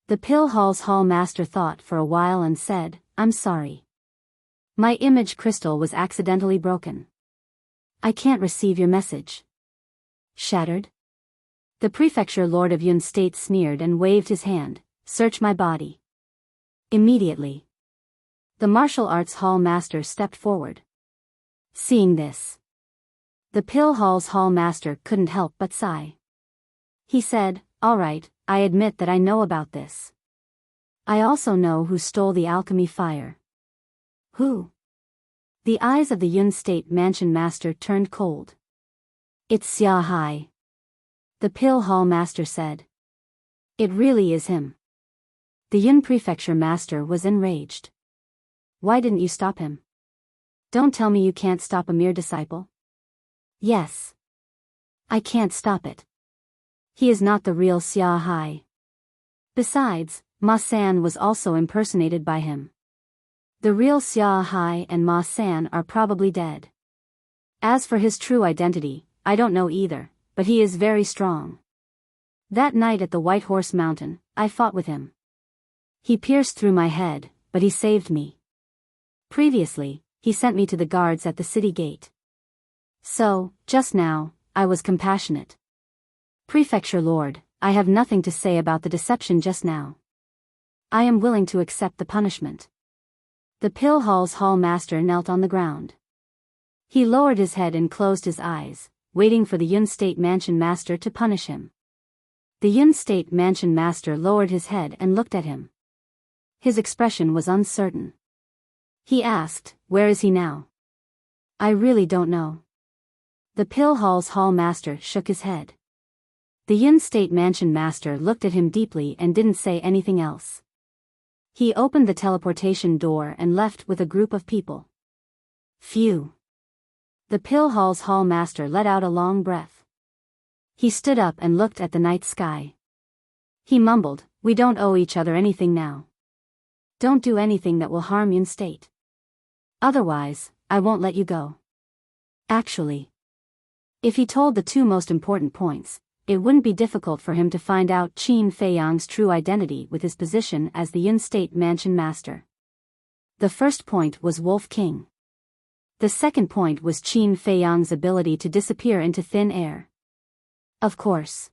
The pill hall's hall master thought for a while and said, "I'm sorry. My image crystal was accidentally broken. I can't receive your message." "Shattered?" The prefecture lord of Yun State sneered and waved his hand. "Search my body." Immediately, the martial arts hall master stepped forward. Seeing this, the pill hall's hall master couldn't help but sigh. He said, "All right, I admit that I know about this. I also know who stole the alchemy fire." "Who?" The eyes of the Yun State mansion master turned cold. "It's Xia Hai," the pill hall master said. "It really is him." The Yun prefecture master was enraged. "Why didn't you stop him? Don't tell me you can't stop a mere disciple." "Yes. I can't stop it. He is not the real Xia Hai. Besides, Ma San was also impersonated by him. The real Xia Hai and Ma San are probably dead. As for his true identity, I don't know either, but he is very strong. That night at the White Horse Mountain, I fought with him. He pierced through my head, but he saved me. Previously, he sent me to the guards at the city gate. So, just now, I was compassionate. Prefecture Lord, I have nothing to say about the deception just now. I am willing to accept the punishment." The pill hall's hall master knelt on the ground. He lowered his head and closed his eyes, waiting for the Yun State mansion master to punish him. The Yun State mansion master lowered his head and looked at him. His expression was uncertain. He asked, "Where is he now?" "I really don't know." The pill hall's hall master shook his head. The Yun State mansion master looked at him deeply and didn't say anything else. He opened the teleportation door and left with a group of people. Phew. The pill hall's hall master let out a long breath. He stood up and looked at the night sky. He mumbled, "We don't owe each other anything now. Don't do anything that will harm Yun State. Otherwise, I won't let you go." Actually, if he told the two most important points, it wouldn't be difficult for him to find out Qin Feiyang's true identity with his position as the Yun State mansion master. The first point was Wolf King. The second point was Qin Feiyang's ability to disappear into thin air. Of course,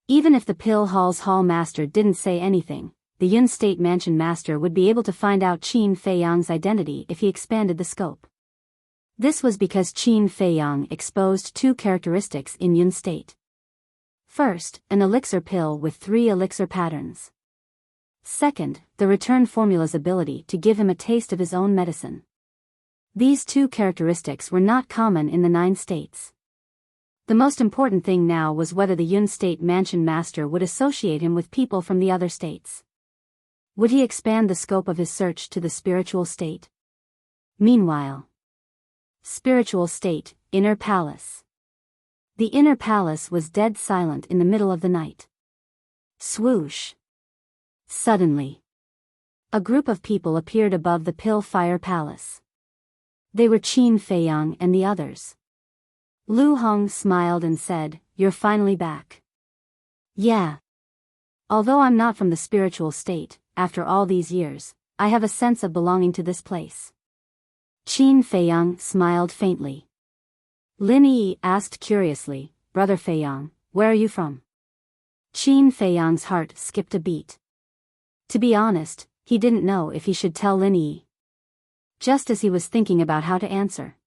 even if the pill hall's hall master didn't say anything, the Yun State mansion master would be able to find out Qin Feiyang's identity if he expanded the scope. This was because Qin Feiyang exposed two characteristics in Yun state. First, an elixir pill with 3 elixir patterns. Second, the return formula's ability to give him a taste of his own medicine. These two characteristics were not common in the 9 states. The most important thing now was whether the Yun state mansion master would associate him with people from the other states. Would he expand the scope of his search to the spiritual state? Meanwhile, spiritual state, inner palace. The inner palace was dead silent in the middle of the night. Swoosh. Suddenly, a group of people appeared above the Pill Fire Palace. They were Qin Feiyang and the others. Lu Hong smiled and said, "You're finally back." "Yeah. Although I'm not from the spiritual state, after all these years, I have a sense of belonging to this place." Qin Feiyang smiled faintly. Lin Yi asked curiously, "Brother Feiyang, where are you from?" Qin Feiyang's heart skipped a beat. To be honest, he didn't know if he should tell Lin Yi. Just as he was thinking about how to answer,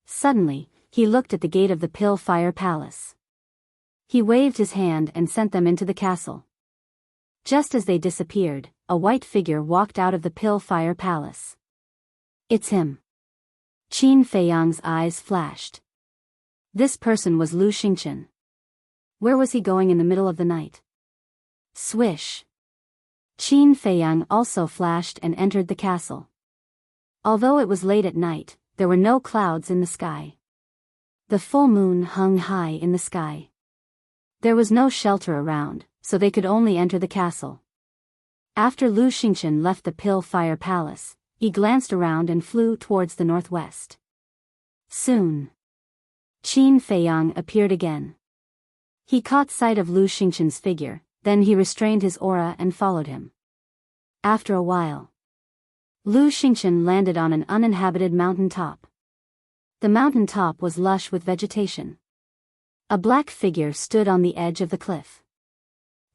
suddenly, he looked at the gate of the Pill Fire Palace. He waved his hand and sent them into the castle. Just as they disappeared, a white figure walked out of the Pill Fire Palace. "It's him." Qin Feiyang's eyes flashed. This person was Lu Xingqian. Where was he going in the middle of the night? Swish. Qin Feiyang also flashed and entered the castle. Although it was late at night, there were no clouds in the sky. The full moon hung high in the sky. There was no shelter around, so they could only enter the castle. After Lu Xingqian left the Pill Fire Palace, he glanced around and flew towards the northwest. Soon, Qin Feiyang appeared again. He caught sight of Lu Xingqian's figure, then he restrained his aura and followed him. After a while, Lu Xingqian landed on an uninhabited mountain top. The mountain top was lush with vegetation. A black figure stood on the edge of the cliff.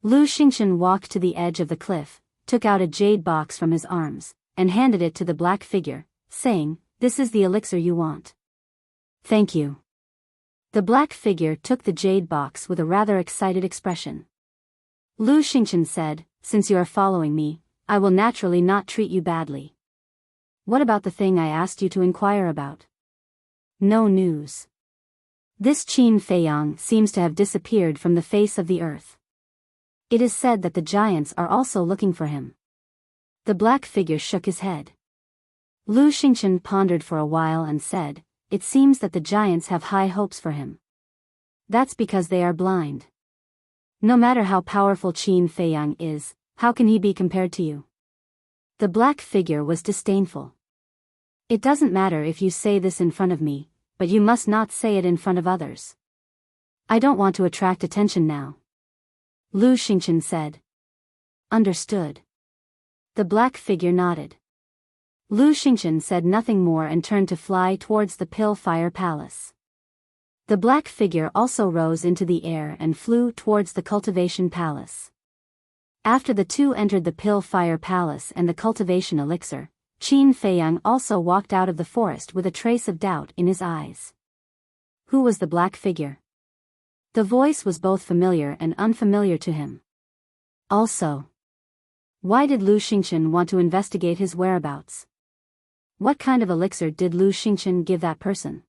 Lu Xingqian walked to the edge of the cliff, took out a jade box from his arms, and handed it to the black figure, saying, "This is the elixir you want." "Thank you." The black figure took the jade box with a rather excited expression. Lu Xingqian said, "Since you are following me, I will naturally not treat you badly. What about the thing I asked you to inquire about?" "No news." This Qin Feiyang seems to have disappeared from the face of the earth. It is said that the giants are also looking for him. The black figure shook his head. Lu Xingqian pondered for a while and said, "It seems that the giants have high hopes for him. That's because they are blind. No matter how powerful Qin Feiyang is, how can he be compared to you?" The black figure was disdainful. "It doesn't matter if you say this in front of me, but you must not say it in front of others. I don't want to attract attention now." Lu Xingqian said. "Understood." The black figure nodded. Lu Xingqian said nothing more and turned to fly towards the Pill Fire Palace. The black figure also rose into the air and flew towards the Cultivation Palace. After the two entered the Pill Fire Palace and the Cultivation Elixir, Qin Feiyang also walked out of the forest with a trace of doubt in his eyes. Who was the black figure? The voice was both familiar and unfamiliar to him. Also, why did Lu Xingqian want to investigate his whereabouts? What kind of elixir did Lu Xingqian give that person?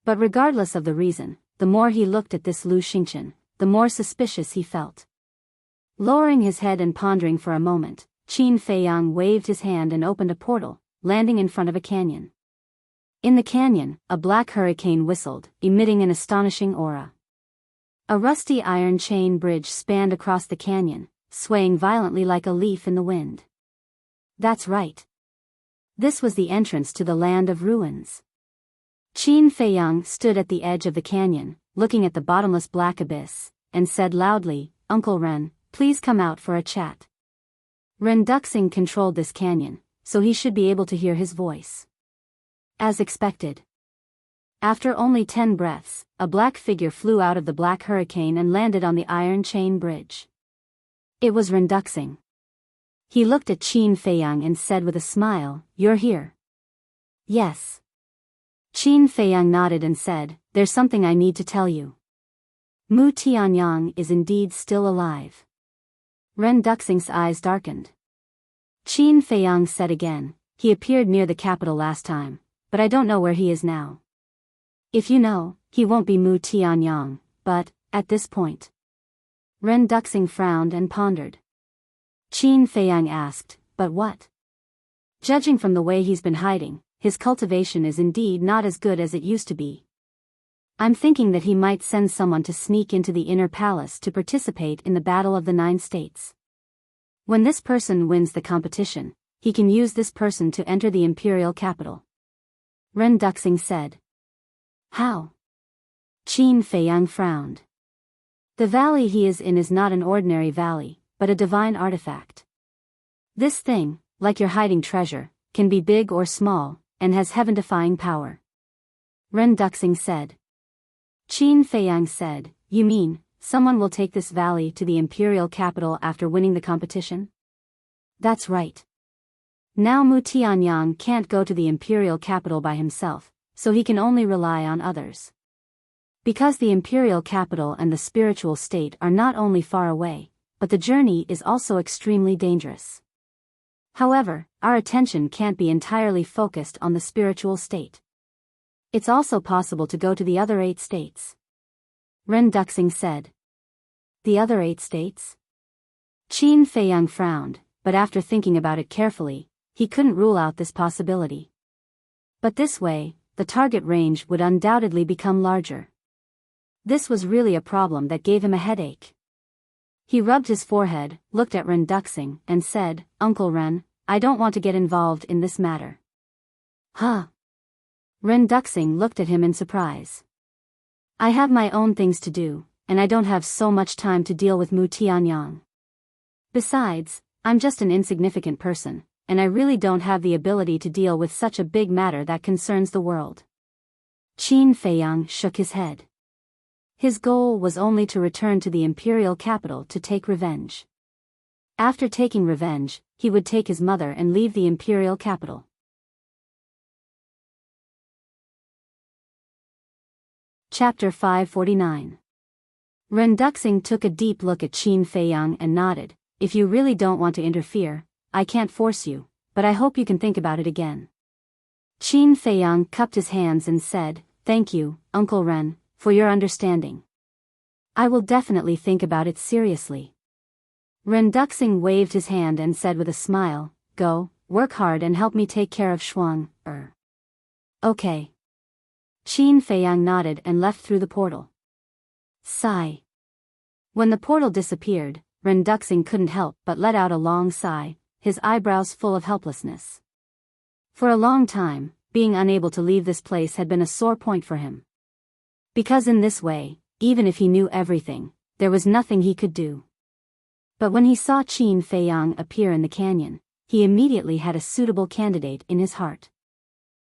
But regardless of the reason, the more he looked at this Lu Xingqian, the more suspicious he felt. Lowering his head and pondering for a moment, Qin Feiyang waved his hand and opened a portal, landing in front of a canyon. In the canyon, a black hurricane whistled, emitting an astonishing aura. A rusty iron chain bridge spanned across the canyon, swaying violently like a leaf in the wind. That's right. This was the entrance to the land of ruins. Qin Feiyang stood at the edge of the canyon, looking at the bottomless black abyss, and said loudly, "Uncle Ren, please come out for a chat." Ren Duxing controlled this canyon, so he should be able to hear his voice. As expected. After only 10 breaths, a black figure flew out of the black hurricane and landed on the iron chain bridge. It was Ren Duxing. He looked at Qin Feiyang and said with a smile, "You're here." "Yes." Qin Feiyang nodded and said, "There's something I need to tell you. Mu Tianyang is indeed still alive." Ren Duxing's eyes darkened. Qin Feiyang said again, "He appeared near the capital last time, but I don't know where he is now. If you know, he won't be Mu Tianyang, but, at this point." Ren Duxing frowned and pondered. Qin Feiyang asked, "But what?" "Judging from the way he's been hiding, his cultivation is indeed not as good as it used to be. I'm thinking that he might send someone to sneak into the inner palace to participate in the Battle of the 9 States. When this person wins the competition, he can use this person to enter the imperial capital." Ren Duxing said. "How?" Qin Feiyang frowned. "The valley he is in is not an ordinary valley, but a divine artifact. This thing, like your hiding treasure, can be big or small, and has heaven-defying power." Ren Duxing said. Qin Feiyang said, "You mean, someone will take this valley to the imperial capital after winning the competition?" "That's right. Now Mu Tianyang can't go to the imperial capital by himself, so he can only rely on others. Because the imperial capital and the spiritual state are not only far away, but the journey is also extremely dangerous. However, our attention can't be entirely focused on the spiritual state. It's also possible to go to the other 8 states." Ren Duxing said. "The other 8 states?" Qin Feiyang frowned, but after thinking about it carefully, he couldn't rule out this possibility. But this way, the target range would undoubtedly become larger. This was really a problem that gave him a headache. He rubbed his forehead, looked at Ren Duxing, and said, "Uncle Ren, I don't want to get involved in this matter." "Huh?" Ren Duxing looked at him in surprise. "I have my own things to do, and I don't have so much time to deal with Mu Tianyang. Besides, I'm just an insignificant person, and I really don't have the ability to deal with such a big matter that concerns the world." Qin Feiyang shook his head. His goal was only to return to the imperial capital to take revenge. After taking revenge, he would take his mother and leave the imperial capital. Chapter 549. Ren Duxing took a deep look at Qin Feiyang and nodded. "If you really don't want to interfere, I can't force you, but I hope you can think about it again." Qin Feiyang cupped his hands and said, "Thank you, Uncle Ren, for your understanding. I will definitely think about it seriously." Ren Duxing waved his hand and said with a smile, "Go, work hard and help me take care of Shuang." "Okay." Qin Feiyang nodded and left through the portal. Sigh. When the portal disappeared, Ren Duxing couldn't help but let out a long sigh, his eyebrows full of helplessness. For a long time, being unable to leave this place had been a sore point for him. Because in this way, even if he knew everything, there was nothing he could do. But when he saw Qin Feiyang appear in the canyon, he immediately had a suitable candidate in his heart.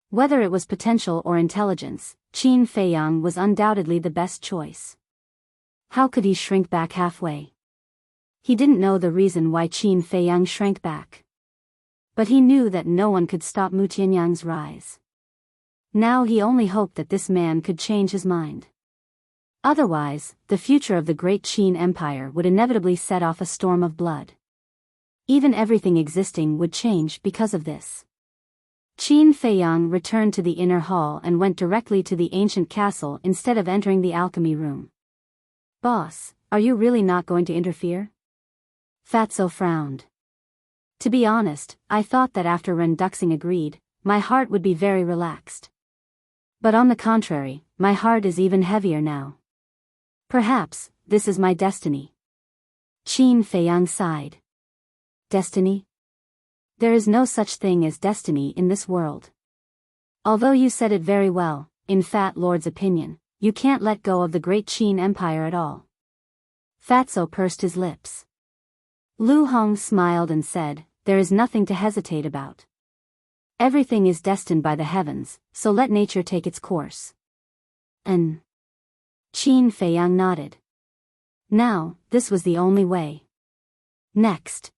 Whether it was potential or intelligence, Qin Feiyang was undoubtedly the best choice. How could he shrink back halfway? He didn't know the reason why Qin Feiyang shrank back. But he knew that no one could stop Mu Tianyang's rise. Now he only hoped that this man could change his mind. Otherwise, the future of the great Qin Empire would inevitably set off a storm of blood. Even everything existing would change because of this. Qin Feiyang returned to the inner hall and went directly to the ancient castle instead of entering the alchemy room. "Boss, are you really not going to interfere?" Fatso frowned. "To be honest, I thought that after Ren Duxing agreed, my heart would be very relaxed. But on the contrary, my heart is even heavier now. Perhaps, this is my destiny." Qin Feiyang sighed. "Destiny? There is no such thing as destiny in this world. Although you said it very well, in Fat Lord's opinion, you can't let go of the great Qin Empire at all." Fatso pursed his lips. Lu Hong smiled and said, "There is nothing to hesitate about. Everything is destined by the heavens, so let nature take its course." And Qin Feiyang nodded. Now, this was the only way. Next.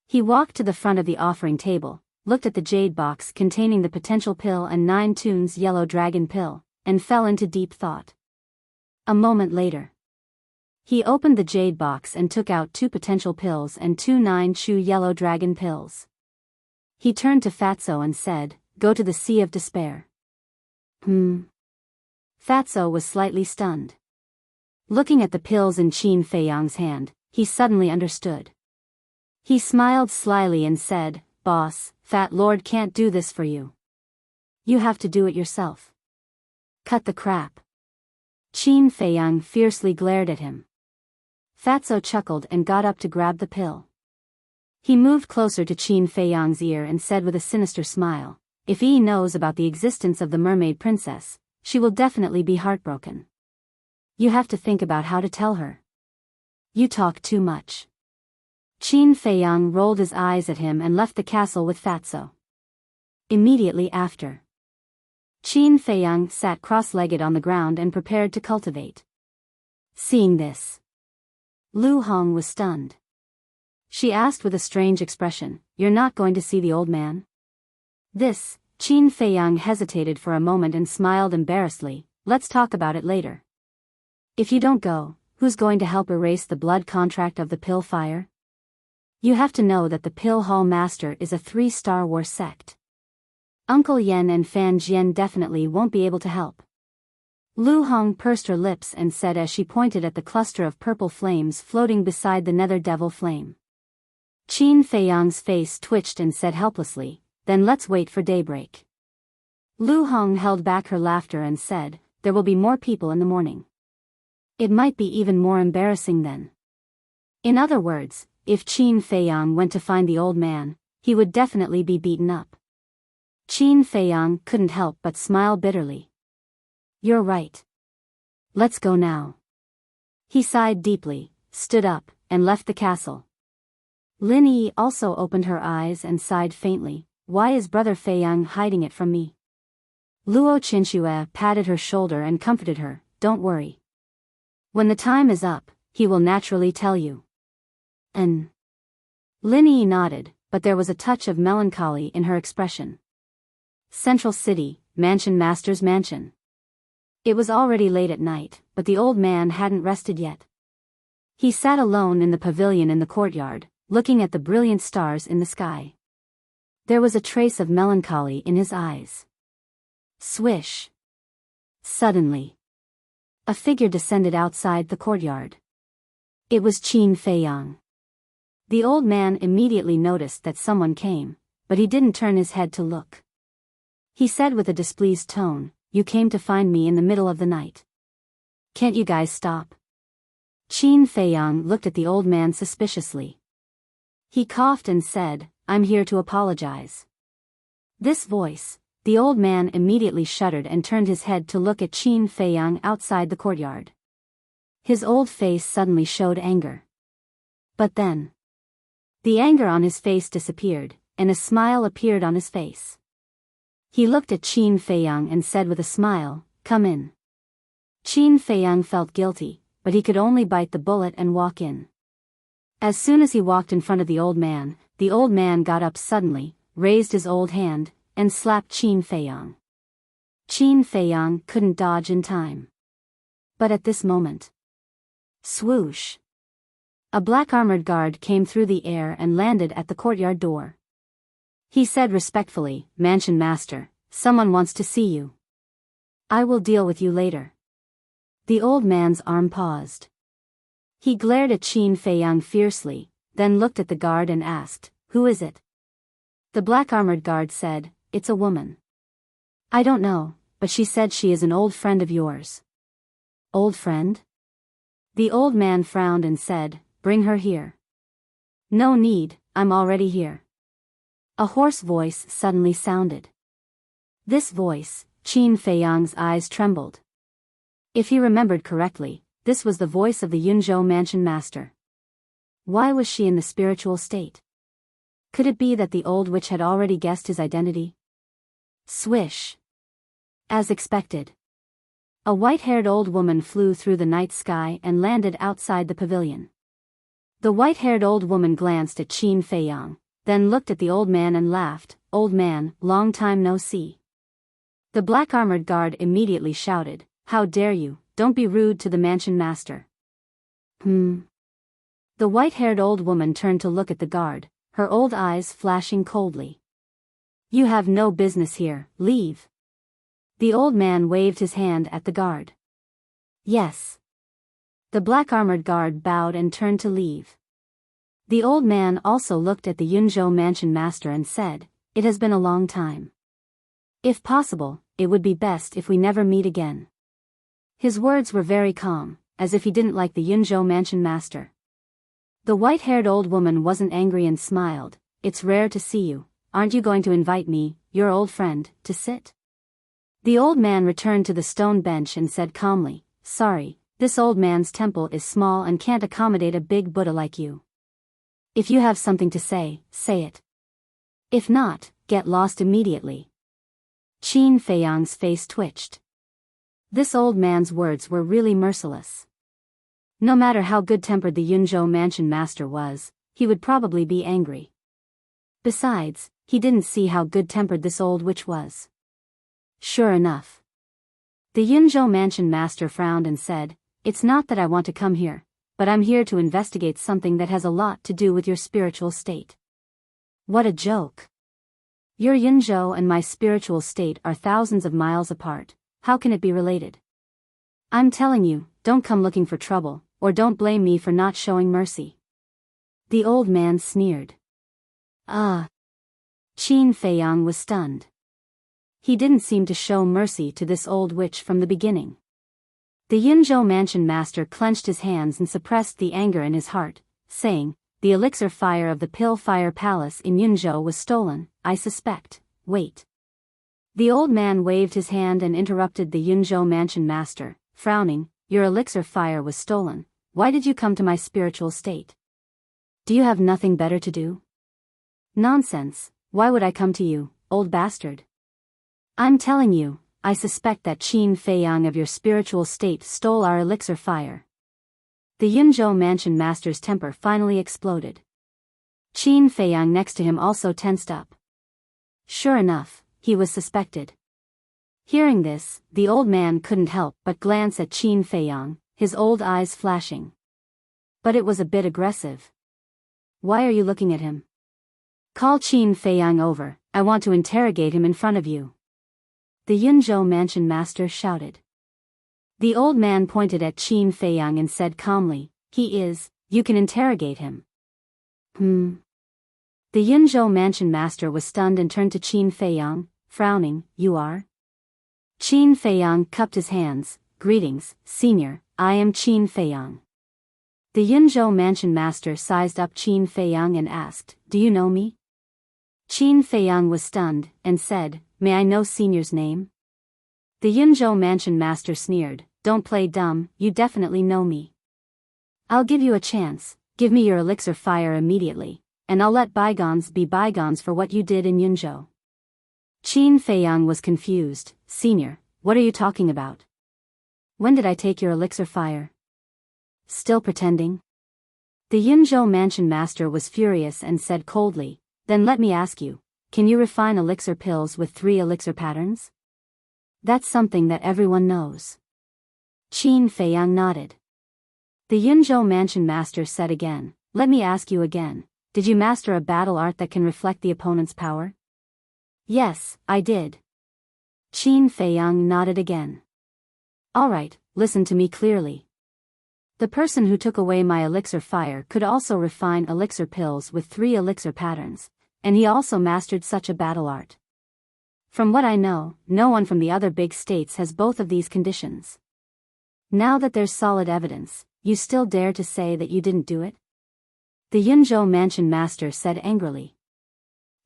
He walked to the front of the offering table, looked at the jade box containing the potential pill and 9 tunes yellow dragon pill, and fell into deep thought. A moment later, he opened the jade box and took out 2 potential pills and 2 9 yellow dragon pills. He turned to Fatso and said, "Go to the Sea of Despair." Fatso was slightly stunned. Looking at the pills in Qin Feiyang's hand, he suddenly understood. He smiled slyly and said, "Boss, Fat Lord can't do this for you. You have to do it yourself." "Cut the crap." Qin Feiyang fiercely glared at him. Fatso chuckled and got up to grab the pill. He moved closer to Qin Feiyang's ear and said with a sinister smile, "If he knows about the existence of the mermaid princess, she will definitely be heartbroken. You have to think about how to tell her. You talk too much." Qin Feiyang rolled his eyes at him and left the castle with Fatso. Immediately after, Qin Feiyang sat cross-legged on the ground and prepared to cultivate. Seeing this, Lu Hong was stunned. She asked with a strange expression, "You're not going to see the old man?" This, Qin Feiyang hesitated for a moment and smiled embarrassedly, "Let's talk about it later. If you don't go, who's going to help erase the blood contract of the pill fire? You have to know that the Pill Hall Master is a 3-star war sect. Uncle Yen and Fan Jian definitely won't be able to help." Lu Hong pursed her lips and said as she pointed at the cluster of purple flames floating beside the nether devil flame. Qin Feiyang's face twitched and said helplessly, "Then let's wait for daybreak." Lu Hong held back her laughter and said, "There will be more people in the morning. It might be even more embarrassing then." In other words, if Qin Feiyang went to find the old man, he would definitely be beaten up. Qin Feiyang couldn't help but smile bitterly. "You're right. Let's go now." He sighed deeply, stood up, and left the castle. Lin Yi also opened her eyes and sighed faintly, "Why is Brother Feiyang hiding it from me?" Luo Qinxue patted her shoulder and comforted her, "Don't worry. When the time is up, he will naturally tell you." Lin Yi nodded, but there was a touch of melancholy in her expression. Central City, Mansion Master's mansion. It was already late at night, but the old man hadn't rested yet. He sat alone in the pavilion in the courtyard, looking at the brilliant stars in the sky. There was a trace of melancholy in his eyes. Swish! Suddenly, a figure descended outside the courtyard. It was Qin Feiyang. The old man immediately noticed that someone came, but he didn't turn his head to look. He said with a displeased tone, "You came to find me in the middle of the night. Can't you guys stop?" Qin Feiyang looked at the old man suspiciously. He coughed and said, "I'm here to apologize." This voice, the old man immediately shuddered and turned his head to look at Qin Feiyang outside the courtyard. His old face suddenly showed anger. But then, the anger on his face disappeared, and a smile appeared on his face. He looked at Qin Feiyang and said with a smile, "Come in." Qin Feiyang felt guilty, but he could only bite the bullet and walk in. As soon as he walked in front of the old man got up suddenly, raised his old hand, and slapped Qin Feiyang. Qin Feiyang couldn't dodge in time. But at this moment, swoosh! A black armored guard came through the air and landed at the courtyard door. He said respectfully, "Mansion Master, someone wants to see you. I will deal with you later." The old man's arm paused. He glared at Qin Feiyang fiercely, then looked at the guard and asked, "Who is it?" The black armored guard said, "It's a woman. I don't know, but she said she is an old friend of yours." "Old friend?" The old man frowned and said, "Bring her here." "No need, I'm already here." A hoarse voice suddenly sounded. This voice, Qin Feiyang's eyes trembled. If he remembered correctly, this was the voice of the Yunzhou Mansion Master. Why was she in the spiritual state? Could it be that the old witch had already guessed his identity? Swish! As expected, a white-haired old woman flew through the night sky and landed outside the pavilion. The white-haired old woman glanced at Qin Feiyang, then looked at the old man and laughed. "Old man, long time no see." The black armored guard immediately shouted, "How dare you, don't be rude to the mansion master." The white-haired old woman turned to look at the guard, her old eyes flashing coldly. "You have no business here, leave." The old man waved his hand at the guard. "Yes." The black armored guard bowed and turned to leave. The old man also looked at the Yunzhou mansion master and said, "It has been a long time. If possible, it would be best if we never meet again." His words were very calm, as if he didn't like the Yunzhou mansion master. The white-haired old woman wasn't angry and smiled. "It's rare to see you. Aren't you going to invite me, your old friend, to sit?" The old man returned to the stone bench and said calmly, "Sorry, this old man's temple is small and can't accommodate a big Buddha like you. If you have something to say, say it. If not, get lost immediately." Qin Feiyang's face twitched. This old man's words were really merciless. No matter how good-tempered the Yunzhou mansion master was, he would probably be angry. Besides, he didn't see how good-tempered this old witch was. Sure enough. The Yunzhou mansion master frowned and said, "It's not that I want to come here, but I'm here to investigate something that has a lot to do with your spiritual state." What a joke. Your Yunzhou and my spiritual state are thousands of miles apart. How can it be related? I'm telling you, don't come looking for trouble, or don't blame me for not showing mercy. The old man sneered. Qin Feiyang was stunned. He didn't seem to show mercy to this old witch from the beginning. The Yunzhou mansion master clenched his hands and suppressed the anger in his heart, saying, "The elixir fire of the Pill Fire Palace in Yunzhou was stolen, I suspect. Wait." The old man waved his hand and interrupted the Yunzhou mansion master, frowning, "Your elixir fire was stolen. Why did you come to my spiritual state? Do you have nothing better to do?" "Nonsense, why would I come to you, old bastard? I'm telling you, I suspect that Qin Feiyang of your spiritual state stole our elixir fire." The Yunzhou mansion master's temper finally exploded. Qin Feiyang next to him also tensed up. Sure enough, he was suspected. Hearing this, the old man couldn't help but glance at Qin Feiyang, his old eyes flashing. But it was a bit aggressive. "Why are you looking at him? Call Qin Feiyang over, I want to interrogate him in front of you." The Yunzhou mansion master shouted. The old man pointed at Qin Feiyang and said calmly, You can interrogate him." The Yunzhou mansion master was stunned and turned to Qin Feiyang, frowning, "You are?" Qin Feiyang cupped his hands, "Greetings, senior, I am Qin Feiyang." The Yunzhou mansion master sized up Qin Feiyang and asked, "Do you know me?" Qin Feiyang was stunned, and said, "May I know senior's name?" The Yunzhou mansion master sneered, "Don't play dumb, you definitely know me. I'll give you a chance, give me your elixir fire immediately, and I'll let bygones be bygones for what you did in Yunzhou." Qin Feiyang was confused. "Senior, what are you talking about? When did I take your elixir fire? Still pretending?" The Yunzhou mansion master was furious and said coldly, "Then let me ask you, can you refine elixir pills with 3 elixir patterns? That's something that everyone knows." Qin Feiyang nodded. The Yunzhou mansion master said again, "Let me ask you again, did you master a battle art that can reflect the opponent's power?" "Yes, I did." Qin Feiyang nodded again. "All right, listen to me clearly. The person who took away my elixir fire could also refine elixir pills with 3 elixir patterns, and he also mastered such a battle art. From what I know, no one from the other big states has both of these conditions. Now that there's solid evidence, you still dare to say that you didn't do it?" The Yunzhou mansion master said angrily.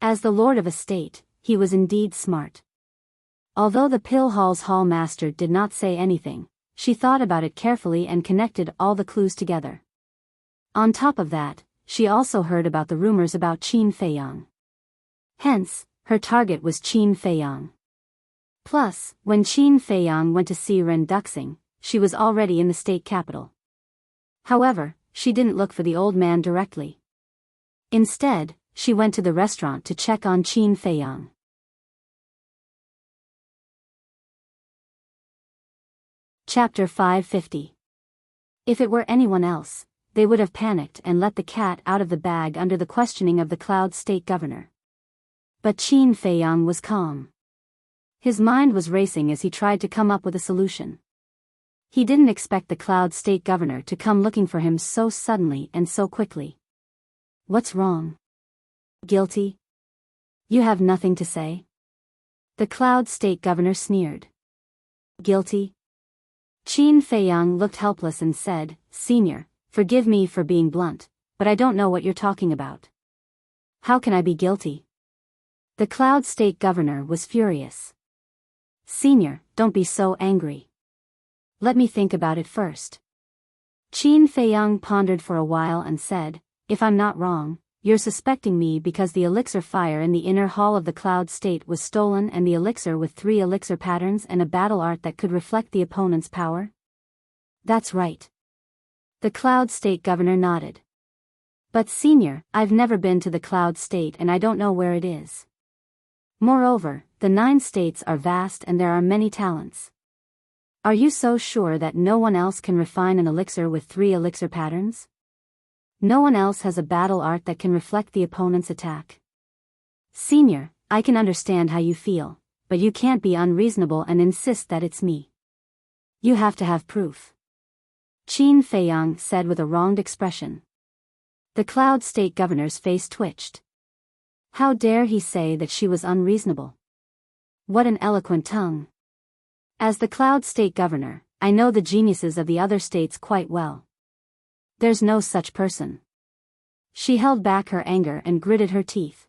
As the lord of a state, he was indeed smart. Although the pill hall's hall master did not say anything, she thought about it carefully and connected all the clues together. On top of that, she also heard about the rumors about Qin Feiyang. Hence, her target was Qin Feiyang. Plus, when Qin Feiyang went to see Ren Duxing, she was already in the state capital. However, she didn't look for the old man directly. Instead, she went to the restaurant to check on Qin Feiyang. Chapter 550. If it were anyone else, they would have panicked and let the cat out of the bag under the questioning of the Cloud State Governor. But Qin Feiyang was calm. His mind was racing as he tried to come up with a solution. He didn't expect the Cloud State Governor to come looking for him so suddenly and so quickly. What's wrong? Guilty? You have nothing to say? The Cloud State Governor sneered. Guilty? Qin Feiyang looked helpless and said, Senior, forgive me for being blunt, but I don't know what you're talking about. How can I be guilty? The Cloud State Governor was furious. Senior, don't be so angry. Let me think about it first. Qin Feiyang pondered for a while and said, If I'm not wrong, you're suspecting me because the elixir fire in the inner hall of the Cloud State was stolen and the elixir with 3 elixir patterns and a battle art that could reflect the opponent's power? That's right. The Cloud State Governor nodded. But Senior, I've never been to the Cloud State and I don't know where it is. Moreover, the 9 states are vast and there are many talents. Are you so sure that no one else can refine an elixir with 3 elixir patterns? No one else has a battle art that can reflect the opponent's attack. Senior, I can understand how you feel, but you can't be unreasonable and insist that it's me. You have to have proof. Qin Feiyang said with a wronged expression. The Cloud State Governor's face twitched. How dare he say that she was unreasonable? What an eloquent tongue. As the Cloud State Governor, I know the geniuses of the other states quite well. There's no such person. She held back her anger and gritted her teeth.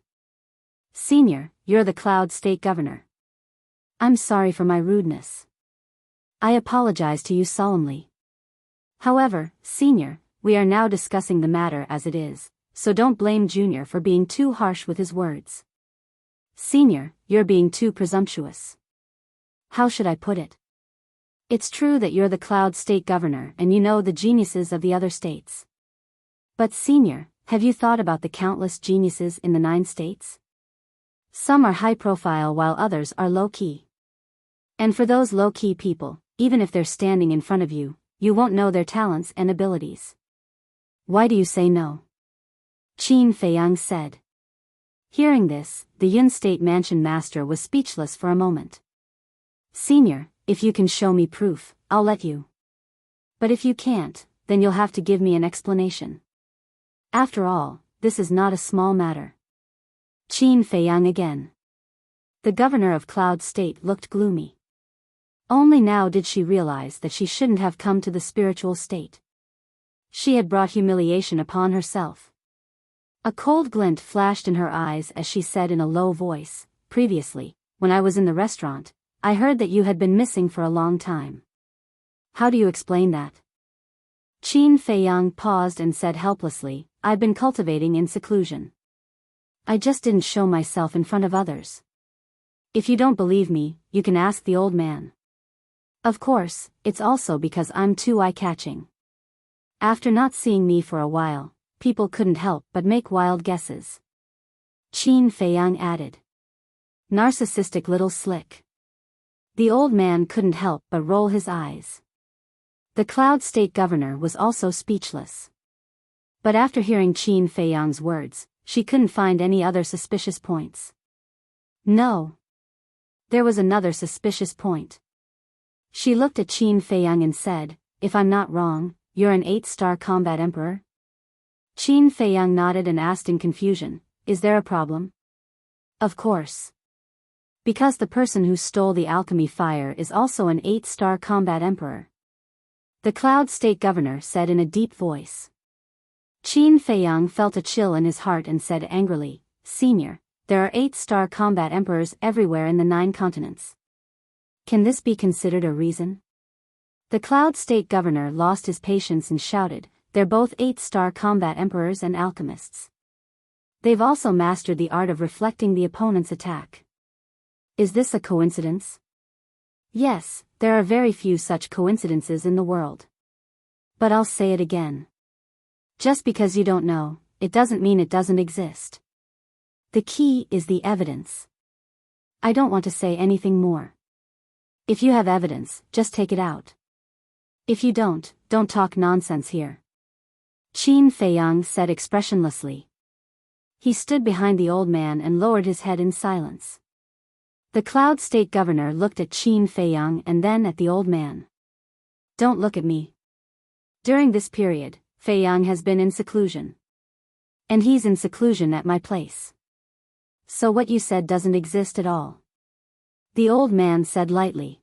Senior, you're the Cloud State Governor. I'm sorry for my rudeness. I apologize to you solemnly. However, Senior, we are now discussing the matter as it is, so don't blame Junior for being too harsh with his words. Senior, you're being too presumptuous. How should I put it? It's true that you're the Cloud State Governor and you know the geniuses of the other states. But Senior, have you thought about the countless geniuses in the 9 states? Some are high profile while others are low key. And for those low key people, even if they're standing in front of you, you won't know their talents and abilities. Why do you say no? Qin Feiyang said. Hearing this, the Yun State Mansion Master was speechless for a moment. Senior, if you can show me proof, I'll let you. But if you can't, then you'll have to give me an explanation. After all, this is not a small matter. Qin Feiyang again. The governor of Cloud State looked gloomy. Only now did she realize that she shouldn't have come to the spiritual state. She had brought humiliation upon herself. A cold glint flashed in her eyes as she said in a low voice, Previously, when I was in the restaurant, I heard that you had been missing for a long time. How do you explain that? Qin Feiyang paused and said helplessly, I've been cultivating in seclusion. I just didn't show myself in front of others. If you don't believe me, you can ask the old man. Of course, it's also because I'm too eye-catching. After not seeing me for a while, people couldn't help but make wild guesses. Qin Feiyang added. Narcissistic little slick. The old man couldn't help but roll his eyes. The Cloud State Governor was also speechless. But after hearing Qin Feiyang's words, she couldn't find any other suspicious points. No. There was another suspicious point. She looked at Qin Feiyang and said, If I'm not wrong, you're an 8-star combat emperor? Qin Feiyang nodded and asked in confusion, Is there a problem? Of course. Because the person who stole the alchemy fire is also an 8-star combat emperor. The Cloud State Governor said in a deep voice. Qin Feiyang felt a chill in his heart and said angrily, Senior, there are 8-star combat emperors everywhere in the 9 continents. Can this be considered a reason? The Cloud State Governor lost his patience and shouted, They're both 8-star combat emperors and alchemists. They've also mastered the art of reflecting the opponent's attack. Is this a coincidence? Yes, there are very few such coincidences in the world. But I'll say it again. Just because you don't know, it doesn't mean it doesn't exist. The key is the evidence. I don't want to say anything more. If you have evidence, just take it out. If you don't talk nonsense here. Qin Feiyang said expressionlessly. He stood behind the old man and lowered his head in silence. The Cloud State Governor looked at Qin Feiyang and then at the old man. Don't look at me. During this period, Feiyang has been in seclusion. And he's in seclusion at my place. So what you said doesn't exist at all. The old man said lightly.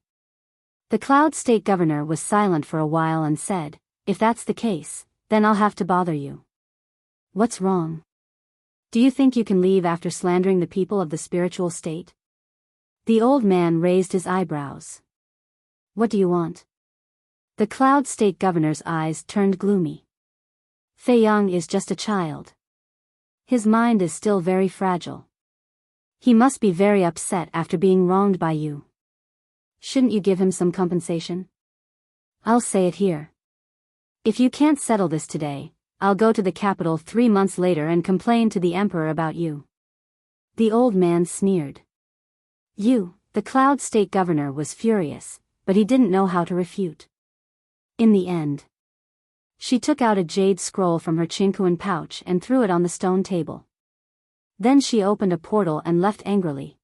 The Cloud State Governor was silent for a while and said, if that's the case, then I'll have to bother you. What's wrong? Do you think you can leave after slandering the people of the spiritual state? The old man raised his eyebrows. What do you want? The Cloud State Governor's eyes turned gloomy. Feiyang is just a child. His mind is still very fragile. He must be very upset after being wronged by you. Shouldn't you give him some compensation? I'll say it here. If you can't settle this today, I'll go to the capital 3 months later and complain to the emperor about you. The old man sneered. The Cloud State Governor was furious, but he didn't know how to refute. In the end, she took out a jade scroll from her chinquan pouch and threw it on the stone table. Then she opened a portal and left angrily.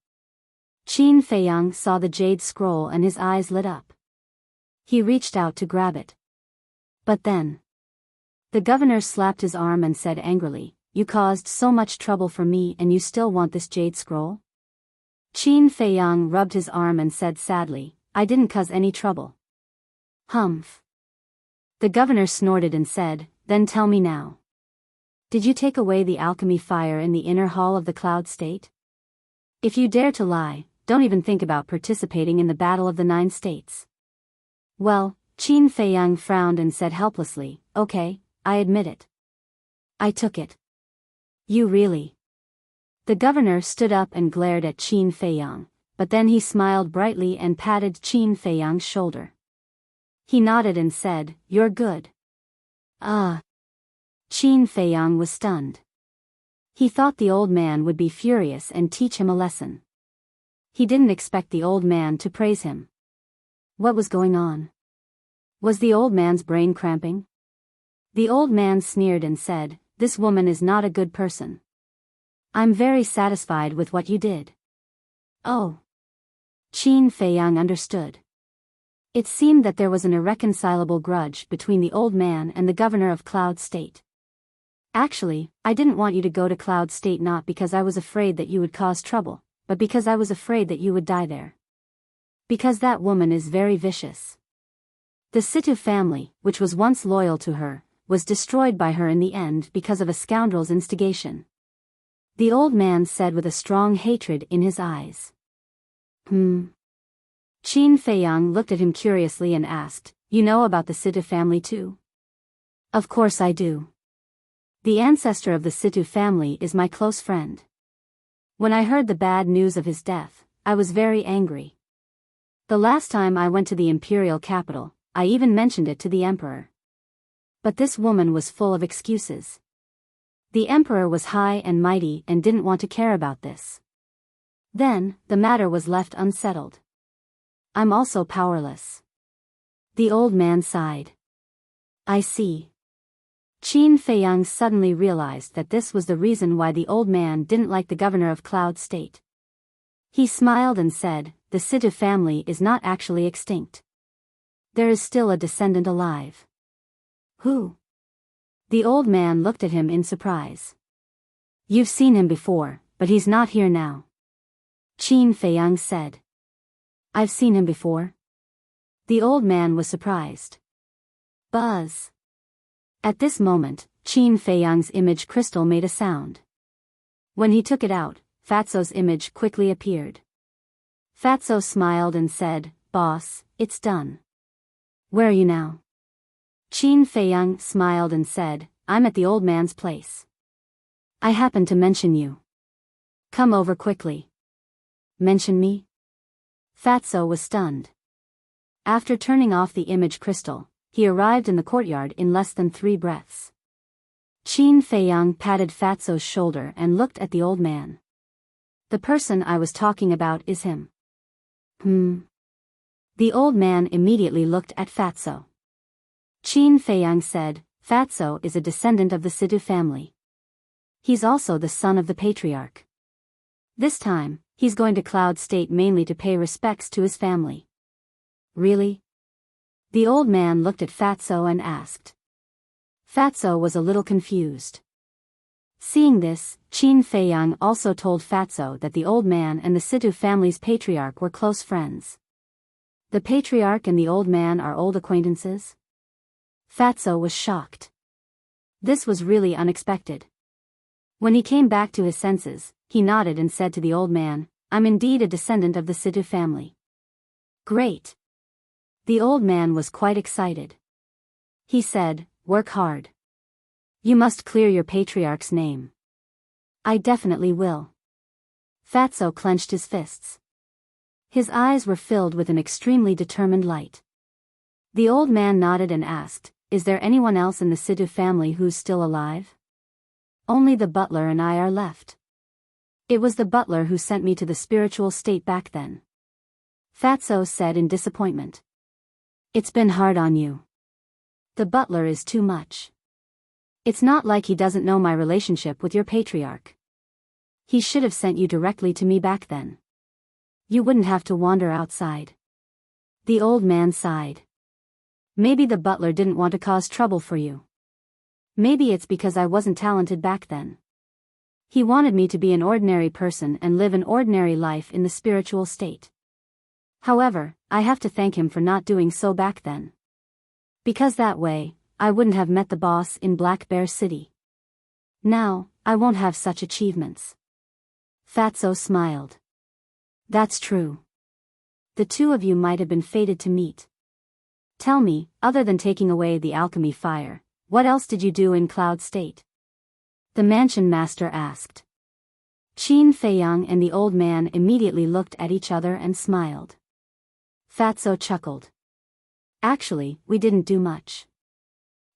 Qin Feiyang saw the jade scroll and his eyes lit up. He reached out to grab it. But then, the governor slapped his arm and said angrily, you caused so much trouble for me and you still want this jade scroll? Qin Feiyang rubbed his arm and said sadly, I didn't cause any trouble. Humph. The governor snorted and said, then tell me now. Did you take away the alchemy fire in the inner hall of the Cloud State? If you dare to lie, don't even think about participating in the Battle of the 9 States. Well, Qin Feiyang frowned and said helplessly, okay, I admit it. I took it. You really? The governor stood up and glared at Qin Feiyang, but then he smiled brightly and patted Qin Feiyang's shoulder. He nodded and said, you're good. Qin Feiyang was stunned. He thought the old man would be furious and teach him a lesson. He didn't expect the old man to praise him. What was going on? Was the old man's brain cramping? The old man sneered and said, this woman is not a good person. I'm very satisfied with what you did. Oh. Qin Feiyang understood. It seemed that there was an irreconcilable grudge between the old man and the governor of Cloud State. Actually, I didn't want you to go to Cloud State not because I was afraid that you would cause trouble, but because I was afraid that you would die there. Because that woman is very vicious. The Situ family, which was once loyal to her, was destroyed by her in the end because of a scoundrel's instigation. The old man said with a strong hatred in his eyes. Qin Feiyang looked at him curiously and asked, you know about the Situ family too? Of course I do. The ancestor of the Situ family is my close friend. When I heard the bad news of his death, I was very angry. The last time I went to the imperial capital, I even mentioned it to the emperor. But this woman was full of excuses. The emperor was high and mighty and didn't want to care about this. Then, the matter was left unsettled. I'm also powerless. The old man sighed. I see. Qin Feiyang suddenly realized that this was the reason why the old man didn't like the governor of Cloud State. He smiled and said, the Situ family is not actually extinct. There is still a descendant alive. Who? The old man looked at him in surprise. You've seen him before, but he's not here now. Qin Feiyang said. I've seen him before? The old man was surprised. Buzz. At this moment, Qin Feiyang's image crystal made a sound. When he took it out, Fatso's image quickly appeared. Fatso smiled and said, Boss, it's done. Where are you now? Qin Feiyang smiled and said, I'm at the old man's place. I happened to mention you. Come over quickly. Mention me? Fatso was stunned. After turning off the image crystal, he arrived in the courtyard in less than 3 breaths. Qin Feiyang patted Fatso's shoulder and looked at the old man. The person I was talking about is him. The old man immediately looked at Fatso. Qin Feiyang said, Fatso is a descendant of the Sidhu family. He's also the son of the patriarch. This time, he's going to Cloud State mainly to pay respects to his family. Really? The old man looked at Fatso and asked. Fatso was a little confused. Seeing this, Qin Feiyang also told Fatso that the old man and the Sidhu family's patriarch were close friends. The patriarch and the old man are old acquaintances? Fatso was shocked. This was really unexpected. When he came back to his senses, he nodded and said to the old man, I'm indeed a descendant of the Sidhu family. Great. The old man was quite excited. He said, work hard. You must clear your patriarch's name. I definitely will. Fatso clenched his fists. His eyes were filled with an extremely determined light. The old man nodded and asked, Is there anyone else in the Sidhu family who's still alive? Only the butler and I are left. It was the butler who sent me to the spiritual state back then. Fatso said in disappointment. It's been hard on you. The butler is too much. It's not like he doesn't know my relationship with your patriarch. He should have sent you directly to me back then. You wouldn't have to wander outside. The old man sighed. Maybe the butler didn't want to cause trouble for you. Maybe it's because I wasn't talented back then. He wanted me to be an ordinary person and live an ordinary life in the spiritual state. However, I have to thank him for not doing so back then. Because that way, I wouldn't have met the boss in Black Bear City. Now, I won't have such achievements. Fatso smiled. That's true. The two of you might have been fated to meet. Tell me, other than taking away the alchemy fire, what else did you do in Cloud State? The mansion master asked. Qin Feiyang and the old man immediately looked at each other and smiled. Fatso chuckled. Actually, we didn't do much.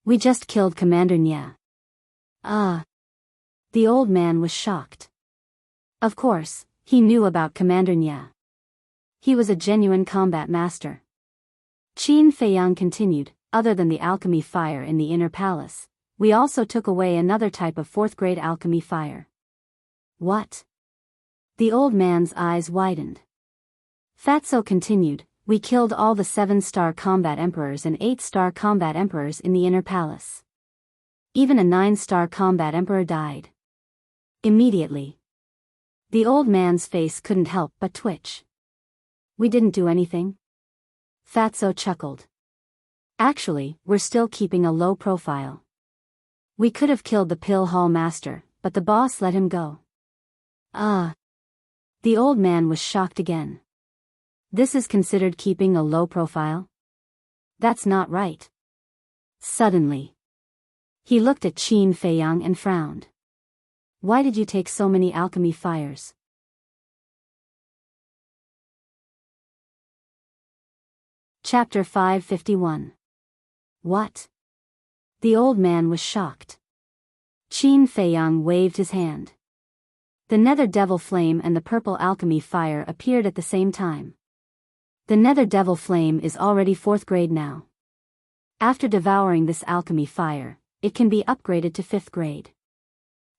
We just killed Commander Nya. Ah. The old man was shocked. Of course, he knew about Commander Nya. He was a genuine combat master. Qin Feiyang continued, other than the alchemy fire in the inner palace, we also took away another type of fourth-grade alchemy fire. What? The old man's eyes widened. Fatso continued, we killed all the 7-star combat emperors and 8-star combat emperors in the inner palace. Even a 9-star combat emperor died. Immediately. The old man's face couldn't help but twitch. We didn't do anything? Fatso chuckled. Actually, we're still keeping a low profile. We could have killed the pill hall master, but the boss let him go. Ah. The old man was shocked again. This is considered keeping a low profile? That's not right. Suddenly. He looked at Qin Feiyang and frowned. Why did you take so many alchemy fires? Chapter 551. What? The old man was shocked. Qin Feiyang waved his hand. The nether devil flame and the purple alchemy fire appeared at the same time. The nether devil flame is already 4th grade now. After devouring this alchemy fire, it can be upgraded to 5th grade.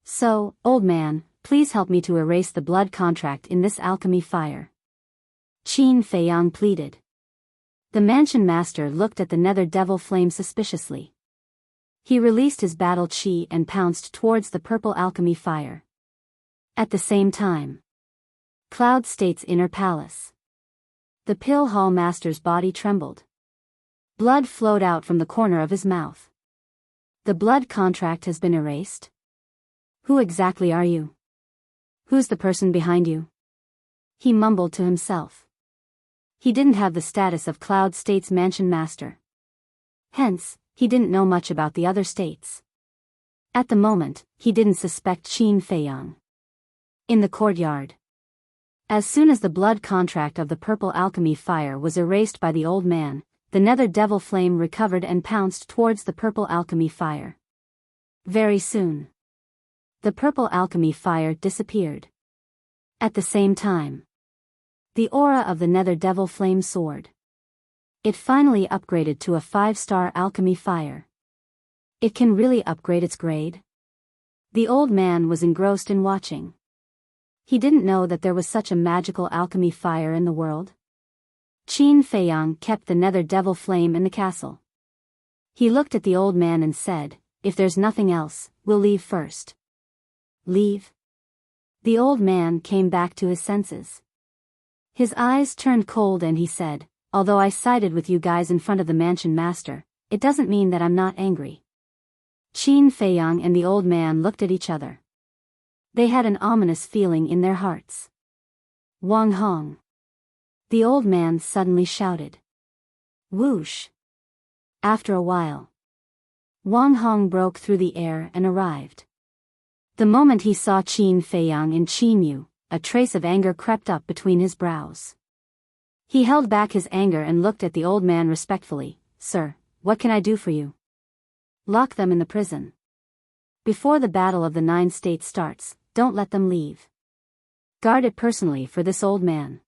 So, old man, please help me to erase the blood contract in this alchemy fire. Qin Feiyang pleaded. The mansion master looked at the nether devil flame suspiciously. He released his battle chi and pounced towards the purple alchemy fire. At the same time, Cloud State's inner palace. The pill hall master's body trembled. Blood flowed out from the corner of his mouth. The blood contract has been erased? Who exactly are you? Who's the person behind you? He mumbled to himself. He didn't have the status of Cloud State's mansion master. Hence, he didn't know much about the other states. At the moment, he didn't suspect Qin Feiyang. In the courtyard. As soon as the blood contract of the purple alchemy fire was erased by the old man, the nether devil flame recovered and pounced towards the purple alchemy fire. Very soon. The purple alchemy fire disappeared. At the same time, the aura of the nether devil flame soared. It finally upgraded to a 5-star alchemy fire. It can really upgrade its grade? The old man was engrossed in watching. He didn't know that there was such a magical alchemy fire in the world. Qin Feiyang kept the nether devil flame in the castle. He looked at the old man and said, "If there's nothing else, we'll leave first." Leave? The old man came back to his senses. His eyes turned cold and he said, "Although I sided with you guys in front of the mansion master, it doesn't mean that I'm not angry." Qin Feiyang and the old man looked at each other. They had an ominous feeling in their hearts. "Wang Hong!" The old man suddenly shouted. Whoosh! After a while, Wang Hong broke through the air and arrived. The moment he saw Qin Feiyang and Qin Yu, a trace of anger crept up between his brows. He held back his anger and looked at the old man respectfully. "Sir, what can I do for you?" "Lock them in the prison. Before the battle of the 9 states starts, don't let them leave. Guard it personally for this old man.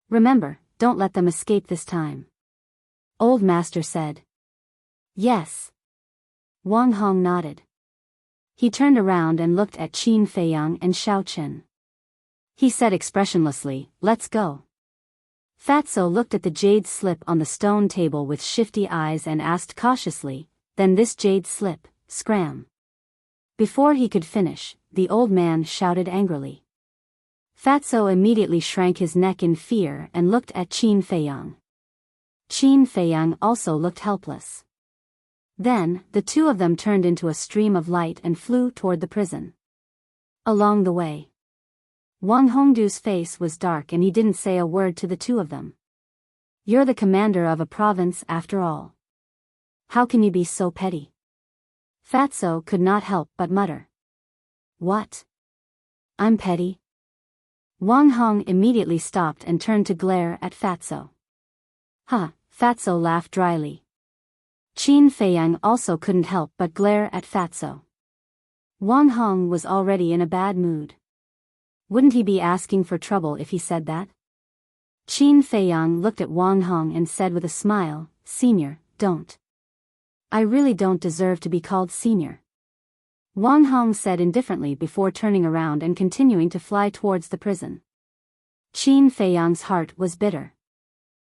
Remember, don't let them escape this time." Old Master said. "Yes." Wang Hong nodded. He turned around and looked at Qin Feiyang and Xiao Chen. He said expressionlessly, "Let's go." Fatso looked at the jade slip on the stone table with shifty eyes and asked cautiously, "Then this jade slip, scram." Before he could finish, the old man shouted angrily. Fatso immediately shrank his neck in fear and looked at Qin Feiyang. Qin Feiyang also looked helpless. Then, the two of them turned into a stream of light and flew toward the prison. Along the way, Wang Hongdu's face was dark and he didn't say a word to the two of them. "You're the commander of a province after all. How can you be so petty?" Fatso could not help but mutter. "What? I'm petty?" Wang Hong immediately stopped and turned to glare at Fatso. "Huh," Fatso laughed dryly. Qin Feiyang also couldn't help but glare at Fatso. Wang Hong was already in a bad mood. Wouldn't he be asking for trouble if he said that? Qin Feiyang looked at Wang Hong and said with a smile, "Senior, don't. I really don't deserve to be called senior." Wang Hong said indifferently before turning around and continuing to fly towards the prison. Qin Feiyang's heart was bitter.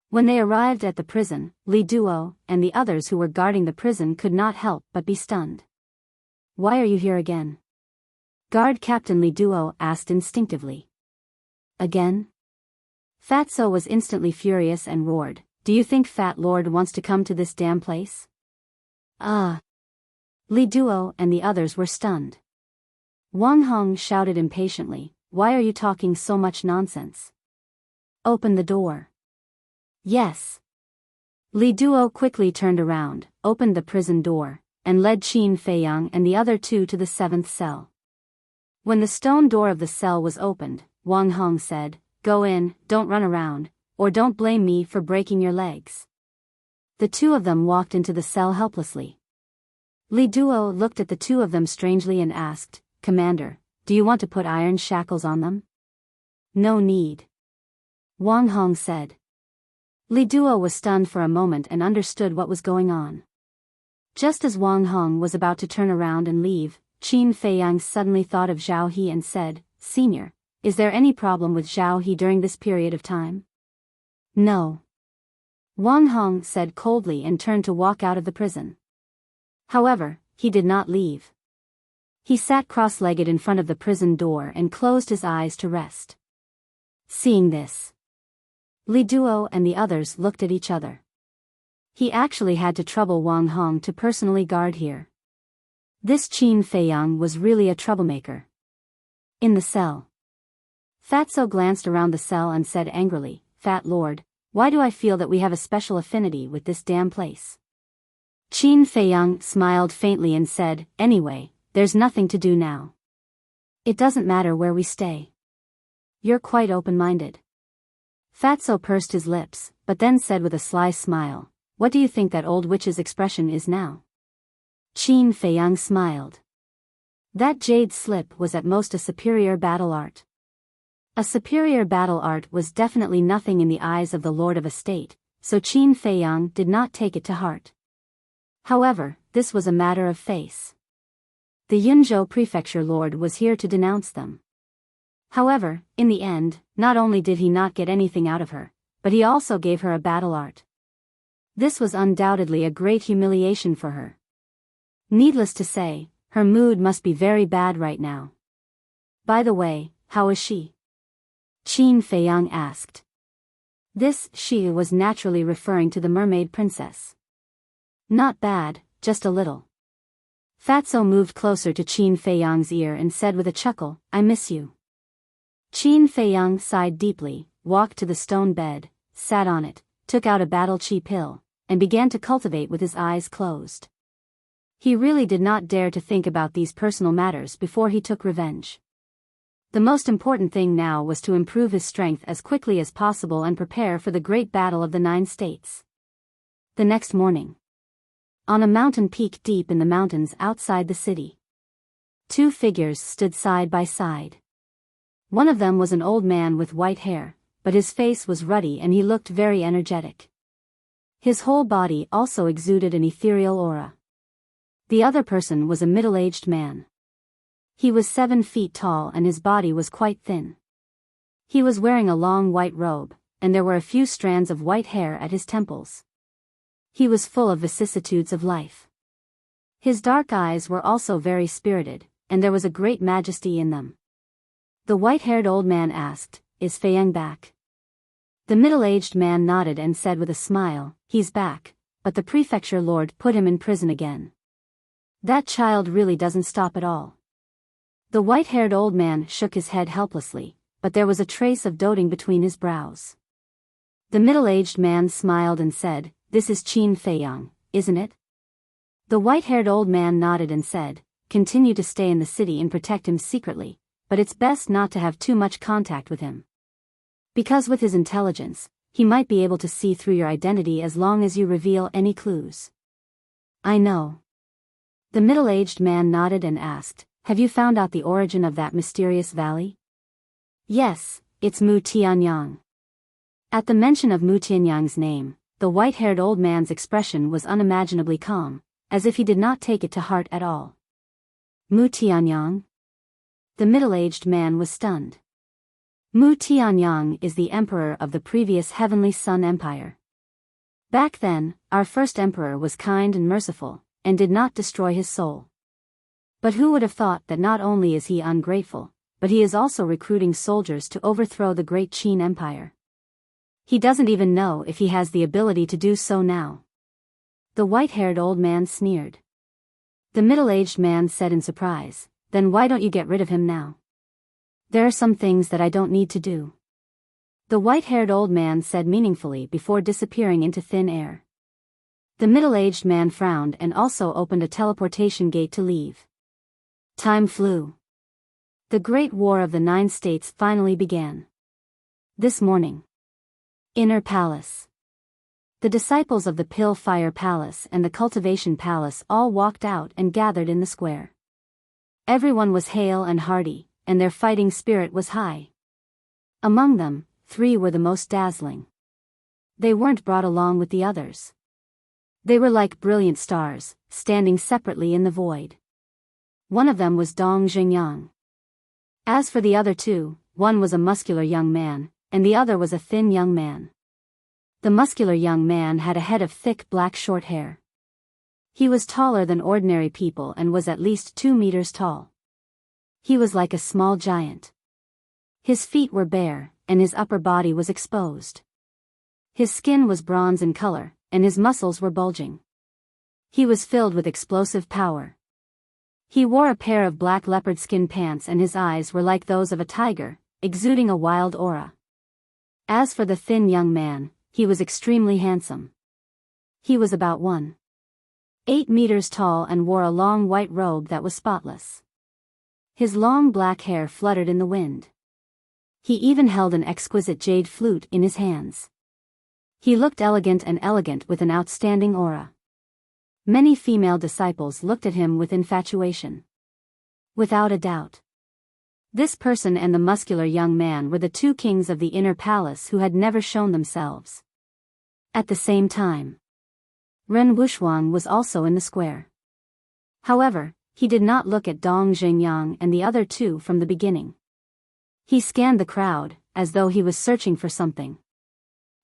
When they arrived at the prison, Li Duo and the others who were guarding the prison could not help but be stunned. "Why are you here again?" Guard Captain Li Duo asked instinctively. "Again?" Fatso was instantly furious and roared, "Do you think Fat Lord wants to come to this damn place?" "Ah!" Li Duo and the others were stunned. Wang Hong shouted impatiently, "Why are you talking so much nonsense? Open the door." "Yes." Li Duo quickly turned around, opened the prison door, and led Qin Feiyang and the other two to the 7th cell. When the stone door of the cell was opened, Wang Hong said, "Go in, don't run around, or don't blame me for breaking your legs." The two of them walked into the cell helplessly. Li Duo looked at the two of them strangely and asked, "Commander, do you want to put iron shackles on them?" "No need," Wang Hong said. Li Duo was stunned for a moment and understood what was going on. Just as Wang Hong was about to turn around and leave, Qin Feiyang suddenly thought of Zhao He and said, "Senior, is there any problem with Zhao He during this period of time?" "No," Wang Hong said coldly and turned to walk out of the prison. However, he did not leave. He sat cross-legged in front of the prison door and closed his eyes to rest. Seeing this, Li Duo and the others looked at each other. He actually had to trouble Wang Hong to personally guard here. This Qin Feiyang was really a troublemaker. In the cell, Fatso glanced around the cell and said angrily, "Fat Lord, why do I feel that we have a special affinity with this damn place?" Qin Feiyang smiled faintly and said, "Anyway, there's nothing to do now. It doesn't matter where we stay. You're quite open-minded." Fatso pursed his lips, but then said with a sly smile, "What do you think that old witch's expression is now?" Qin Feiyang smiled. That jade slip was at most a superior battle art. A superior battle art was definitely nothing in the eyes of the Lord of a State, so Qin Feiyang did not take it to heart. However, this was a matter of face. The Yunzhou prefecture lord was here to denounce them. However, in the end, not only did he not get anything out of her, but he also gave her a battle art. This was undoubtedly a great humiliation for her. Needless to say, her mood must be very bad right now. By the way, how is she? Qin Feiyang asked. This she was naturally referring to the mermaid princess. Not bad, just a little. Fatso moved closer to Qin Feiyang's ear and said with a chuckle, I miss you. Qin Feiyang sighed deeply, walked to the stone bed, sat on it, took out a battle chi pill, and began to cultivate with his eyes closed. He really did not dare to think about these personal matters before he took revenge. The most important thing now was to improve his strength as quickly as possible and prepare for the great battle of the 9 states. The next morning. On a mountain peak deep in the mountains outside the city. 2 figures stood side by side. One of them was an old man with white hair, but his face was ruddy and he looked very energetic. His whole body also exuded an ethereal aura. The other person was a middle-aged man. He was 7 feet tall and his body was quite thin. He was wearing a long white robe, and there were a few strands of white hair at his temples. He was full of vicissitudes of life. His dark eyes were also very spirited, and there was a great majesty in them. The white-haired old man asked, Is Feiyang back? The middle-aged man nodded and said with a smile, He's back, but the prefecture lord put him in prison again. That child really doesn't stop at all. The white-haired old man shook his head helplessly, but there was a trace of doting between his brows. The middle-aged man smiled and said, This is Qin Feiyang, isn't it? The white-haired old man nodded and said, Continue to stay in the city and protect him secretly, but it's best not to have too much contact with him. Because with his intelligence, he might be able to see through your identity as long as you reveal any clues. I know. The middle-aged man nodded and asked, Have you found out the origin of that mysterious valley? Yes, it's Mu Tianyang. At the mention of Mu Tianyang's name, the white-haired old man's expression was unimaginably calm, as if he did not take it to heart at all. Mu Tianyang? The middle-aged man was stunned. Mu Tianyang is the emperor of the previous Heavenly Sun Empire. Back then, our first emperor was kind and merciful, and did not destroy his soul. But who would have thought that not only is he ungrateful, but he is also recruiting soldiers to overthrow the great Qin Empire. He doesn't even know if he has the ability to do so now. The white-haired old man sneered. The middle-aged man said in surprise, Then why don't you get rid of him now? There are some things that I don't need to do. The white-haired old man said meaningfully before disappearing into thin air. The middle-aged man frowned and also opened a teleportation gate to leave. Time flew. The Great War of the 9 States finally began. This morning. Inner Palace. The disciples of the Pill Fire Palace and the Cultivation Palace all walked out and gathered in the square. Everyone was hale and hearty, and their fighting spirit was high. Among them, 3 were the most dazzling. They weren't brought along with the others. They were like brilliant stars, standing separately in the void. One of them was Dong Xingyang. As for the other 2, one was a muscular young man, and the other was a thin young man. The muscular young man had a head of thick black short hair. He was taller than ordinary people and was at least 2 meters tall. He was like a small giant. His feet were bare, and his upper body was exposed. His skin was bronze in color, and his muscles were bulging. He was filled with explosive power. He wore a pair of black leopard skin pants and his eyes were like those of a tiger, exuding a wild aura. As for the thin young man, he was extremely handsome. He was about 1.8 meters tall and wore a long white robe that was spotless. His long black hair fluttered in the wind. He even held an exquisite jade flute in his hands. He looked elegant with an outstanding aura. Many female disciples looked at him with infatuation. Without a doubt. This person and the muscular young man were the two kings of the inner palace who had never shown themselves. At the same time, Ren Wuxuang was also in the square. However, he did not look at Dong Xingyang and the other two from the beginning. He scanned the crowd, as though he was searching for something.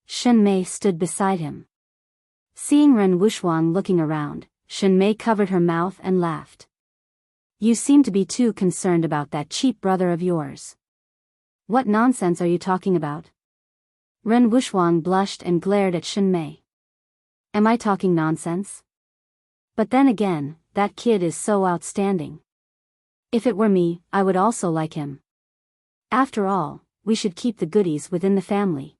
Shen Mei stood beside him. Seeing Ren Wuxuang looking around, Shen Mei covered her mouth and laughed. You seem to be too concerned about that cheap brother of yours. What nonsense are you talking about? Ren Wuxuang blushed and glared at Shen Mei. Am I talking nonsense? But then again, that kid is so outstanding. If it were me, I would also like him. After all, we should keep the goodies within the family.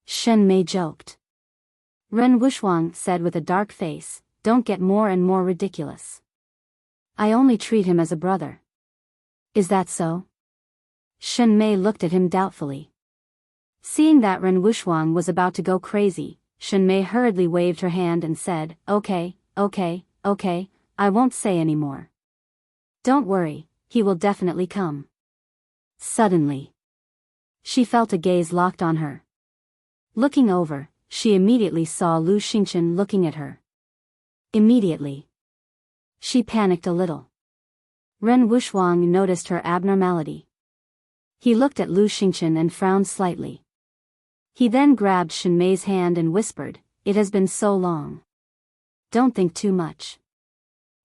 Shen Mei joked. Ren Wuxuang said with a dark face, don't get more and more ridiculous. I only treat him as a brother. Is that so? Shen Mei looked at him doubtfully. Seeing that Ren Wuxuang was about to go crazy, Shen Mei hurriedly waved her hand and said, okay, I won't say any more. Don't worry, he will definitely come. Suddenly, she felt a gaze locked on her. Looking over, she immediately saw Lu Xingchen looking at her. Immediately, she panicked a little. Ren Wuxuang noticed her abnormality. He looked at Lu Xingchen and frowned slightly. He then grabbed Shen Mei's hand and whispered, it has been so long. Don't think too much.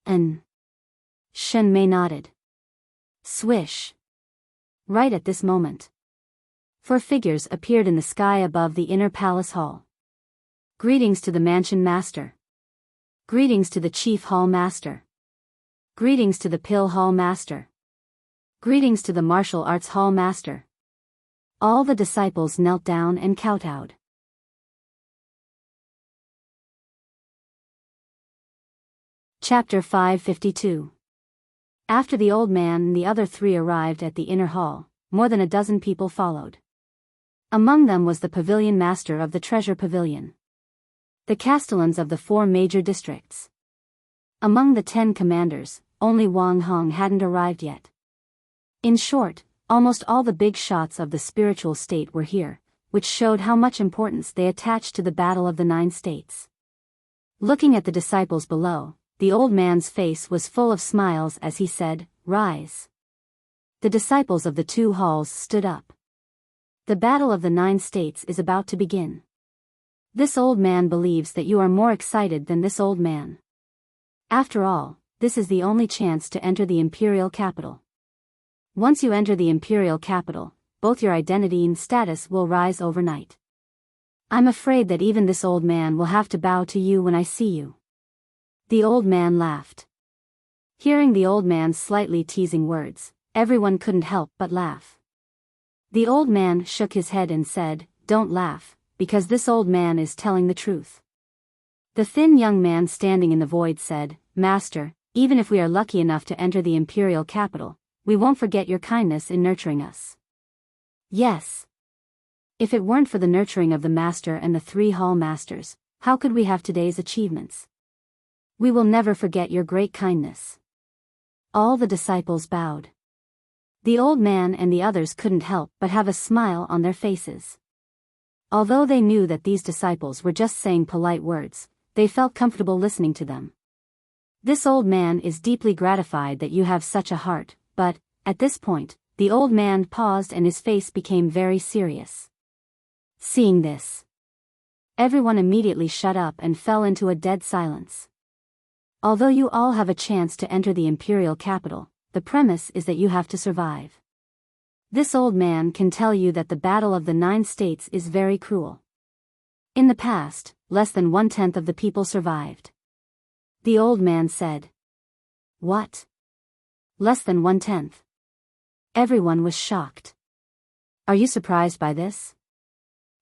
Shen Mei nodded. Swish. Right at this moment, 4 figures appeared in the sky above the inner palace hall. Greetings to the mansion master. Greetings to the chief hall master. Greetings to the pill hall master. Greetings to the martial arts hall master. All the disciples knelt down and kowtowed. Chapter 552. After the old man and the other 3 arrived at the inner hall, more than a dozen people followed. Among them was the pavilion master of the treasure pavilion. The castellans of the 4 major districts. Among the 10 commanders, only Wang Hong hadn't arrived yet. In short, almost all the big shots of the spiritual state were here, which showed how much importance they attached to the battle of the 9 states. Looking at the disciples below, the old man's face was full of smiles as he said, rise. The disciples of the 2 halls stood up. The battle of the 9 states is about to begin. This old man believes that you are more excited than this old man. After all, this is the only chance to enter the imperial capital. Once you enter the imperial capital, both your identity and status will rise overnight. I'm afraid that even this old man will have to bow to you when I see you. The old man laughed. Hearing the old man's slightly teasing words, everyone couldn't help but laugh. The old man shook his head and said, don't laugh, because this old man is telling the truth. The thin young man standing in the void said, Master, even if we are lucky enough to enter the imperial capital, we won't forget your kindness in nurturing us. Yes. If it weren't for the nurturing of the master and the 3 hall masters, how could we have today's achievements? We will never forget your great kindness. All the disciples bowed. The old man and the others couldn't help but have a smile on their faces. Although they knew that these disciples were just saying polite words, they felt comfortable listening to them. This old man is deeply gratified that you have such a heart, but, at this point, the old man paused and his face became very serious. Seeing this, everyone immediately shut up and fell into a dead silence. Although you all have a chance to enter the imperial capital, the premise is that you have to survive. This old man can tell you that the battle of the 9 states is very cruel. In the past, less than 1/10 of the people survived. The old man said. What? Less than 1/10? Everyone was shocked. Are you surprised by this?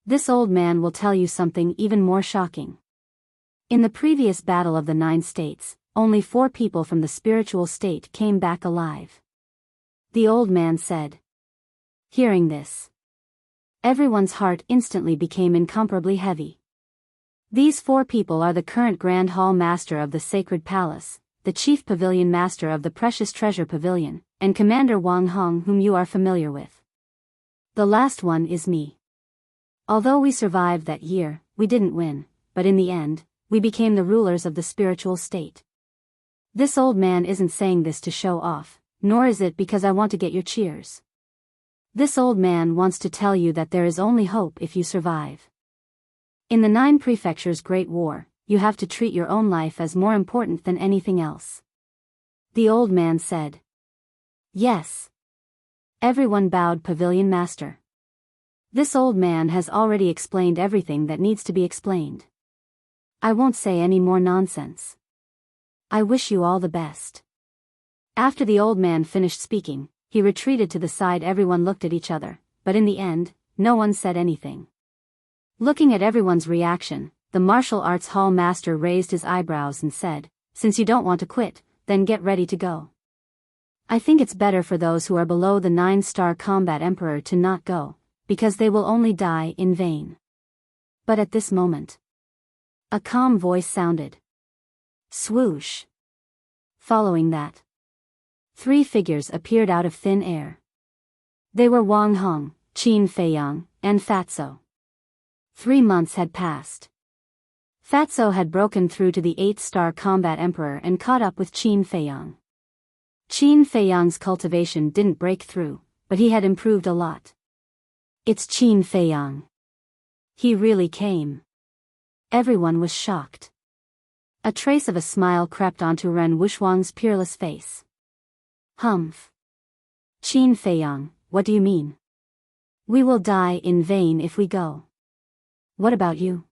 This old man will tell you something even more shocking. In the previous battle of the 9 states, only 4 people from the spiritual state came back alive. The old man said. Hearing this, everyone's heart instantly became incomparably heavy. These 4 people are the current Grand Hall Master of the Sacred Palace, the chief pavilion master of the Precious Treasure Pavilion, and Commander Wang Hong, whom you are familiar with. The last one is me. Although we survived that year, we didn't win, but in the end, we became the rulers of the spiritual state. This old man isn't saying this to show off, nor is it because I want to get your cheers. This old man wants to tell you that there is only hope if you survive. In the 9 Prefectures' Great War, you have to treat your own life as more important than anything else. The old man said. Yes. Everyone bowed. Pavilion Master. This old man has already explained everything that needs to be explained. I won't say any more nonsense. I wish you all the best. After the old man finished speaking, he retreated to the side. Everyone looked at each other, but in the end, no one said anything. Looking at everyone's reaction, the martial arts hall master raised his eyebrows and said, "Since you don't want to quit, then get ready to go. I think it's better for those who are below the 9-star combat emperor to not go, because they will only die in vain." But at this moment, a calm voice sounded. Swoosh. Following that, 3 figures appeared out of thin air. They were Wang Hong, Qin Feiyang, and Fatso. 3 months had passed. Fatso had broken through to the 8-star combat emperor and caught up with Qin Feiyang. Qin Feiyang's cultivation didn't break through, but he had improved a lot. It's Qin Feiyang. He really came. Everyone was shocked. A trace of a smile crept onto Ren Wuxuang's peerless face. Humph. Qin Feiyang, what do you mean? We will die in vain if we go. What about you?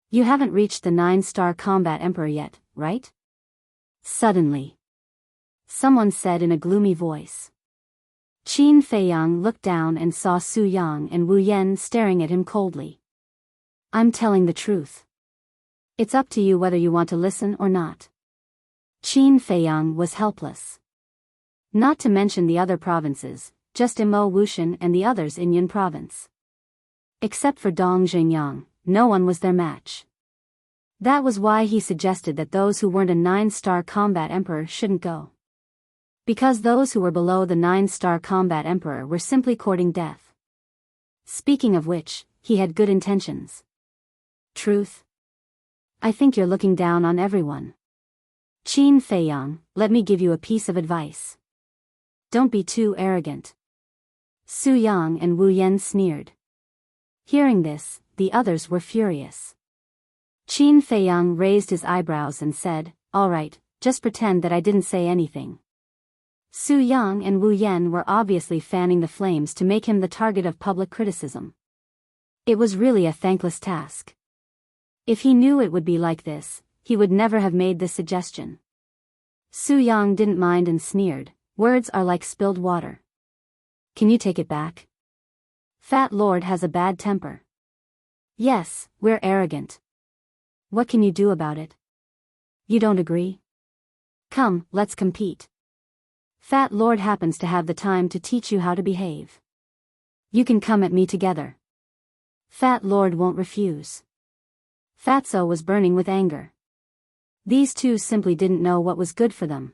You haven't reached the 9-star combat emperor yet, right? Suddenly, someone said in a gloomy voice. Qin Feiyang looked down and saw Su Yang and Wu Yan staring at him coldly. I'm telling the truth. It's up to you whether you want to listen or not. Qin Feiyang was helpless. Not to mention the other provinces, just Imo Wushan and the others in Yun province. Except for Dong Xingyang, no one was their match. That was why he suggested that those who weren't a 9-star combat emperor shouldn't go. Because those who were below the 9-star combat emperor were simply courting death. Speaking of which, he had good intentions. Truth? I think you're looking down on everyone. Qin Feiyang, let me give you a piece of advice. Don't be too arrogant. Su Yang and Wu Yan sneered. Hearing this, the others were furious. Qin Feiyang raised his eyebrows and said, "All right, just pretend that I didn't say anything." Su Yang and Wu Yan were obviously fanning the flames to make him the target of public criticism. It was really a thankless task. If he knew it would be like this, he would never have made this suggestion. Su Yang didn't mind and sneered, "Words are like spilled water. Can you take it back? Fat Lord has a bad temper. Yes, we're arrogant. What can you do about it? You don't agree? Come, let's compete. Fat Lord happens to have the time to teach you how to behave. You can come at me together. Fat Lord won't refuse." Fatso was burning with anger. These two simply didn't know what was good for them.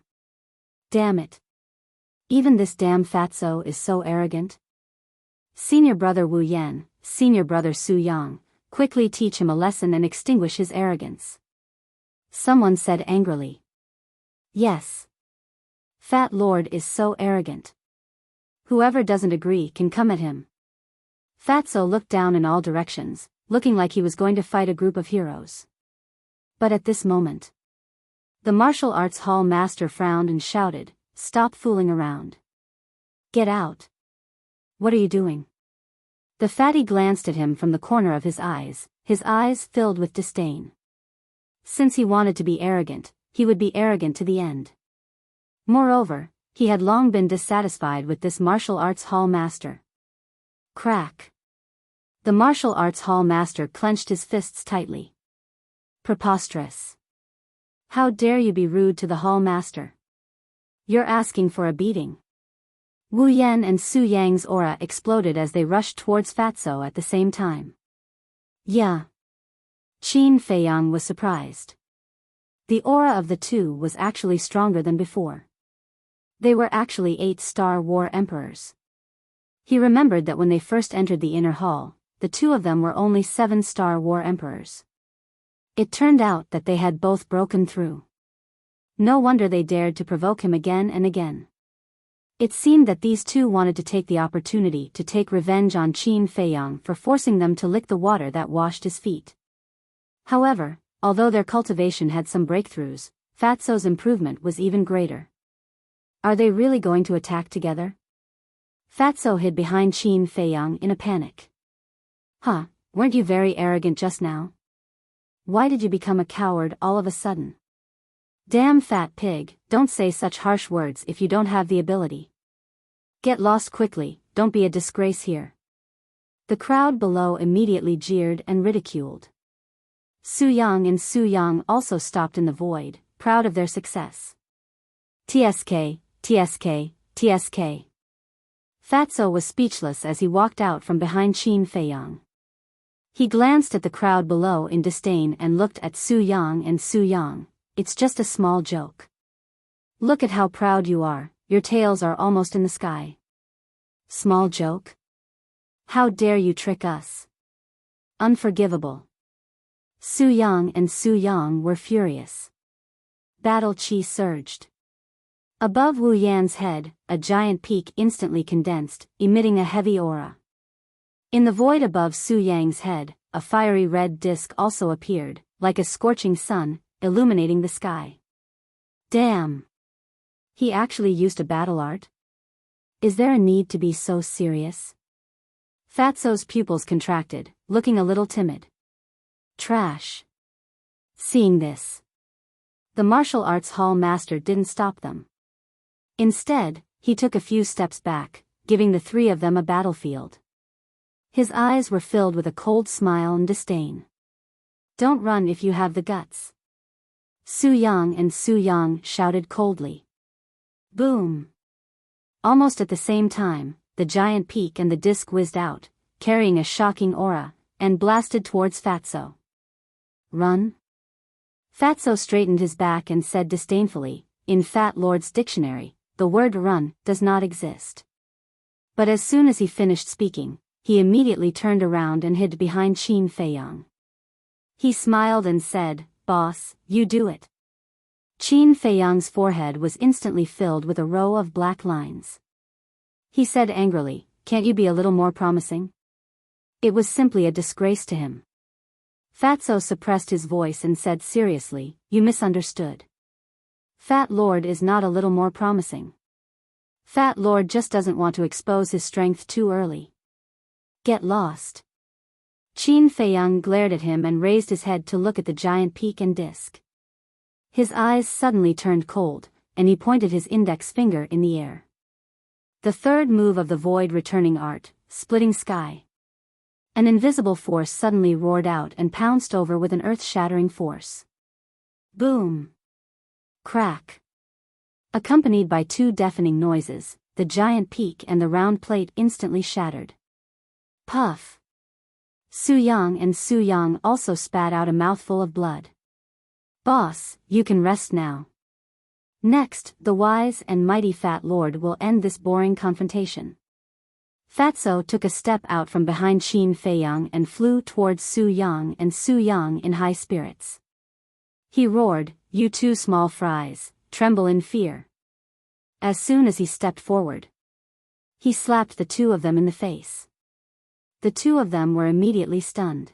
Damn it. Even this damn Fatso is so arrogant. Senior brother Wu Yan, senior brother Su Yang, quickly teach him a lesson and extinguish his arrogance. Someone said angrily. Yes. Fat Lord is so arrogant. Whoever doesn't agree can come at him. Fatso looked down in all directions, looking like he was going to fight a group of heroes. But at this moment, the martial arts hall master frowned and shouted, "Stop fooling around. Get out. What are you doing?" The fatty glanced at him from the corner of his eyes filled with disdain. Since he wanted to be arrogant, he would be arrogant to the end. Moreover, he had long been dissatisfied with this martial arts hall master. Crack. The martial arts hall master clenched his fists tightly. Preposterous. How dare you be rude to the hall master? You're asking for a beating. Wu Yan and Su Yang's aura exploded as they rushed towards Fatso at the same time. Yeah. Qin Feiyang was surprised. The aura of the two was actually stronger than before. They were actually 8-star war emperors. He remembered that when they first entered the inner hall, the two of them were only 7-star war emperors. It turned out that they had both broken through. No wonder they dared to provoke him again and again. It seemed that these two wanted to take the opportunity to take revenge on Qin Feiyang for forcing them to lick the water that washed his feet. However, although their cultivation had some breakthroughs, Fatso's improvement was even greater. Are they really going to attack together? Fatso hid behind Qin Feiyang in a panic. Huh, weren't you very arrogant just now? Why did you become a coward all of a sudden? Damn fat pig, don't say such harsh words if you don't have the ability. Get lost quickly, don't be a disgrace here. The crowd below immediately jeered and ridiculed. Su Yang and Su Yang also stopped in the void, proud of their success. TSK, TSK, TSK. Fatso was speechless as he walked out from behind Qin Feiyang. He glanced at the crowd below in disdain and looked at Su Yang and Su Yang. It's just a small joke. Look at how proud you are, your tails are almost in the sky. Small joke? How dare you trick us? Unforgivable. Su Yang and Su Yang were furious. Battle chi surged. Above Wu Yan's head, a giant peak instantly condensed, emitting a heavy aura. In the void above Su Yang's head, a fiery red disk also appeared, like a scorching sun, illuminating the sky. Damn! He actually used a battle art? Is there a need to be so serious? Fatso's pupils contracted, looking a little timid. Trash. Seeing this, the martial arts hall master didn't stop them. Instead, he took a few steps back, giving the three of them a battlefield. His eyes were filled with a cold smile and disdain. Don't run if you have the guts. Su Yang and Su Yang shouted coldly. Boom! Almost at the same time, the giant peak and the disc whizzed out, carrying a shocking aura, and blasted towards Fatso. Run? Fatso straightened his back and said disdainfully, in Fat Lord's dictionary, the word run does not exist. But as soon as he finished speaking, he immediately turned around and hid behind Qin Feiyang. He smiled and said, Boss, you do it. Qin Feiyang's forehead was instantly filled with a row of black lines. He said angrily, can't you be a little more promising? It was simply a disgrace to him. Fatso suppressed his voice and said seriously, you misunderstood. Fat Lord is not a little more promising. Fat Lord just doesn't want to expose his strength too early. Get lost. Qin Feiyang glared at him and raised his head to look at the giant peak and disc. His eyes suddenly turned cold, and he pointed his index finger in the air. The third move of the void returning art, splitting sky. An invisible force suddenly roared out and pounced over with an earth-shattering force. Boom! Crack! Accompanied by two deafening noises, the giant peak and the round plate instantly shattered. Puff! Su Yang and Su Yang also spat out a mouthful of blood. Boss, you can rest now. Next, the wise and mighty Fat Lord will end this boring confrontation. Fatso took a step out from behind Qin Feiyang and flew towards Su Yang and Su Yang in high spirits. He roared, you two small fries, tremble in fear. As soon as he stepped forward, he slapped the two of them in the face. The two of them were immediately stunned.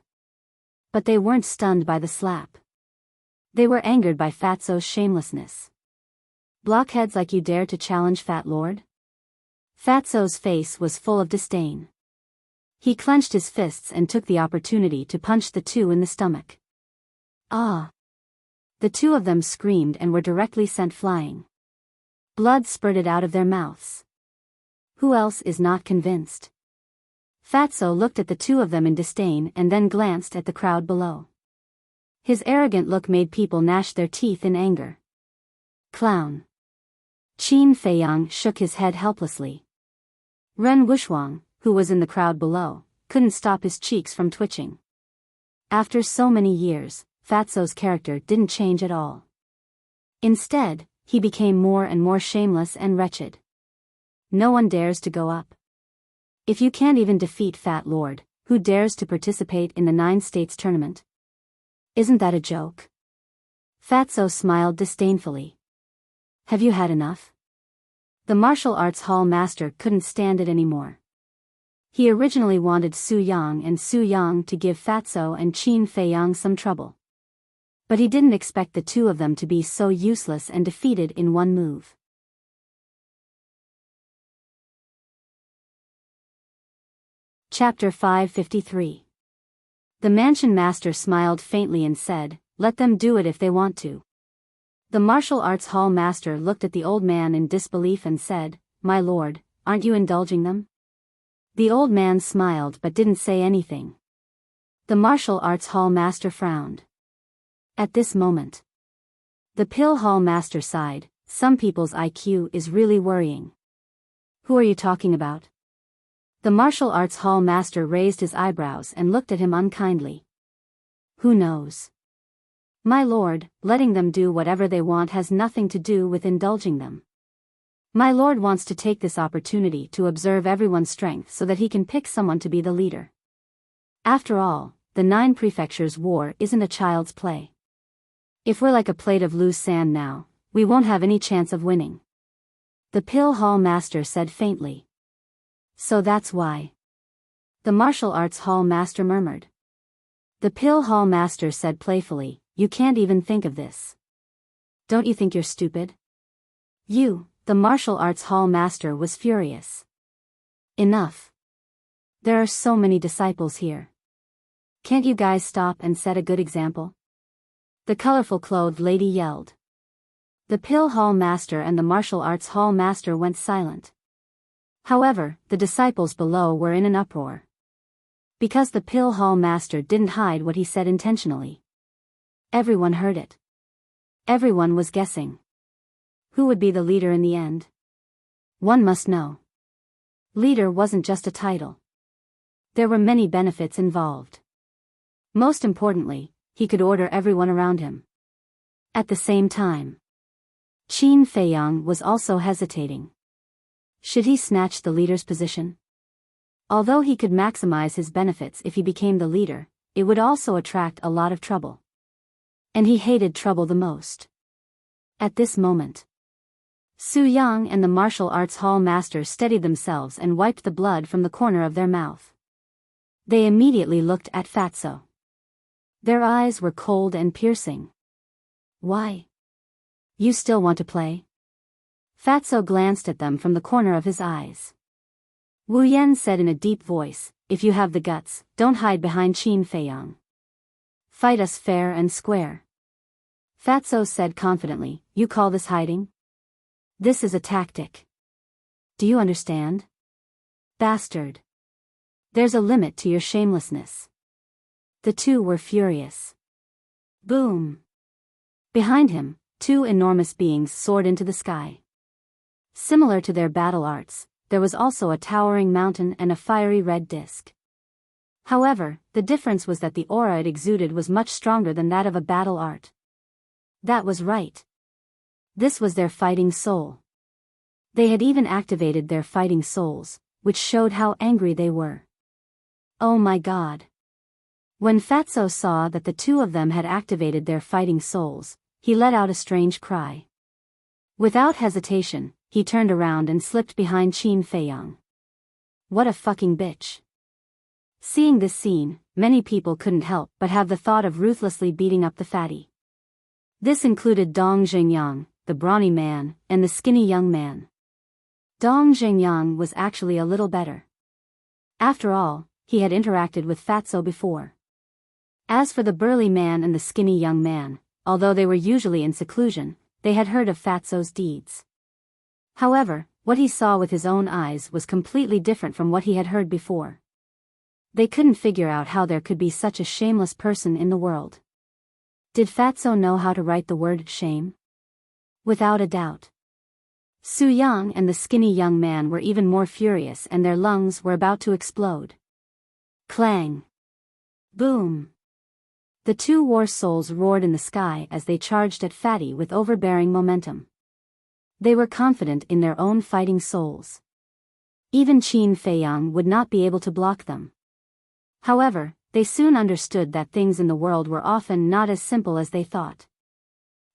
But they weren't stunned by the slap. They were angered by Fatso's shamelessness. Blockheads like you dare to challenge Fat Lord? Fatso's face was full of disdain. He clenched his fists and took the opportunity to punch the two in the stomach. Ah! The two of them screamed and were directly sent flying. Blood spurted out of their mouths. Who else is not convinced? Fatso looked at the two of them in disdain and then glanced at the crowd below. His arrogant look made people gnash their teeth in anger. Clown. Qin Feiyang shook his head helplessly. Ren Wushuang, who was in the crowd below, couldn't stop his cheeks from twitching. After so many years, Fatso's character didn't change at all. Instead, he became more and more shameless and wretched. No one dares to go up. If you can't even defeat Fat Lord, who dares to participate in the 9 states tournament? Isn't that a joke? Fatso smiled disdainfully. Have you had enough? The martial arts hall master couldn't stand it anymore. He originally wanted Su Yang and Su Yang to give Fatso and Qin Feiyang some trouble. But he didn't expect the two of them to be so useless and defeated in one move. Chapter 553. The mansion master smiled faintly and said, "Let them do it if they want to." The martial arts hall master looked at the old man in disbelief and said, "My lord, aren't you indulging them?" The old man smiled but didn't say anything. The martial arts hall master frowned. At this moment, the pill hall master sighed. Some people's IQ is really worrying. Who are you talking about? The martial arts hall master raised his eyebrows and looked at him unkindly. Who knows? My lord, letting them do whatever they want has nothing to do with indulging them. My lord wants to take this opportunity to observe everyone's strength so that he can pick someone to be the leader. After all, the 9 prefectures war isn't a child's play. If we're like a plate of loose sand now, we won't have any chance of winning. The pill hall master said faintly. So that's why. The martial arts hall master murmured. The pill hall master said playfully, "You can't even think of this. Don't you think you're stupid?" The martial arts hall master was furious. Enough. There are so many disciples here. Can't you guys stop and set a good example? The colorful clothed lady yelled. The pill hall master and the martial arts hall master went silent. However, the disciples below were in an uproar. Because the pill hall master didn't hide what he said intentionally. Everyone heard it. Everyone was guessing. Who would be the leader in the end? One must know. Leader wasn't just a title. There were many benefits involved. Most importantly, he could order everyone around him. At the same time, Qin Feiyang was also hesitating. Should he snatch the leader's position? Although he could maximize his benefits if he became the leader, it would also attract a lot of trouble. And he hated trouble the most. At this moment, Su Yang and the martial arts hall master steadied themselves and wiped the blood from the corner of their mouth. They immediately looked at Fatso. Their eyes were cold and piercing. Why? You still want to play? Fatso glanced at them from the corner of his eyes. Wu Yan said in a deep voice, "If you have the guts, don't hide behind Qin Feiyang. Fight us fair and square." Fatso said confidently, "You call this hiding? This is a tactic. Do you understand? Bastard. There's a limit to your shamelessness." The two were furious. Boom. Behind him, 2 enormous beings soared into the sky. Similar to their battle arts, there was also a towering mountain and a fiery red disk. However, the difference was that the aura it exuded was much stronger than that of a battle art. That was right. This was their fighting soul. They had even activated their fighting souls, which showed how angry they were. Oh my god. When Fatso saw that the two of them had activated their fighting souls, he let out a strange cry. Without hesitation, he turned around and slipped behind Qin Feiyang. What a fucking bitch. Seeing this scene, many people couldn't help but have the thought of ruthlessly beating up the fatty. This included Dong Zhengyang, the brawny man, and the skinny young man. Dong Zhengyang was actually a little better. After all, he had interacted with Fatso before. As for the burly man and the skinny young man, although they were usually in seclusion, they had heard of Fatso's deeds. However, what he saw with his own eyes was completely different from what he had heard before. They couldn't figure out how there could be such a shameless person in the world. Did Fatso know how to write the word shame? Without a doubt. Su Yang and the skinny young man were even more furious and their lungs were about to explode. Clang. Boom. The two war souls roared in the sky as they charged at Fatty with overbearing momentum. They were confident in their own fighting souls. Even Qin Feiyang would not be able to block them. However, they soon understood that things in the world were often not as simple as they thought.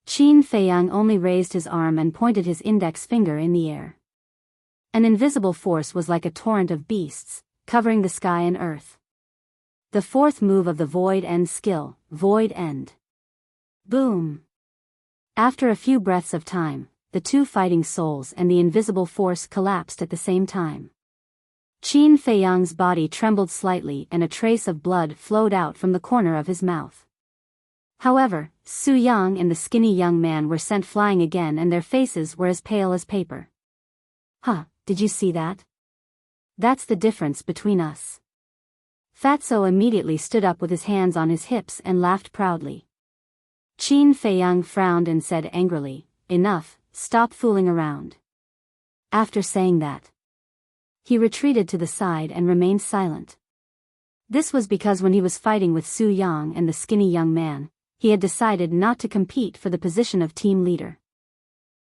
Qin Feiyang only raised his arm and pointed his index finger in the air. An invisible force was like a torrent of beasts, covering the sky and earth. The fourth move of the Void End skill, Void End. Boom! After a few breaths of time, the two fighting souls and the invisible force collapsed at the same time. Qin Feiyang's body trembled slightly and a trace of blood flowed out from the corner of his mouth. However, Su Yang and the skinny young man were sent flying again and their faces were as pale as paper. Huh, did you see that? That's the difference between us. Fatso immediately stood up with his hands on his hips and laughed proudly. Qin Feiyang frowned and said angrily, "Enough, stop fooling around." After saying that, he retreated to the side and remained silent. This was because when he was fighting with Su Yang and the skinny young man, he had decided not to compete for the position of team leader.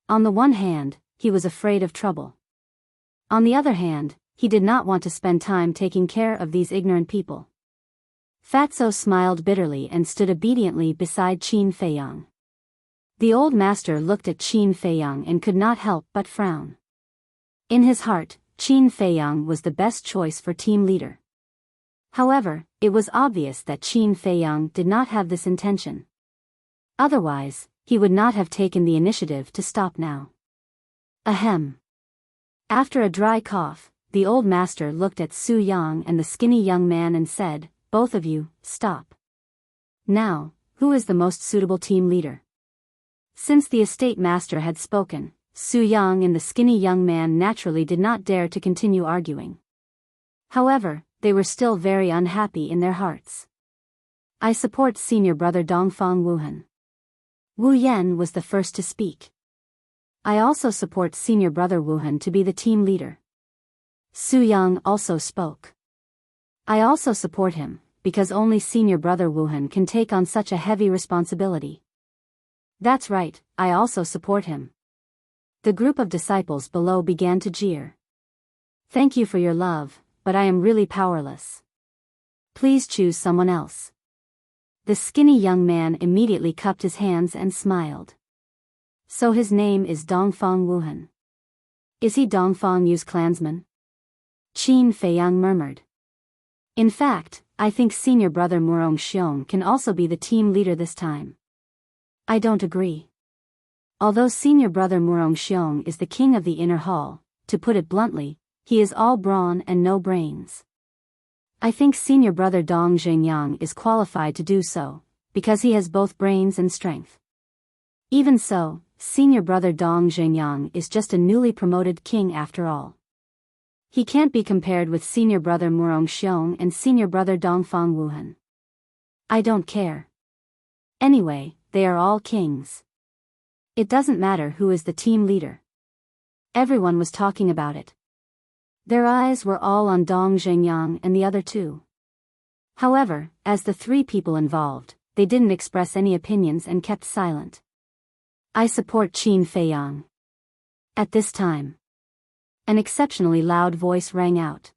On the one hand, he was afraid of trouble. On the other hand, he did not want to spend time taking care of these ignorant people. Fatso smiled bitterly and stood obediently beside Qin Feiyang. The old master looked at Qin Feiyang and could not help but frown. In his heart, Qin Feiyang was the best choice for team leader. However, it was obvious that Qin Feiyang did not have this intention. Otherwise, he would not have taken the initiative to stop now. Ahem. After a dry cough, the old master looked at Su Yang and the skinny young man and said, "Both of you, stop. Now, who is the most suitable team leader?" Since the estate master had spoken, Su Yang and the skinny young man naturally did not dare to continue arguing. However, they were still very unhappy in their hearts. "I support senior brother Dongfang Wuhan." Wu Yan was the first to speak. "I also support senior brother Wuhan to be the team leader." Su Yang also spoke. "I also support him, because only senior brother Wuhan can take on such a heavy responsibility." "That's right, I also support him." The group of disciples below began to jeer. "Thank you for your love, but I am really powerless. Please choose someone else." The skinny young man immediately cupped his hands and smiled. "So his name is Dongfang Wuhan. Is he Dongfang Yu's clansman?" Qin Feiyang murmured. "In fact, I think senior brother Murong Xiong can also be the team leader this time." "I don't agree. Although senior brother Murong Xiong is the king of the inner hall, to put it bluntly, he is all brawn and no brains. I think senior brother Dong Zhengyang is qualified to do so, because he has both brains and strength. Even so, senior brother Dong Zhengyang is just a newly promoted king after all. He can't be compared with senior brother Murong Xiong and senior brother Dongfang Wuhan. I don't care. Anyway, they are all kings. It doesn't matter who is the team leader." Everyone was talking about it. Their eyes were all on Dong Zhengyang and the other two. However, as the three people involved, they didn't express any opinions and kept silent. "I support Qin Feiyang." At this time, an exceptionally loud voice rang out.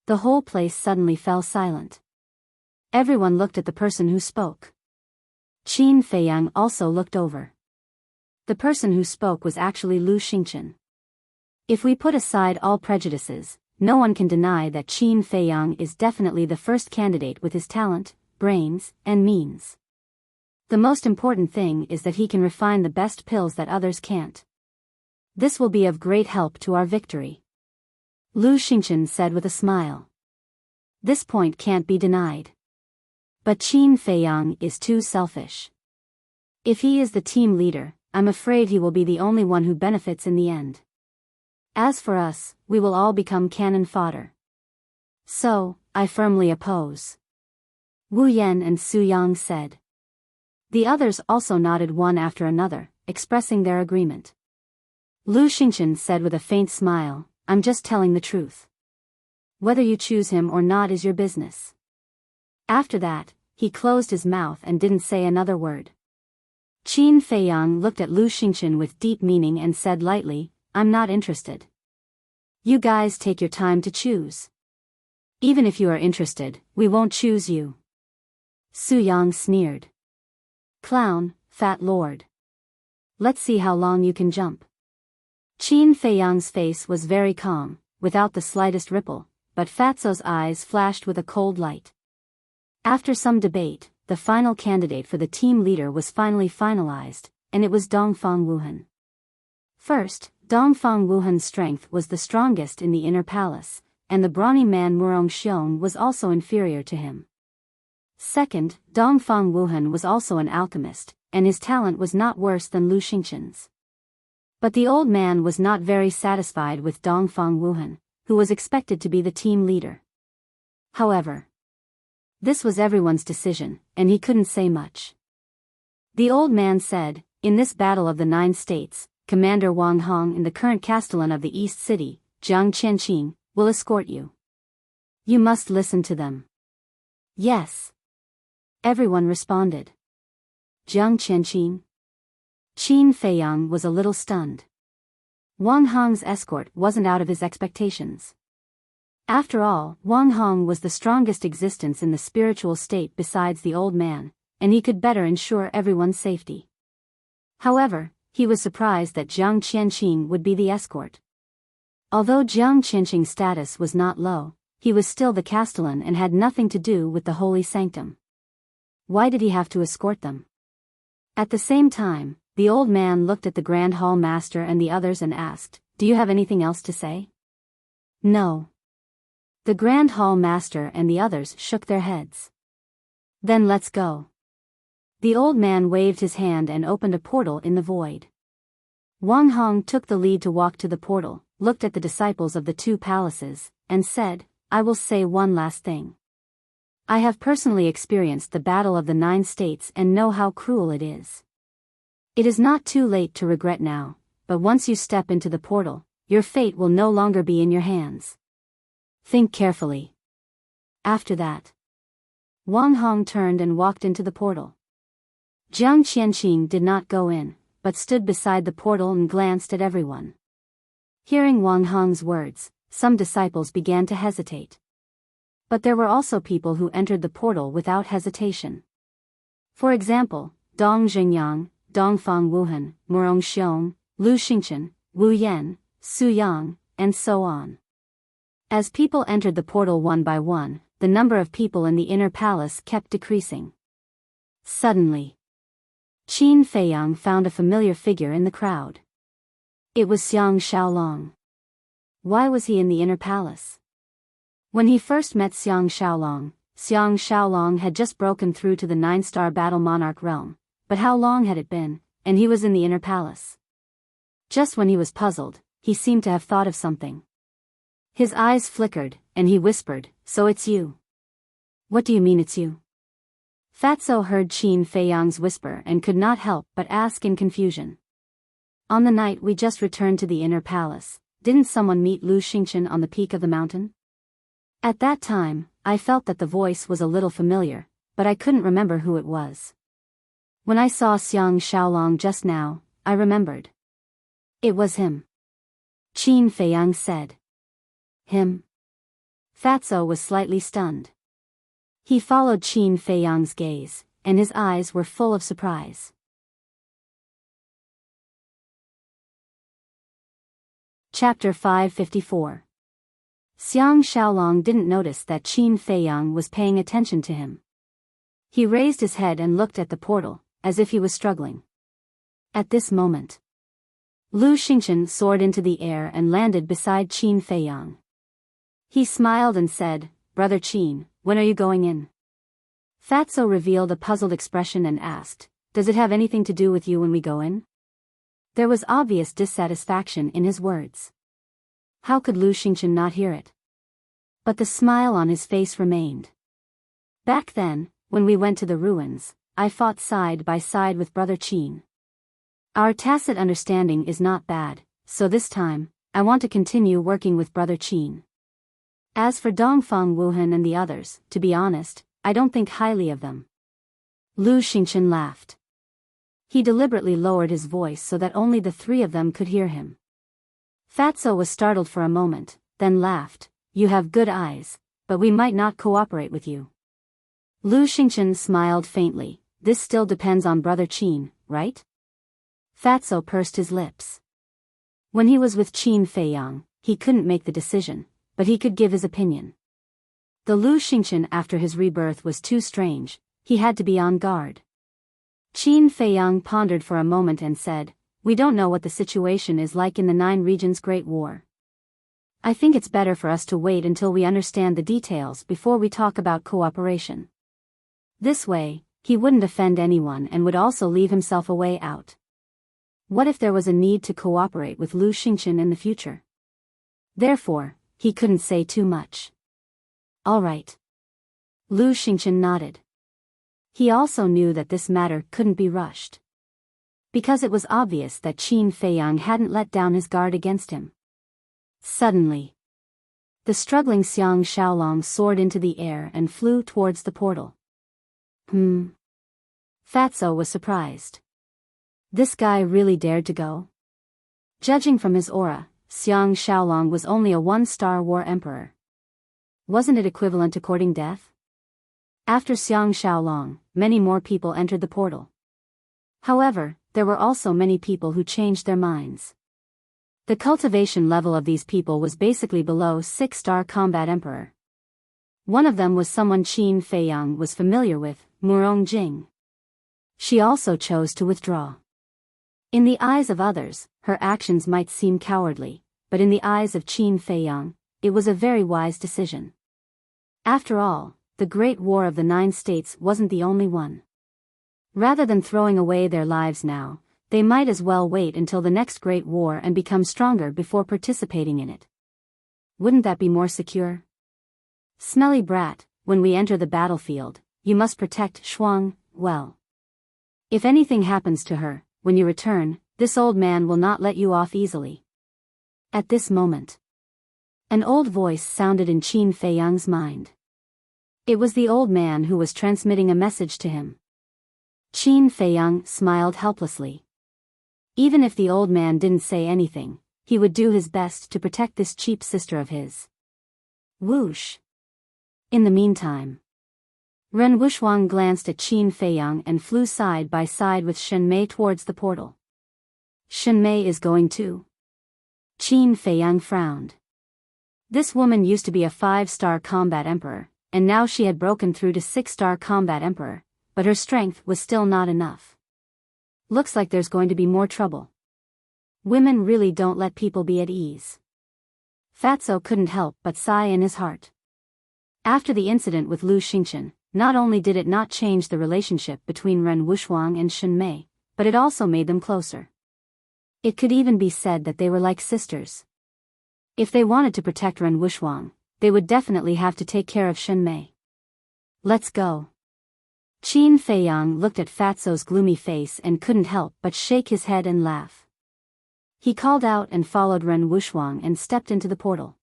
The whole place suddenly fell silent. Everyone looked at the person who spoke. Qin Feiyang also looked over. The person who spoke was actually Lu Xingchen. If we put aside all prejudices, no one can deny that Qin Feiyang is definitely the first candidate with his talent, brains, and means. The most important thing is that he can refine the best pills that others can't. This will be of great help to our victory. Lu Xingchen said with a smile. This point can't be denied. But Qin Feiyang is too selfish. If he is the team leader, I'm afraid he will be the only one who benefits in the end. As for us, we will all become cannon fodder. So, I firmly oppose. Wu Yan and Su Yang said. The others also nodded one after another, expressing their agreement. Lu Xingchen said with a faint smile, I'm just telling the truth. Whether you choose him or not is your business. After that, he closed his mouth and didn't say another word. Qin Feiyang looked at Lu Xingqian with deep meaning and said lightly, "I'm not interested. You guys take your time to choose. Even if you are interested, we won't choose you." Su Yang sneered. "Clown, fat lord. Let's see how long you can jump." Qin Feiyang's face was very calm, without the slightest ripple, but Fatso's eyes flashed with a cold light. After some debate, the final candidate for the team leader was finally finalized, and it was Dongfang Wuhan. First, Dongfang Wuhan's strength was the strongest in the inner palace, and the brawny man Murong Xiong was also inferior to him. Second, Dongfang Wuhan was also an alchemist, and his talent was not worse than Lu Xingqian's. But the old man was not very satisfied with Dongfang Wuhan, who was expected to be the team leader. However, this was everyone's decision, and he couldn't say much. The old man said, "In this battle of the 9 states, Commander Wang Hong and the current castellan of the East City, Jiang Qianqing, will escort you. You must listen to them." "Yes." Everyone responded. Jiang Qianqing? Qin Feiyang was a little stunned. Wang Hong's escort wasn't out of his expectations. After all, Wang Hong was the strongest existence in the spiritual state besides the old man, and he could better ensure everyone's safety. However, he was surprised that Jiang Qianqing would be the escort. Although Jiang Qianqing's status was not low, he was still the castellan and had nothing to do with the holy sanctum. Why did he have to escort them? At the same time, the old man looked at the Grand Hall Master and the others and asked, "Do you have anything else to say?" "No." The Grand Hall Master and the others shook their heads. "Then let's go." The old man waved his hand and opened a portal in the void. Wang Hong took the lead to walk to the portal, looked at the disciples of the 2 palaces, and said, "I will say one last thing. I have personally experienced the battle of the 9 states and know how cruel it is. It is not too late to regret now, but once you step into the portal, your fate will no longer be in your hands. Think carefully." After that, Wang Hong turned and walked into the portal. Jiang Qianqing did not go in, but stood beside the portal and glanced at everyone. Hearing Wang Hong's words, some disciples began to hesitate. But there were also people who entered the portal without hesitation. For example, Dong Xingyang, Dongfang Wuhan, Murong Xiong, Lu Xingqian, Wu Yan, Su Yang, and so on. As people entered the portal one by one, the number of people in the inner palace kept decreasing. Suddenly, Qin Feiyang found a familiar figure in the crowd. It was Xiang Xiaolong. Why was he in the inner palace? When he first met Xiang Xiaolong had just broken through to the 9-star battle monarch realm, but how long had it been, and he was in the inner palace? Just when he was puzzled, he seemed to have thought of something. His eyes flickered, and he whispered, "So it's you." "What do you mean it's you?" Fatso heard Qin Feiyang's whisper and could not help but ask in confusion. "On the night we just returned to the inner palace, didn't someone meet Lu Xingqian on the peak of the mountain?" At that time, I felt that the voice was a little familiar, but I couldn't remember who it was. When I saw Xiang Xiaolong just now, I remembered. It was him. Qin Feiyang said. Him? Fatso was slightly stunned. He followed Qin Feiyang's gaze, and his eyes were full of surprise. Chapter 554. Xiang Xiaolong didn't notice that Qin Feiyang was paying attention to him. He raised his head and looked at the portal, as if he was struggling. At this moment, Lu Xingqian soared into the air and landed beside Qin Feiyang. He smiled and said, "Brother Qin, when are you going in?" Fatso revealed a puzzled expression and asked, "Does it have anything to do with you when we go in?" There was obvious dissatisfaction in his words. How could Lu Xingqian not hear it? But the smile on his face remained. "Back then, when we went to the ruins, I fought side by side with Brother Qin. Our tacit understanding is not bad, so this time, I want to continue working with Brother Qin. As for Dongfang Wuhan and the others, to be honest, I don't think highly of them, Lu Xingchen laughed. He deliberately lowered his voice so that only the three of them could hear him. Fatso was startled for a moment, then laughed. You have good eyes, but we might not cooperate with you. Lu Xingchen smiled faintly. This still depends on Brother Qin, right? Fatso pursed his lips. When he was with Qin Feiyang, he couldn't make the decision, but he could give his opinion. The Lu Xingchen after his rebirth was too strange, he had to be on guard. Qin Feiyang pondered for a moment and said, we don't know what the situation is like in the Nine Regions Great War. I think it's better for us to wait until we understand the details before we talk about cooperation. This way, he wouldn't offend anyone and would also leave himself a way out. What if there was a need to cooperate with Lu Xingchen in the future? Therefore, he couldn't say too much. All right. Lu Xingchen nodded. He also knew that this matter couldn't be rushed. Because it was obvious that Qin Feiyang hadn't let down his guard against him. Suddenly, the struggling Xiang Xiaolong soared into the air and flew towards the portal. Fatso was surprised. This guy really dared to go? Judging from his aura, Xiang Xiaolong was only a one-star war emperor. Wasn't it equivalent to courting death? After Xiang Xiaolong, many more people entered the portal. However, there were also many people who changed their minds. The cultivation level of these people was basically below 6-star combat emperor. One of them was someone Qin Feiyang was familiar with, Murong Jing. She also chose to withdraw. In the eyes of others, her actions might seem cowardly, but in the eyes of Qin Feiyang, it was a very wise decision. After all, the Great War of the Nine States wasn't the only one. Rather than throwing away their lives now, they might as well wait until the next Great War and become stronger before participating in it. Wouldn't that be more secure? Smelly brat, when we enter the battlefield, you must protect Shuang well. If anything happens to her, when you return, this old man will not let you off easily. At this moment, an old voice sounded in Qin Feiyang's mind. It was the old man who was transmitting a message to him. Qin Feiyang smiled helplessly. Even if the old man didn't say anything, he would do his best to protect this cheap sister of his. Whoosh! In the meantime, Ren Wuxuang glanced at Qin Feiyang and flew side by side with Shen Mei towards the portal. Shen Mei is going too? Qin Feiyang frowned. This woman used to be a 5-star combat emperor, and now she had broken through to 6-star combat emperor, but her strength was still not enough. Looks like there's going to be more trouble. Women really don't let people be at ease. Fatso couldn't help but sigh in his heart. After the incident with Lu Xingchen, not only did it not change the relationship between Ren Wuxuang and Shen Mei, but it also made them closer. It could even be said that they were like sisters. If they wanted to protect Ren Wuxuang, they would definitely have to take care of Shen Mei. Let's go. Qin Feiyang looked at Fatso's gloomy face and couldn't help but shake his head and laugh. He called out and followed Ren Wuxuang and stepped into the portal.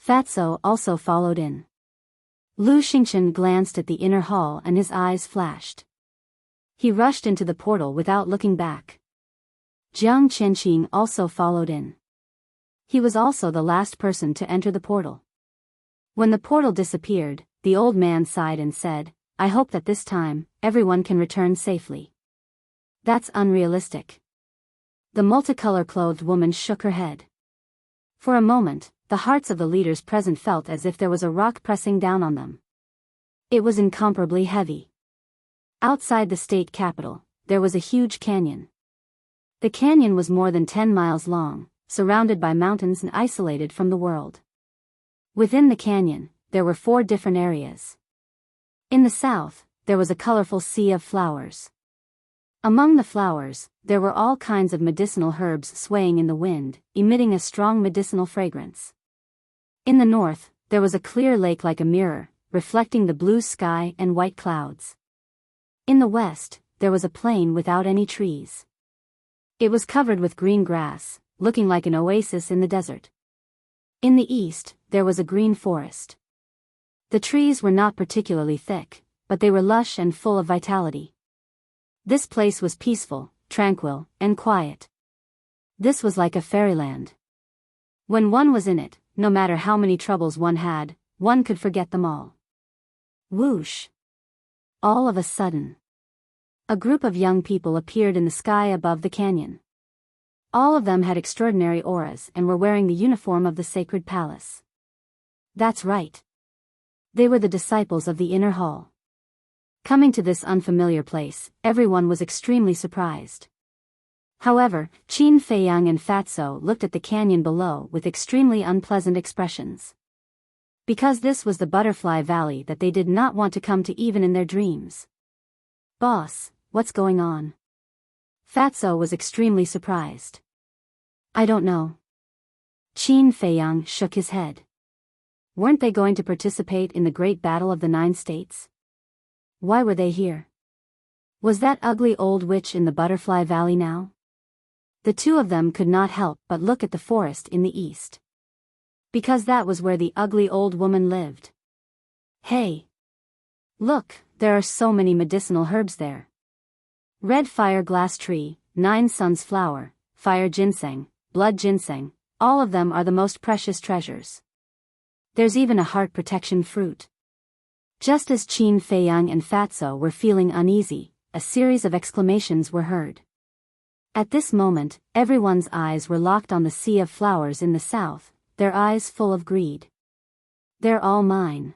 Fatso also followed in. Lu Xingchen glanced at the inner hall and his eyes flashed. He rushed into the portal without looking back. Jiang Qianqing also followed in. He was also the last person to enter the portal. When the portal disappeared, the old man sighed and said, I hope that this time, everyone can return safely. That's unrealistic. The multicolor-clothed woman shook her head. For a moment, the hearts of the leaders present felt as if there was a rock pressing down on them. It was incomparably heavy. Outside the state capital, there was a huge canyon. The canyon was more than 10 miles long, surrounded by mountains and isolated from the world. Within the canyon, there were 4 different areas. In the south, there was a colorful sea of flowers. Among the flowers, there were all kinds of medicinal herbs swaying in the wind, emitting a strong medicinal fragrance. In the north, there was a clear lake like a mirror, reflecting the blue sky and white clouds. In the west, there was a plain without any trees. It was covered with green grass, looking like an oasis in the desert. In the east, there was a green forest. The trees were not particularly thick, but they were lush and full of vitality. This place was peaceful, tranquil, and quiet. This was like a fairyland. When one was in it, no matter how many troubles one had, one could forget them all. Whoosh! All of a sudden, a group of young people appeared in the sky above the canyon. All of them had extraordinary auras and were wearing the uniform of the sacred palace. That's right. They were the disciples of the inner hall. Coming to this unfamiliar place, everyone was extremely surprised. However, Qin Feiyang and Fatso looked at the canyon below with extremely unpleasant expressions. Because this was the Butterfly Valley that they did not want to come to even in their dreams. Boss, what's going on? Fatso was extremely surprised. I don't know. Qin Feiyang shook his head. Weren't they going to participate in the great battle of the 9 states? Why were they here? Was that ugly old witch in the Butterfly Valley now? The two of them could not help but look at the forest in the east. Because that was where the ugly old woman lived. Hey! Look, there are so many medicinal herbs there. Red fire glass tree, 9 suns flower, fire ginseng, blood ginseng, all of them are the most precious treasures. There's even a heart protection fruit. Just as Qin Feiyang and Fatso were feeling uneasy, a series of exclamations were heard. At this moment, everyone's eyes were locked on the sea of flowers in the south, their eyes full of greed. They're all mine.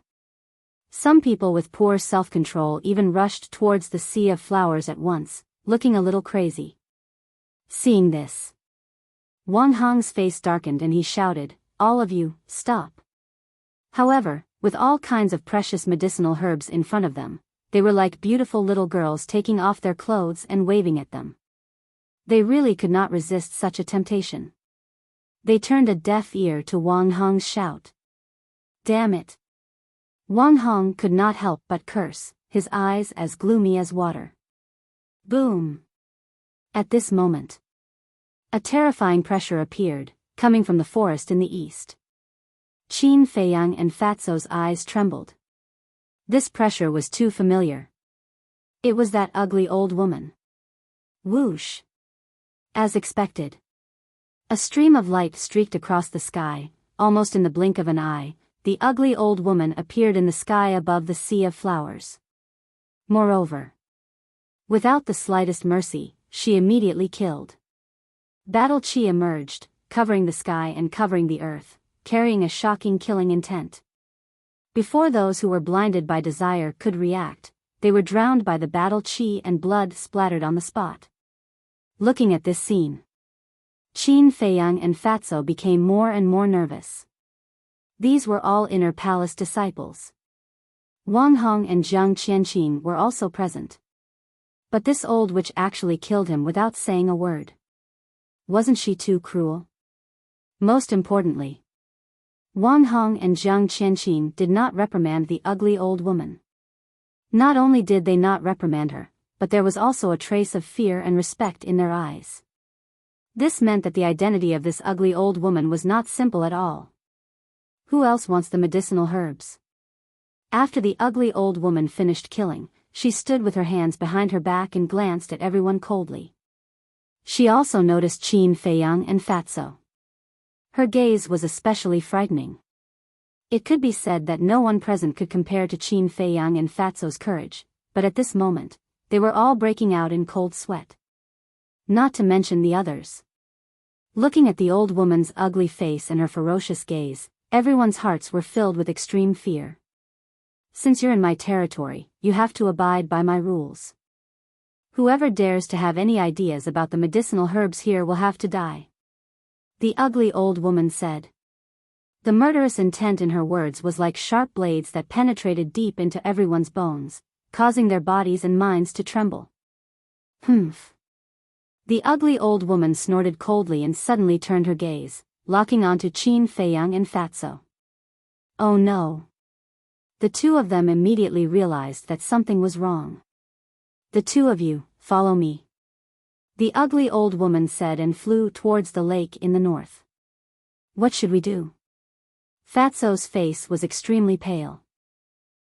Some people with poor self-control even rushed towards the sea of flowers at once, looking a little crazy. Seeing this, Wang Hong's face darkened and he shouted, "All of you, stop." However, with all kinds of precious medicinal herbs in front of them, they were like beautiful little girls taking off their clothes and waving at them. They really could not resist such a temptation. They turned a deaf ear to Wang Hong's shout. Damn it! Wang Hong could not help but curse, his eyes as gloomy as water. Boom! At this moment, a terrifying pressure appeared, coming from the forest in the east. Qin Feiyang and Fatso's eyes trembled. This pressure was too familiar. It was that ugly old woman. Whoosh! As expected, a stream of light streaked across the sky, almost in the blink of an eye. The ugly old woman appeared in the sky above the sea of flowers. Moreover, without the slightest mercy, she immediately killed. Battle Qi emerged, covering the sky and covering the earth, carrying a shocking killing intent. Before those who were blinded by desire could react, they were drowned by the battle Qi and blood splattered on the spot. Looking at this scene, Qin Feiyang and Fatso became more and more nervous. These were all inner palace disciples. Wang Hong and Jiang Qianqin were also present. But this old witch actually killed him without saying a word. Wasn't she too cruel? Most importantly, Wang Hong and Jiang Qianqin did not reprimand the ugly old woman. Not only did they not reprimand her, but there was also a trace of fear and respect in their eyes. This meant that the identity of this ugly old woman was not simple at all. Who else wants the medicinal herbs? After the ugly old woman finished killing, she stood with her hands behind her back and glanced at everyone coldly. She also noticed Qin Feiyang and Fatso. Her gaze was especially frightening. It could be said that no one present could compare to Qin Feiyang and Fatso's courage, but at this moment, they were all breaking out in cold sweat. Not to mention the others. Looking at the old woman's ugly face and her ferocious gaze, everyone's hearts were filled with extreme fear. Since you're in my territory, you have to abide by my rules. Whoever dares to have any ideas about the medicinal herbs here will have to die. The ugly old woman said. The murderous intent in her words was like sharp blades that penetrated deep into everyone's bones, causing their bodies and minds to tremble. Humph. The ugly old woman snorted coldly and suddenly turned her gaze, locking onto Qin Feiyang and Fatso. Oh no. The two of them immediately realized that something was wrong. The two of you, follow me. The ugly old woman said and flew towards the lake in the north. What should we do? Fatso's face was extremely pale.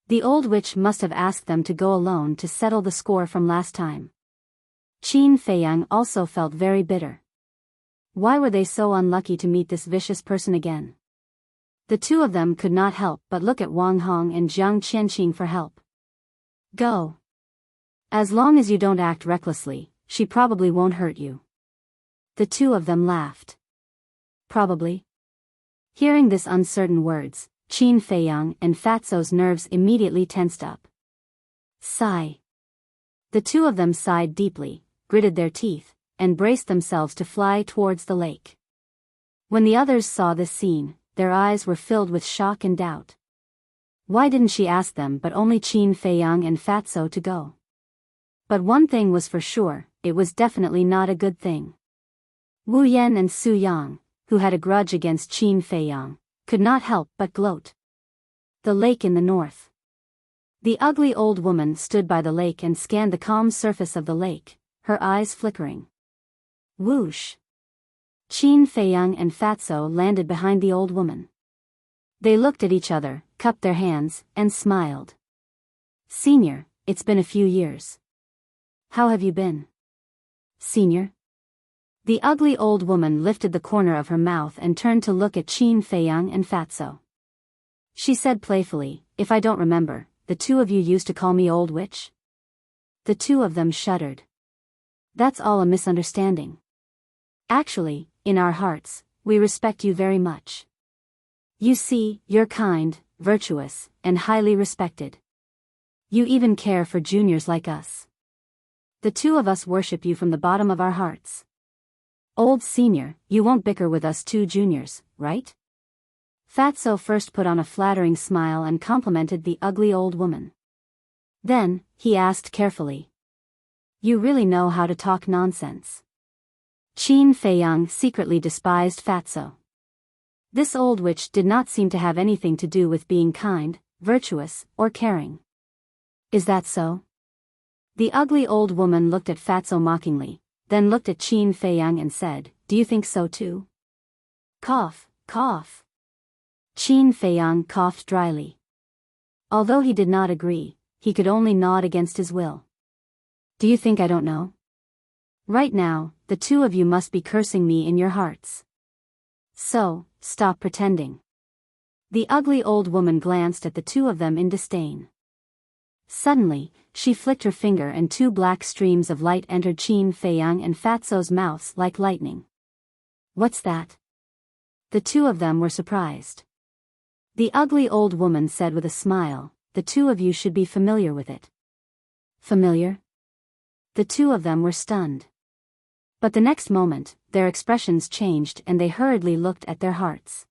The old witch must have asked them to go alone to settle the score from last time. Qin Feiyang also felt very bitter. Why were they so unlucky to meet this vicious person again? The two of them could not help but look at Wang Hong and Jiang Qianqing for help. Go. As long as you don't act recklessly, she probably won't hurt you. The two of them laughed. Probably. Hearing this uncertain words, Qin Feiyang and Fatso's nerves immediately tensed up. Sigh. The two of them sighed deeply, gritted their teeth, and braced themselves to fly towards the lake. When the others saw this scene, their eyes were filled with shock and doubt. Why didn't she ask them but only Qin Feiyang and Fatso to go? But one thing was for sure, it was definitely not a good thing. Wu Yan and Su Yang, who had a grudge against Qin Feiyang, could not help but gloat. The lake in the north. The ugly old woman stood by the lake and scanned the calm surface of the lake, her eyes flickering. Whoosh! Qin Feiyang and Fatso landed behind the old woman. They looked at each other, cupped their hands, and smiled. Senior, it's been a few years. How have you been? Senior? The ugly old woman lifted the corner of her mouth and turned to look at Qin Feiyang and Fatso. She said playfully, if I don't remember, the two of you used to call me old witch? The two of them shuddered. That's all a misunderstanding. Actually, in our hearts, we respect you very much. You see, you're kind, virtuous, and highly respected. You even care for juniors like us. The two of us worship you from the bottom of our hearts. Old senior, you won't bicker with us two juniors, right? Fatso first put on a flattering smile and complimented the ugly old woman. Then, he asked carefully. You really know how to talk nonsense. Qin Feiyang secretly despised Fatso. This old witch did not seem to have anything to do with being kind, virtuous, or caring. Is that so? The ugly old woman looked at Fatso mockingly, then looked at Qin Feiyang and said, Do you think so too? Cough, cough. Qin Feiyang coughed dryly. Although he did not agree, he could only nod against his will. Do you think I don't know? Right now, the two of you must be cursing me in your hearts. So, stop pretending. The ugly old woman glanced at the two of them in disdain. Suddenly, she flicked her finger and two black streams of light entered Qin Feiyang and Fatso's mouths like lightning. What's that? The two of them were surprised. The ugly old woman said with a smile, the two of you should be familiar with it. Familiar? The two of them were stunned. But the next moment, their expressions changed and they hurriedly looked at their hearts.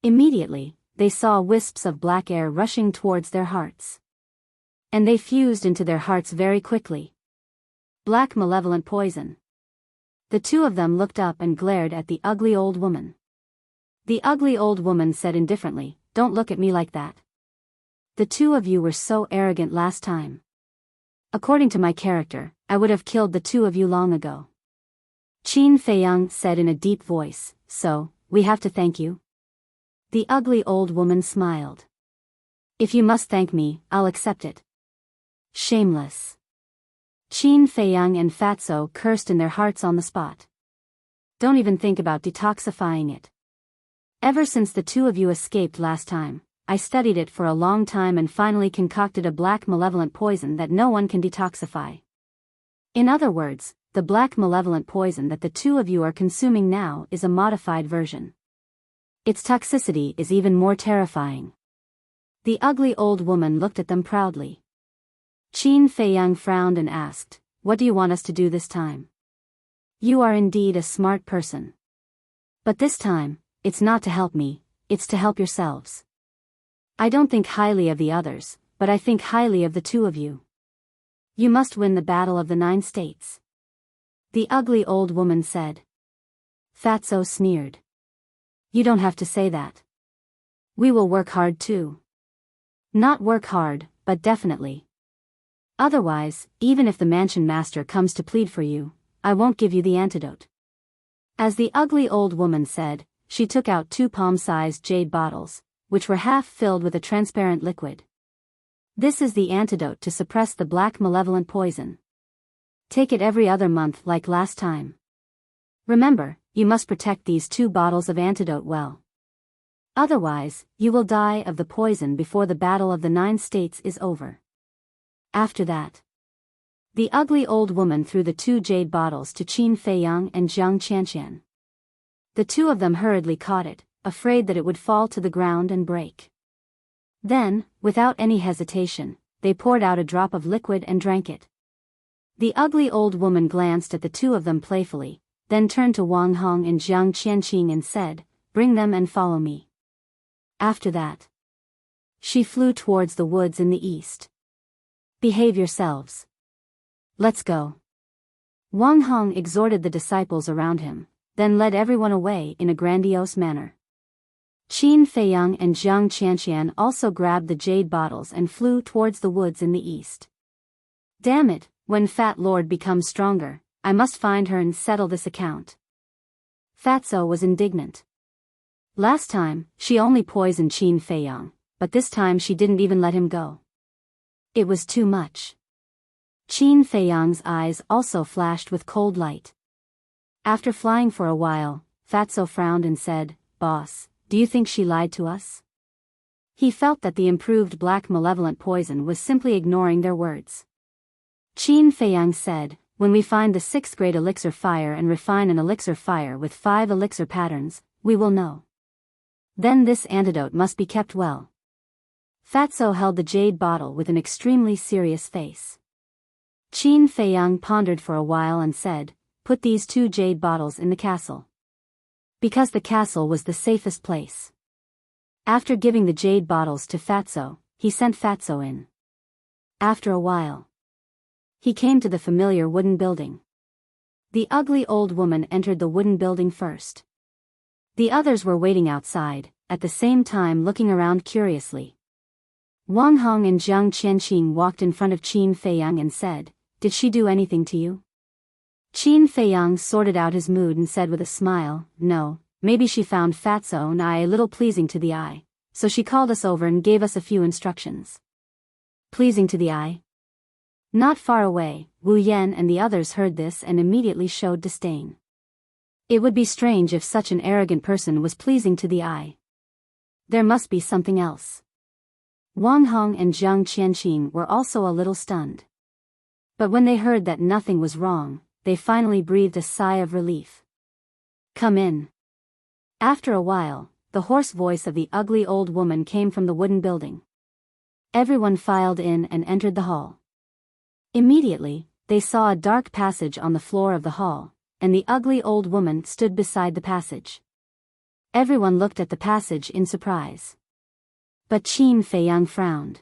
Immediately, they saw wisps of black air rushing towards their hearts. And they fused into their hearts very quickly. Black malevolent poison. The two of them looked up and glared at the ugly old woman. The ugly old woman said indifferently, Don't look at me like that. The two of you were so arrogant last time. According to my character, I would have killed the two of you long ago. Qin Feiyang said in a deep voice, So, we have to thank you? The ugly old woman smiled. If you must thank me, I'll accept it. Shameless. Qin Feiyang and Fatso cursed in their hearts on the spot. Don't even think about detoxifying it. Ever since the two of you escaped last time, I studied it for a long time and finally concocted a black malevolent poison that no one can detoxify. In other words, the black malevolent poison that the two of you are consuming now is a modified version. Its toxicity is even more terrifying. The ugly old woman looked at them proudly. Qin Feiyang frowned and asked, What do you want us to do this time? You are indeed a smart person. But this time, it's not to help me, it's to help yourselves. I don't think highly of the others, but I think highly of the two of you. You must win the battle of the 9 states. The ugly old woman said. Fatso sneered. You don't have to say that. We will work hard too. Not work hard, but definitely. Otherwise, even if the mansion master comes to plead for you, I won't give you the antidote. As the ugly old woman said, she took out 2 palm-sized jade bottles, which were half filled with a transparent liquid. This is the antidote to suppress the black malevolent poison. Take it every other month like last time. Remember, you must protect these 2 bottles of antidote well. Otherwise, you will die of the poison before the battle of the 9 states is over. After that, the ugly old woman threw the 2 jade bottles to Qin Feiyang and Jiang Qianqian. The 2 of them hurriedly caught it, afraid that it would fall to the ground and break. Then, without any hesitation, they poured out a drop of liquid and drank it. The ugly old woman glanced at the 2 of them playfully, then turned to Wang Hong and Jiang Qianqing and said, "Bring them and follow me." After that, she flew towards the woods in the east. "Behave yourselves. Let's go." Wang Hong exhorted the disciples around him, then led everyone away in a grandiose manner. Qin Feiyang and Jiang Qianqian also grabbed the jade bottles and flew towards the woods in the east. Damn it, when Fat Lord becomes stronger, I must find her and settle this account. Fatso was indignant. Last time, she only poisoned Qin Feiyang, but this time she didn't even let him go. It was too much. Qin Feiyang's eyes also flashed with cold light. After flying for a while, Fatso frowned and said, "Boss, do you think she lied to us?" He felt that the improved black malevolent poison was simply ignoring their words. Qin Feiyang said, "When we find the 6th grade elixir fire and refine an elixir fire with 5 elixir patterns, we will know. Then this antidote must be kept well." Fatso held the jade bottle with an extremely serious face. Qin Feiyang pondered for a while and said, "Put these 2 jade bottles in the castle." Because the castle was the safest place. After giving the jade bottles to Fatso, he sent Fatso in. After a while, he came to the familiar wooden building. The ugly old woman entered the wooden building first. The others were waiting outside, at the same time looking around curiously. Wang Hong and Jiang Qianqing walked in front of Qin Feiyang and said, "Did she do anything to you?" Qin Feiyang sorted out his mood and said with a smile, "No, maybe she found Fatso and I a little pleasing to the eye, so she called us over and gave us a few instructions." Pleasing to the eye? Not far away, Wu Yan and the others heard this and immediately showed disdain. It would be strange if such an arrogant person was pleasing to the eye. There must be something else. Wang Hong and Jiang Qianqing were also a little stunned. But when they heard that nothing was wrong, they finally breathed a sigh of relief. "Come in." After a while, the hoarse voice of the ugly old woman came from the wooden building. Everyone filed in and entered the hall. Immediately, they saw a dark passage on the floor of the hall, and the ugly old woman stood beside the passage. Everyone looked at the passage in surprise. But Qin Feiyang frowned.